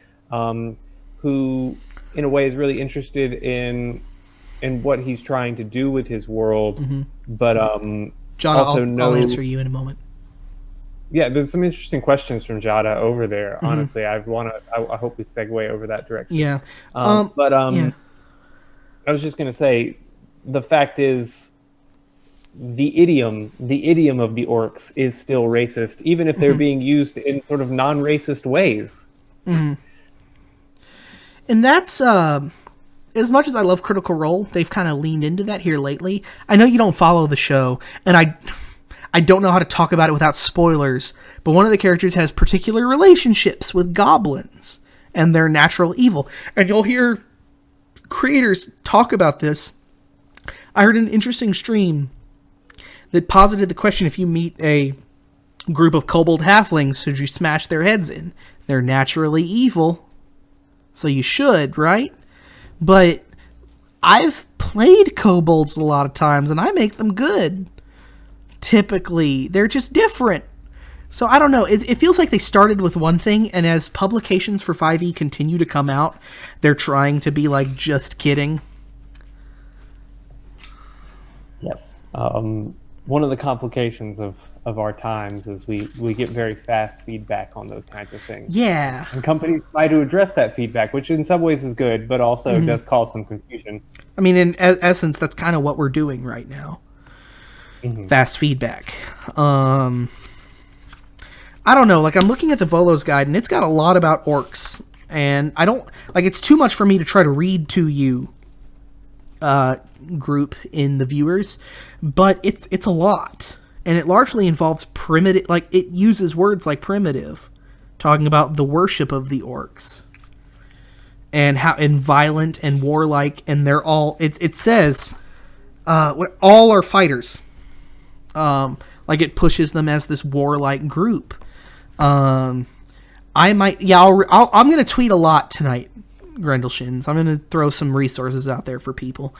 who in a way is really interested in what he's trying to do with his world, but
Jada,
also
I'll answer you in a moment.
Yeah, there's some interesting questions from Jada over there. Honestly, I hope we segue over that direction.
Yeah,
I was just gonna say, the fact is, the idiom of the orcs is still racist, even if they're being used in sort of non-racist ways.
And that's as much as I love Critical Role, they've kind of leaned into that here lately. I know you don't follow the show, and I don't know how to talk about it without spoilers, but one of the characters has particular relationships with goblins and their natural evil. And you'll hear creators talk about this. I heard an interesting stream that posited the question, if you meet a group of kobold halflings, should you smash their heads in? They're naturally evil, so you should, right? But I've played kobolds a lot of times, and I make them good. Typically, they're just different. So I don't know. It feels like they started with one thing, and as publications for 5e continue to come out, they're trying to be like, just kidding.
Yes. One of the complications of our times is we get very fast feedback on those kinds of things.
Yeah.
And companies try to address that feedback, which in some ways is good, but also does cause some confusion.
I mean, in essence, that's kind of what we're doing right now. Fast feedback. I don't know. Like, I'm looking at the Volo's guide, and it's got a lot about orcs. And I don't... Like, it's too much for me to try to read to you, group in the viewers. But it's a lot. And it largely involves primitive... Like, it uses words like primitive, talking about the worship of the orcs. And how... And violent and warlike, and they're all... It says... all are fighters. Like, it pushes them as this warlike group. I might, I'm going to tweet a lot tonight, Grendelshins. I'm going to throw some resources out there for people.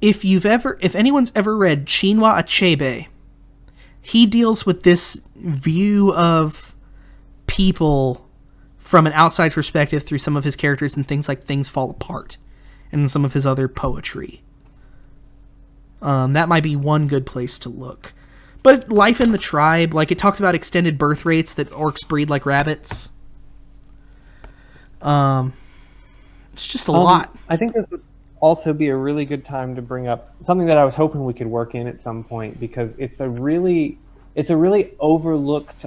If anyone's ever read Chinua Achebe, he deals with this view of people from an outside perspective through some of his characters and things like Things Fall Apart and some of his other poetry. That might be one good place to look. But life in the tribe, like, it talks about extended birth rates, that orcs breed like rabbits. It's just a lot.
I think this would also be a really good time to bring up something that I was hoping we could work in at some point, because it's a really overlooked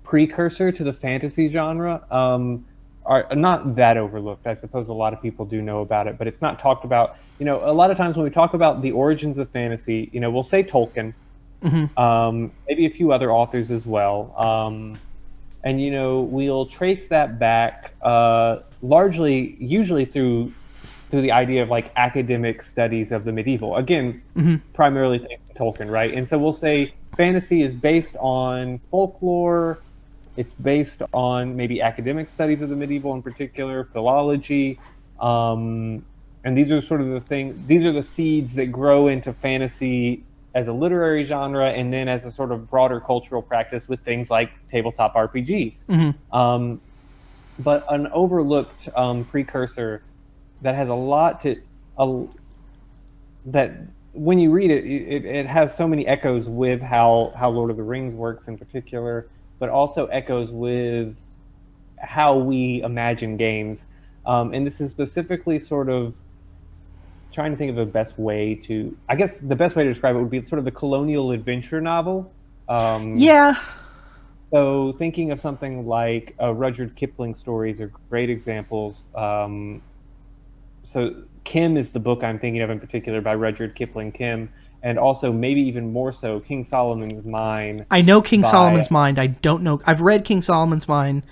precursor to the fantasy genre. Are not that overlooked. I suppose a lot of people do know about it, but it's not talked about. You know, a lot of times when we talk about the origins of fantasy, you know, we'll say Tolkien, maybe a few other authors as well, and you know, we'll trace that back largely, usually through the idea of like academic studies of the medieval. Again, primarily thanks to Tolkien, right? And so we'll say fantasy is based on folklore. It's based on maybe academic studies of the medieval, in particular philology, and these are sort of the things. These are the seeds that grow into fantasy as a literary genre, and then as a sort of broader cultural practice with things like tabletop RPGs. But an overlooked precursor that has a lot to that when you read it has so many echoes with how Lord of the Rings works in particular, but also echoes with how we imagine games. And this is specifically sort of trying to think of the best way to, I guess the best way to describe it would be sort of the colonial adventure novel.
Yeah.
So thinking of something like Rudyard Kipling stories are great examples. So Kim is the book I'm thinking of in particular by Rudyard Kipling Kim, and also maybe even more so King Solomon's Mine.
I know King
by,
Solomon's Mind. I don't know. I've read King Solomon's Mine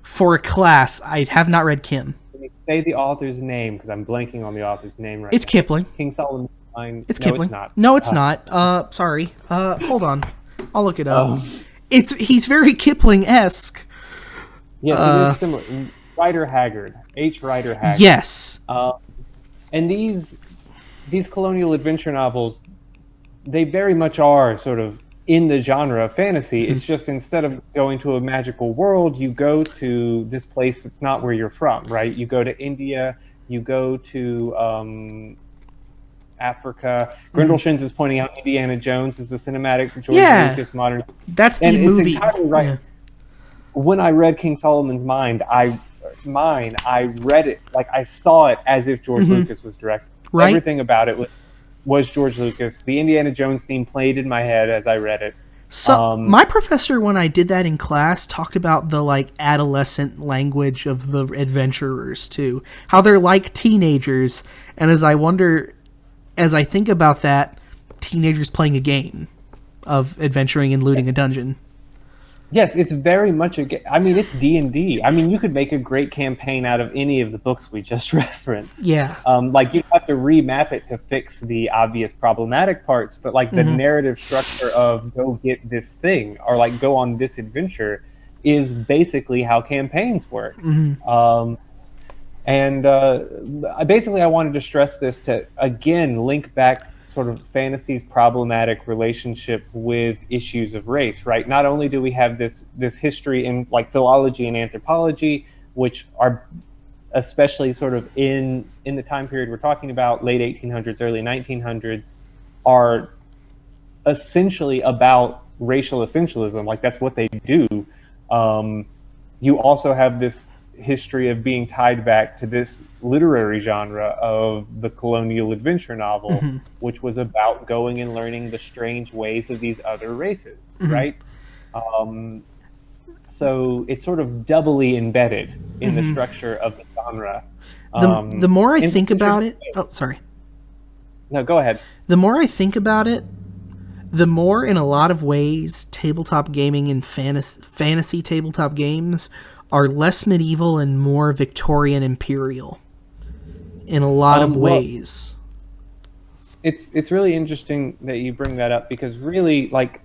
for a class. I have not read Kim.
Let me say the author's name because I'm blanking on the author's name right
It's
now.
Kipling.
King Solomon's Mine.
It's
No,
Kipling.
it's not.
No, it's not. Sorry. Hold on. I'll look it up. He's very Kipling-esque.
Yes, it is similar. Rider Haggard. H. Rider Haggard.
Yes.
And these colonial adventure novels, they very much are sort of in the genre of fantasy. It's just instead of going to a magical world, you go to this place that's not where you're from, right? You go to India, you go to Africa. Grindleshins is pointing out Indiana Jones is the cinematic George Lucas modern.
That's the movie.
It's entirely right. Yeah. When I read King Solomon's Mine, I read it like I saw it as if George Lucas was directing.
Right.
Everything about it was George Lucas. The Indiana Jones theme played in my head as I read it.
So my professor, when I did that in class, talked about the like adolescent language of the adventurers too, how they're like teenagers. And as I think about that, teenagers playing a game of adventuring and looting a dungeon.
Yes, it's very much it's D&D. I mean, you could make a great campaign out of any of the books we just referenced.
Yeah.
Like, you have to remap it to fix the obvious problematic parts, but, like, the narrative structure of go get this thing or, like, go on this adventure is basically how campaigns work. Basically, I wanted to stress this to, again, link back sort of fantasy's problematic relationship with issues of race, right? Not only do we have this history in like philology and anthropology, which are especially sort of in the time period we're talking about, late 1800s, early 1900s, are essentially about racial essentialism. Like that's what they do. You also have this history of being tied back to this literary genre of the colonial adventure novel, which was about going and learning the strange ways of these other races, right? So it's sort of doubly embedded in the structure of the genre.
The more I think about it... Oh, sorry.
No, go ahead.
The more I think about it, the more, in a lot of ways, tabletop gaming and fantasy tabletop games are less medieval and more Victorian imperial in a lot of ways.
It's really interesting that you bring that up because really, like,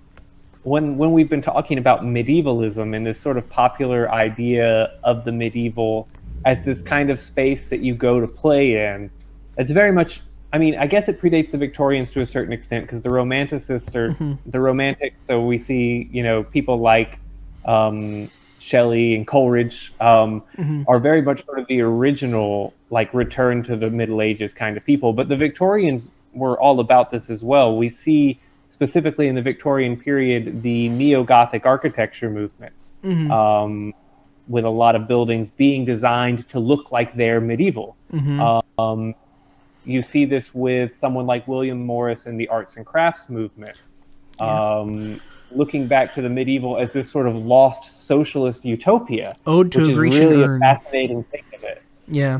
when we've been talking about medievalism and this sort of popular idea of the medieval as this kind of space that you go to play in, it's very much, I mean, I guess it predates the Victorians to a certain extent because the Romanticists are the Romantics. So we see, people like Shelley and Coleridge are very much sort of the original, like, return to the Middle Ages kind of people. But the Victorians were all about this as well. We see specifically in the Victorian period the neo-Gothic architecture movement, with a lot of buildings being designed to look like they're medieval. You see this with someone like William Morris and the arts and crafts movement. Looking back to the medieval as this sort of lost socialist utopia,
Ode to
which
a
is
Grecian
really
urn.
a fascinating thing of it.
Yeah.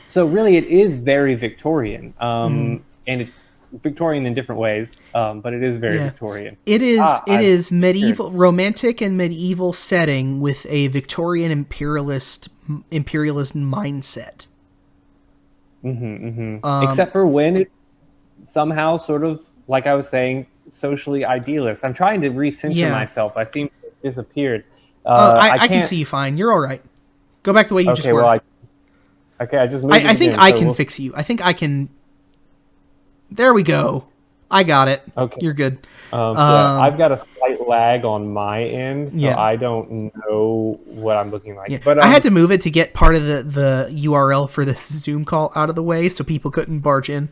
So really, it is very Victorian, and it's Victorian in different ways, but it is very Victorian.
It is. It is medieval, romantic, and medieval setting with a Victorian imperialist mindset.
Except for when it somehow sort of, like I was saying, socially idealist. I'm trying to recenter
Yeah.
myself. I seem to have disappeared.
I can
can't.
see you fine. You're all right. Go back the way you just
Okay,
were.
well, I just moved it
I think
again.
I
So
can fix you. I think I can. There we go. I got it.
okay.
You're good.
Yeah, I've got a slight lag on my end, so
Yeah.
I don't know what I'm looking
Yeah.
like. But
I had to move it to get part of the URL for this Zoom call out of the way so people couldn't barge in.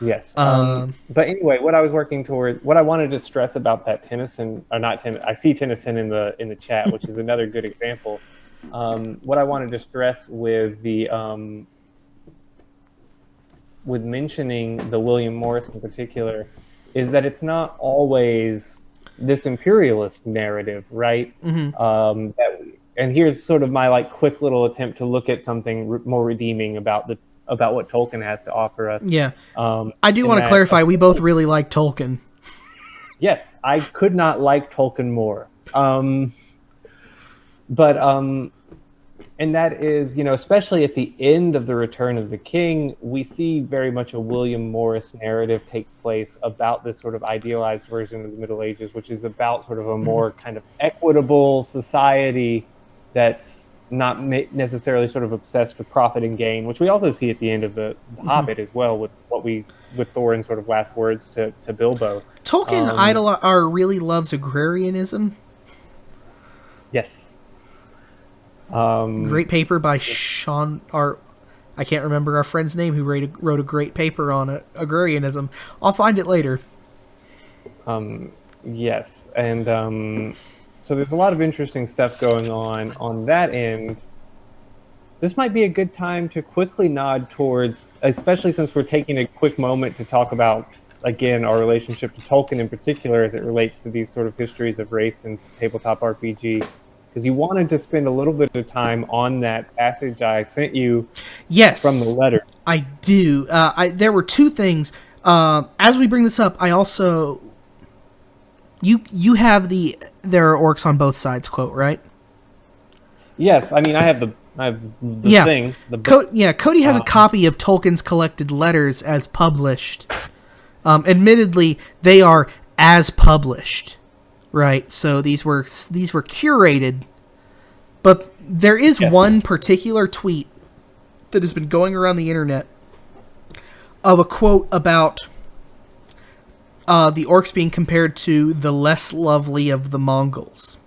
yes. But anyway, what I was working towards, what I wanted to stress about that Tennyson, or not Tennyson, I see Tennyson in the chat, which is another good example. What I wanted to stress with the with mentioning the William Morris in particular is that it's not always this imperialist narrative, right? And here's sort of my like quick little attempt to look at something more redeeming about the about what Tolkien has to offer us.
Yeah.
Um,
I do
in
want to
that,
clarify, we both really like Tolkien.
yes, I could not like Tolkien more. But and that is, you know, especially at the end of the Return of the King, we see very much a William Morris narrative take place about this sort of idealized version of the Middle Ages, which is about sort of a more kind of equitable society that's not necessarily sort of obsessed with profit and gain, which we also see at the end of the Hobbit as well, with Thorin's sort of last words to Bilbo.
Tolkien really loves agrarianism.
Yes.
Great paper by Sean. I can't remember our friend's name who wrote a great paper on agrarianism. I'll find it later.
Yes, and so there's a lot of interesting stuff going on that end. This might be a good time to quickly nod towards, especially since we're taking a quick moment to talk about, again, our relationship to Tolkien in particular as it relates to these sort of histories of race and tabletop RPG. Because you wanted to spend a little bit of time on that passage I sent you from the letter.
I do. There were two things. As we bring this up, I also... You have the "there are orcs on both sides" quote, right?
Yes, I mean I have the thing.
Cody has a copy of Tolkien's collected letters as published. Admittedly, they are as published, right? So these were curated, but there is one particular tweet that has been going around the internet of a quote about the orcs being compared to the less lovely of the Mongols.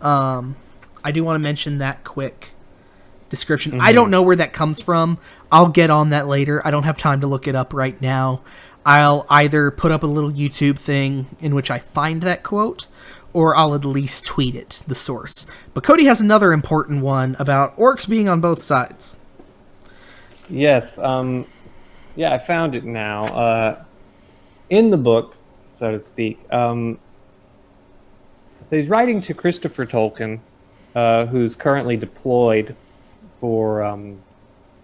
I do want to mention that quick description. I don't know where that comes from. I'll get on that later. I don't have time to look it up right now. I'll either put up a little YouTube thing in which I find that quote, or I'll at least tweet it, the source. But Cody has another important one about orcs being on both sides.
Yes. I found it now. In the book, so to speak, he's writing to Christopher Tolkien, who's currently deployed for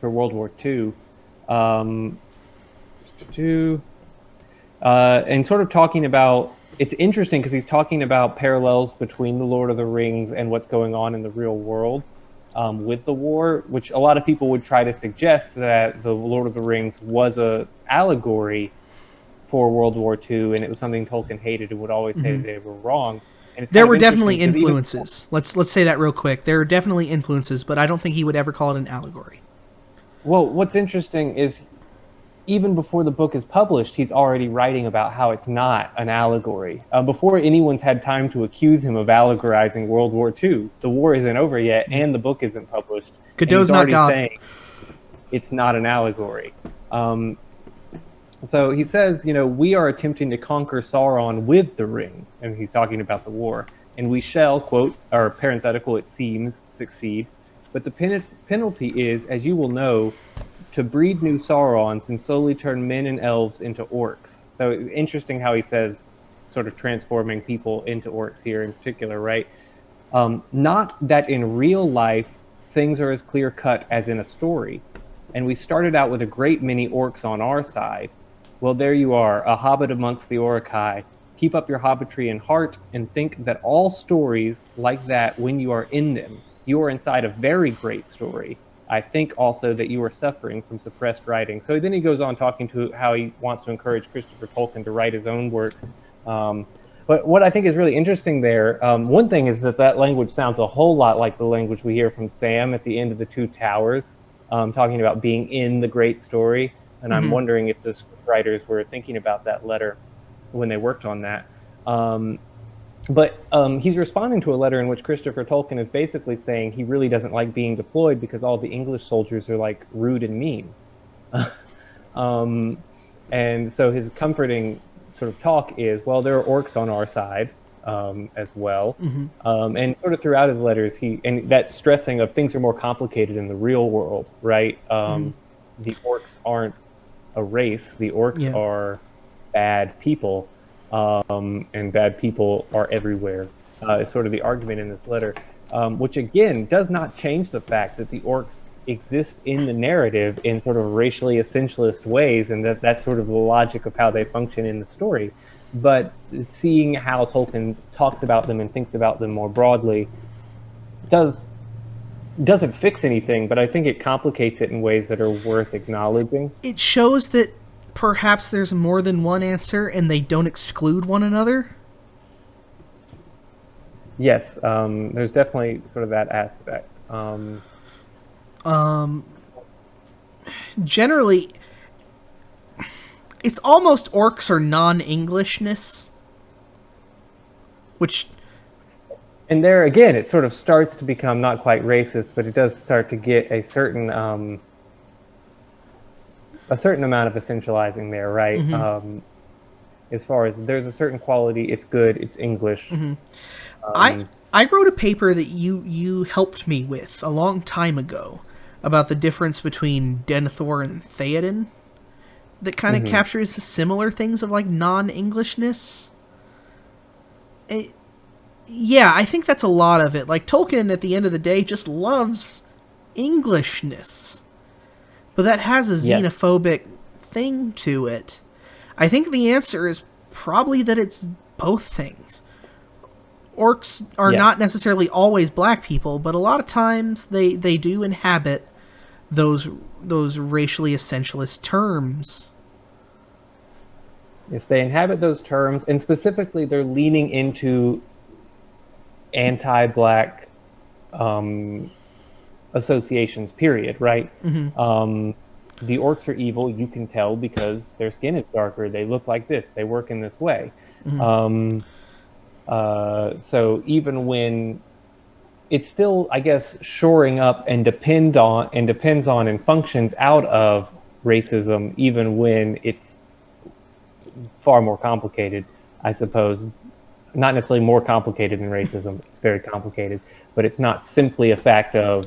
World War II, and sort of talking about. It's interesting because he's talking about parallels between the Lord of the Rings and what's going on in the real world with the war, which a lot of people would try to suggest that the Lord of the Rings was a allegory for World War II, and it was something Tolkien hated and would always say they were wrong. And
there were definitely influences. Let's say that real quick. There are definitely influences, but I don't think he would ever call it an allegory.
Well, what's interesting is even before the book is published, he's already writing about how it's not an allegory. Before anyone's had time to accuse him of allegorizing World War II, the war isn't over yet, and the book isn't published.
Godot's not God.
Saying it's not an allegory. So he says, we are attempting to conquer Sauron with the ring, and he's talking about the war, and we shall, quote, or parenthetical, it seems, succeed. But the penalty is, as you will know, to breed new Saurons and slowly turn men and elves into orcs. So interesting how he says sort of transforming people into orcs here in particular, right? Not that in real life things are as clear-cut as in a story. And we started out with a great many orcs on our side. Well, there you are, a hobbit amongst the Orcai. Keep up your hobbitry in heart and think that all stories like that, when you are in them, you are inside a very great story. I think also that you are suffering from suppressed writing. So then he goes on talking to how he wants to encourage Christopher Tolkien to write his own work. But what I think is really interesting there, one thing is that language sounds a whole lot like the language we hear from Sam at the end of The Two Towers, talking about being in the great story. And I'm wondering if the scriptwriters were thinking about that letter when they worked on that. But he's responding to a letter in which Christopher Tolkien is basically saying he really doesn't like being deployed because all the English soldiers are like rude and mean. And so his comforting sort of talk is, well, there are orcs on our side as well. And sort of throughout his letters, and that stressing of things are more complicated in the real world, right? The orcs aren't a race. The orcs are bad people. And bad people are everywhere. Is sort of the argument in this letter, which again does not change the fact that the orcs exist in the narrative in sort of racially essentialist ways, and that's sort of the logic of how they function in the story. But seeing how Tolkien talks about them and thinks about them more broadly doesn't fix anything, but I think it complicates it in ways that are worth acknowledging.
It shows that perhaps there's more than one answer and they don't exclude one another.
Yes, there's definitely sort of that aspect.
Generally, it's almost orcs or non-Englishness, which...
And there again, it sort of starts to become not quite racist, but it does start to get a certain amount of essentializing there, right? As far as there's a certain quality, it's good, it's English.
I wrote a paper that you helped me with a long time ago about the difference between Denethor and Theoden that kind of captures similar things of like non-Englishness. Yeah, I think that's a lot of it. Like, Tolkien, at the end of the day, just loves Englishness. But that has a xenophobic thing to it. I think the answer is probably that it's both things. Orcs are not necessarily always black people, but a lot of times they do inhabit those racially essentialist terms.
Yes, they inhabit those terms, and specifically they're leaning into anti-black associations, period, right? The orcs are evil, you can tell, because their skin is darker, they look like this, they work in this way. So even when it's still, I guess, shoring up and depends on and functions out of racism, even when it's far more complicated, I suppose. Not necessarily more complicated than racism, it's very complicated, but it's not simply a fact of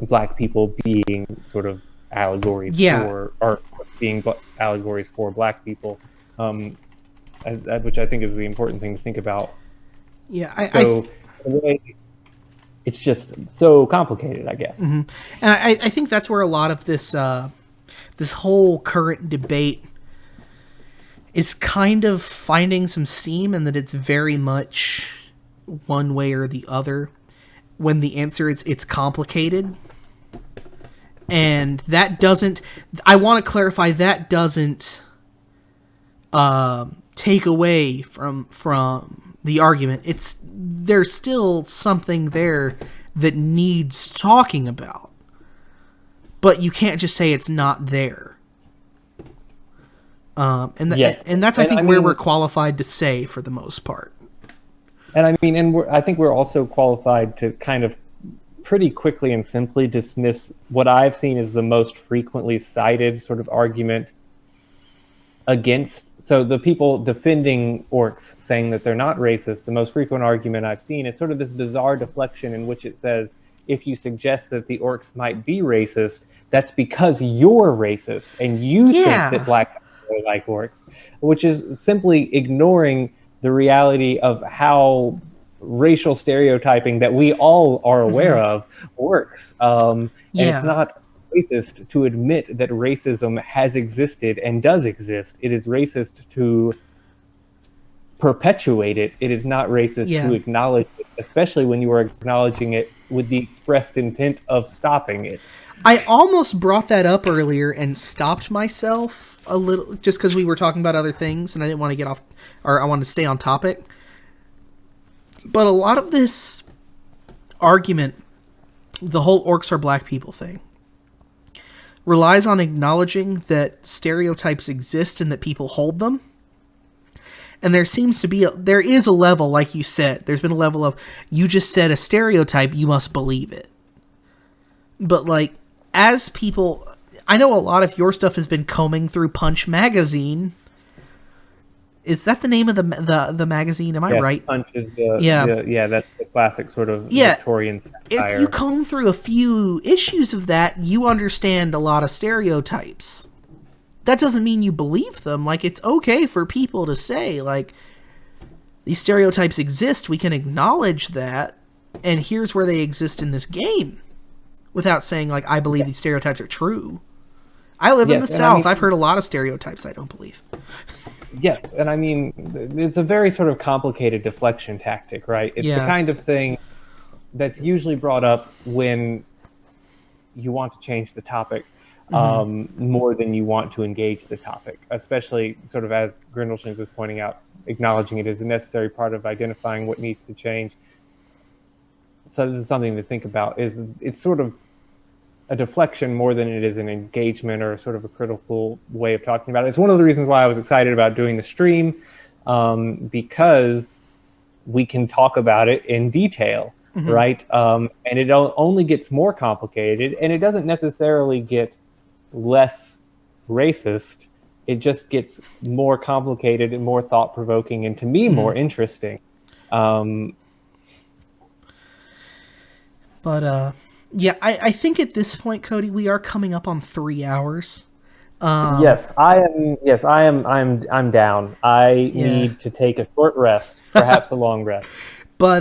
black people being sort of allegories for, or being allegories for black people, which I think is the important thing to think about. It's just so complicated, I guess.
And I think that's where a lot of this this whole current debate is kind of finding some steam, and that it's very much one way or the other, when the answer is it's complicated. And that doesn't, I want to clarify, that doesn't take away from the argument. There's still something there that needs talking about, but you can't just say it's not there. And that's I think where we're qualified to say for the most part.
And I mean, I think we're also qualified to kind of pretty quickly and simply dismiss what I've seen as the most frequently cited sort of argument against. So the people defending orcs, saying that they're not racist, the most frequent argument I've seen is sort of this bizarre deflection in which it says, if you suggest that the orcs might be racist, that's because you're racist and you think that black people are like orcs, which is simply ignoring the reality of how racial stereotyping that we all are aware of works. And it's not racist to admit that racism has existed and does exist. It is racist to perpetuate it, it is not racist
Yeah.
to acknowledge it, especially when you are acknowledging it with the expressed intent of stopping it.
I almost brought that up earlier and stopped myself a little just because we were talking about other things and I didn't want to get off, or I wanted to stay on topic. But a lot of this argument, the whole orcs are black people thing, relies on acknowledging that stereotypes exist and that people hold them. And there is a level, like you said, there's been a level of, you just said a stereotype, you must believe it. But like, as people, I know a lot of your stuff has been combing through Punch magazine. Is that the name of the magazine? Am I right?
Punch is that's the classic sort of Victorian satire.
If you comb through a few issues of that, you understand a lot of stereotypes. That doesn't mean you believe them. Like, it's okay for people to say, like, these stereotypes exist, we can acknowledge that, and here's where they exist in this game. Without saying, like, I believe these stereotypes are true. I live in the South. I've heard a lot of stereotypes I don't believe.
Yes, and I mean, it's a very sort of complicated deflection tactic, right? It's the kind of thing that's usually brought up when you want to change the topic more than you want to engage the topic, especially sort of as Grindelshanks was pointing out, acknowledging it as a necessary part of identifying what needs to change. So this is something to think about. It's sort of a deflection more than it is an engagement or sort of a critical way of talking about it. It's one of the reasons why I was excited about doing the stream, because we can talk about it in detail, right? And it only gets more complicated, and it doesn't necessarily get less racist. It just gets more complicated and more thought-provoking, and to me, more interesting.
Yeah, I think at this point, Cody, we are coming up on 3 hours.
Yes, I am. Yes, I am. I'm down. I need to take a short rest, perhaps a long rest.
But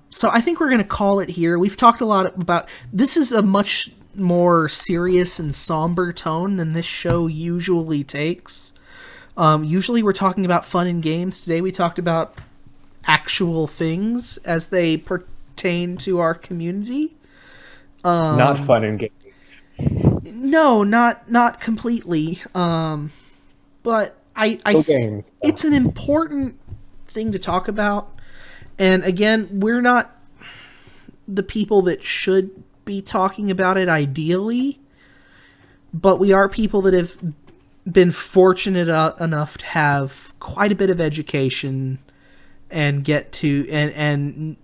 so I think we're gonna call it here. We've talked a lot about this. Is a much more serious and somber tone than this show usually takes. Usually we're talking about fun and games. Today we talked about actual things as they pertain to our community.
Not fun and games.
No, not completely. But it's an important thing to talk about. And again, we're not the people that should be talking about it ideally, but we are people that have been fortunate enough to have quite a bit of education and get to and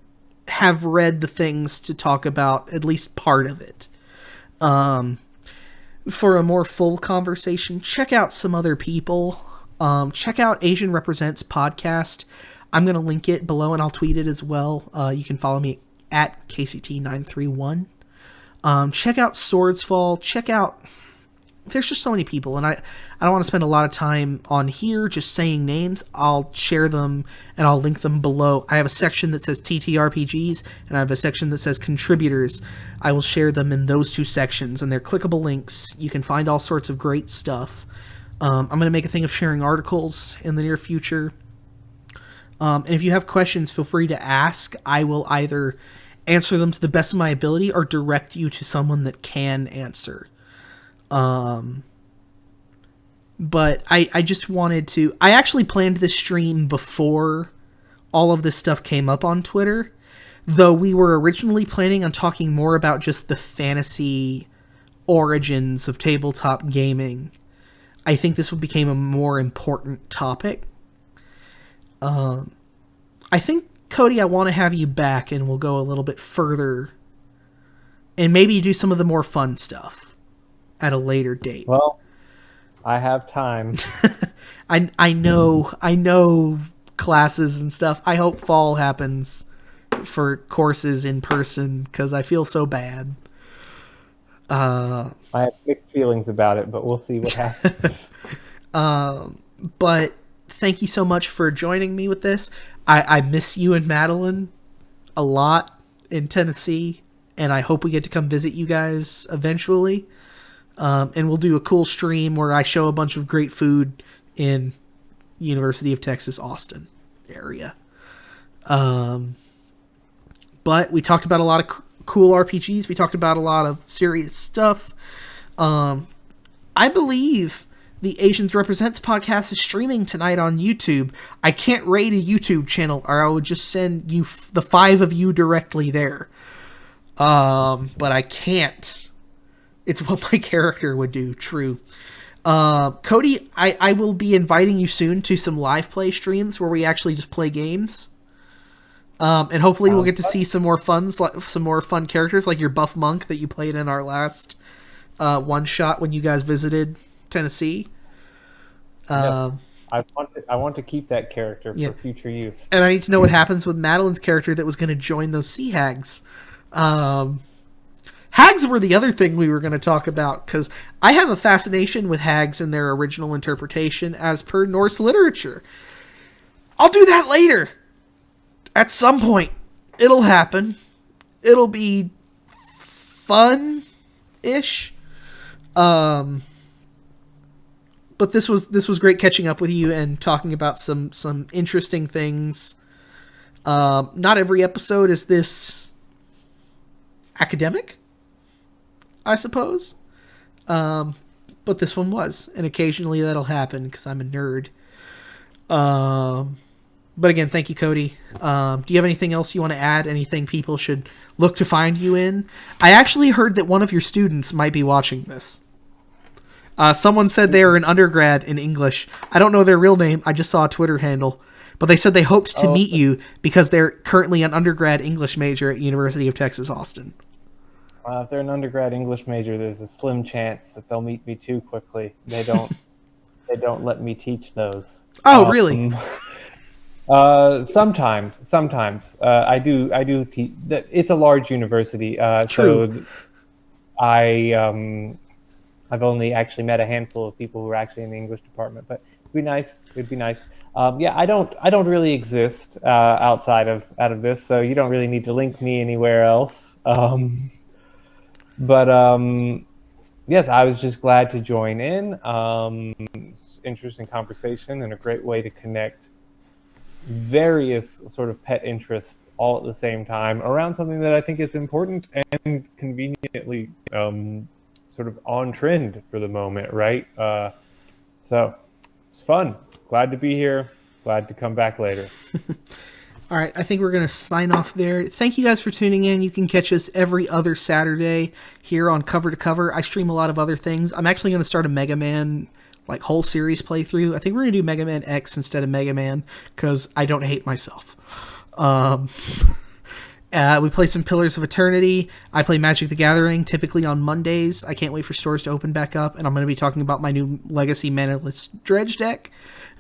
have read the things to talk about at least part of it. For a more full conversation, check out some other people. Check out Asian Represents podcast. I'm going to link it below and I'll tweet it as well. You can follow me at KCT931. Check out Swordsfall. Check out... There's just so many people, and I don't want to spend a lot of time on here just saying names. I'll share them, and I'll link them below. I have a section that says TTRPGs, and I have a section that says contributors. I will share them in those two sections, and they're clickable links. You can find all sorts of great stuff. I'm going to make a thing of sharing articles in the near future. And if you have questions, feel free to ask. I will either answer them to the best of my ability or direct you to someone that can answer. But I just wanted to... I actually planned this stream before all of this stuff came up on Twitter, though we were originally planning on talking more about just the fantasy origins of tabletop gaming. I think this became a more important topic. I think, Cody, I want to have you back and we'll go a little bit further and maybe do some of the more fun stuff at a later date.
Well, I have time.
I know classes and stuff. I hope fall happens for courses in person because I feel so bad.
I have mixed feelings about it, but we'll see what happens.
But thank you so much for joining me with this. I miss you and Madeline a lot in Tennessee, and I hope we get to come visit you guys eventually. And we'll do a cool stream where I show a bunch of great food in University of Texas, Austin area. But we talked about a lot of cool RPGs. We talked about a lot of serious stuff. I believe the Asians Represents podcast is streaming tonight on YouTube. I can't raid a YouTube channel, or I would just send you the 5 of you directly there. But I can't. It's what my character would do. True. Cody, I will be inviting you soon to some live play streams where we actually just play games. And hopefully we'll get to see some more fun characters like your buff monk that you played in our last one shot when you guys visited Tennessee.
I want to keep that character for future use.
And I need to know what happens with Madeline's character that was going to join those sea hags. Hags were the other thing we were going to talk about, because I have a fascination with hags and their original interpretation as per Norse literature. I'll do that later. At some point. It'll happen. It'll be fun-ish. But this was great catching up with you and talking about some interesting things. Not every episode is this academic, I suppose. But this one was, and occasionally that'll happen because I'm a nerd. But again, thank you, Cody. Do you have anything else you want to add? Anything people should look to find you in? I actually heard that one of your students might be watching this. Someone said they are an undergrad in English. I don't know their real name. I just saw a Twitter handle. But they said they hoped to meet you because they're currently an undergrad English major at University of Texas, Austin.
If they're an undergrad English major, there's a slim chance that they'll meet me too quickly. They don't let me teach those.
Oh, really?
Sometimes I do teach. It's a large university,
True.
So I've only actually met a handful of people who are actually in the English department, but it'd be nice. I don't really exist outside of this, so you don't really need to link me anywhere else. Yes, I was just glad to join in. Interesting conversation and a great way to connect various sort of pet interests all at the same time around something that I think is important and conveniently sort of on trend for the moment, right? So it's fun. Glad to be here. Glad to come back later.
All right, I think we're going to sign off there. Thank you guys for tuning in. You can catch us every other Saturday here on Cover to Cover. I stream a lot of other things. I'm actually going to start a Mega Man whole series playthrough. I think we're going to do Mega Man X instead of Mega Man because I don't hate myself. We play some Pillars of Eternity. I play Magic the Gathering typically on Mondays. I can't wait for stores to open back up, and I'm going to be talking about my new Legacy Manaless Dredge deck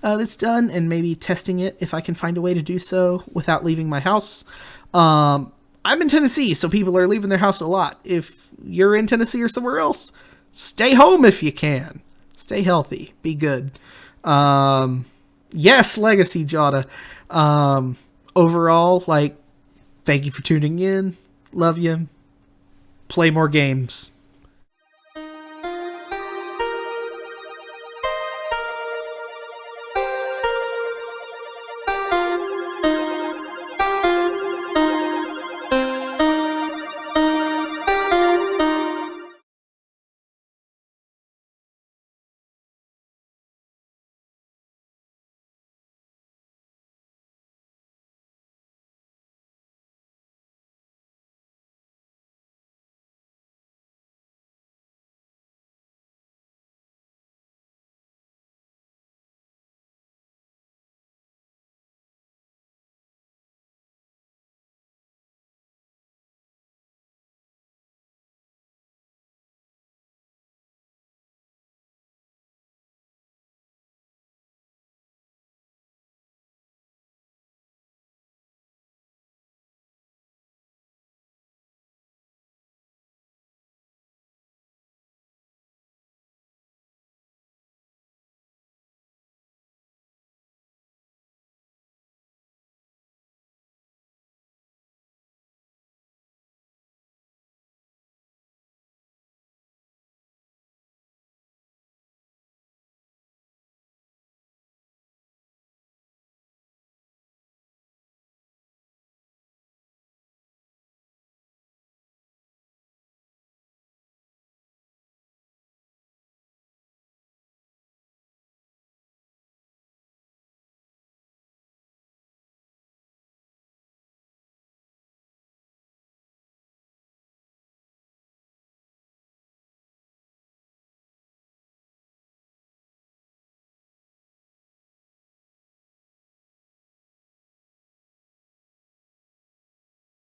that's done, and maybe testing it if I can find a way to do so without leaving my house. I'm in Tennessee, so people are leaving their house a lot. If you're in Tennessee or somewhere else, stay home if you can. Stay healthy. Be good. Yes, Legacy Jada. Overall, thank you for tuning in. Love you. Play more games.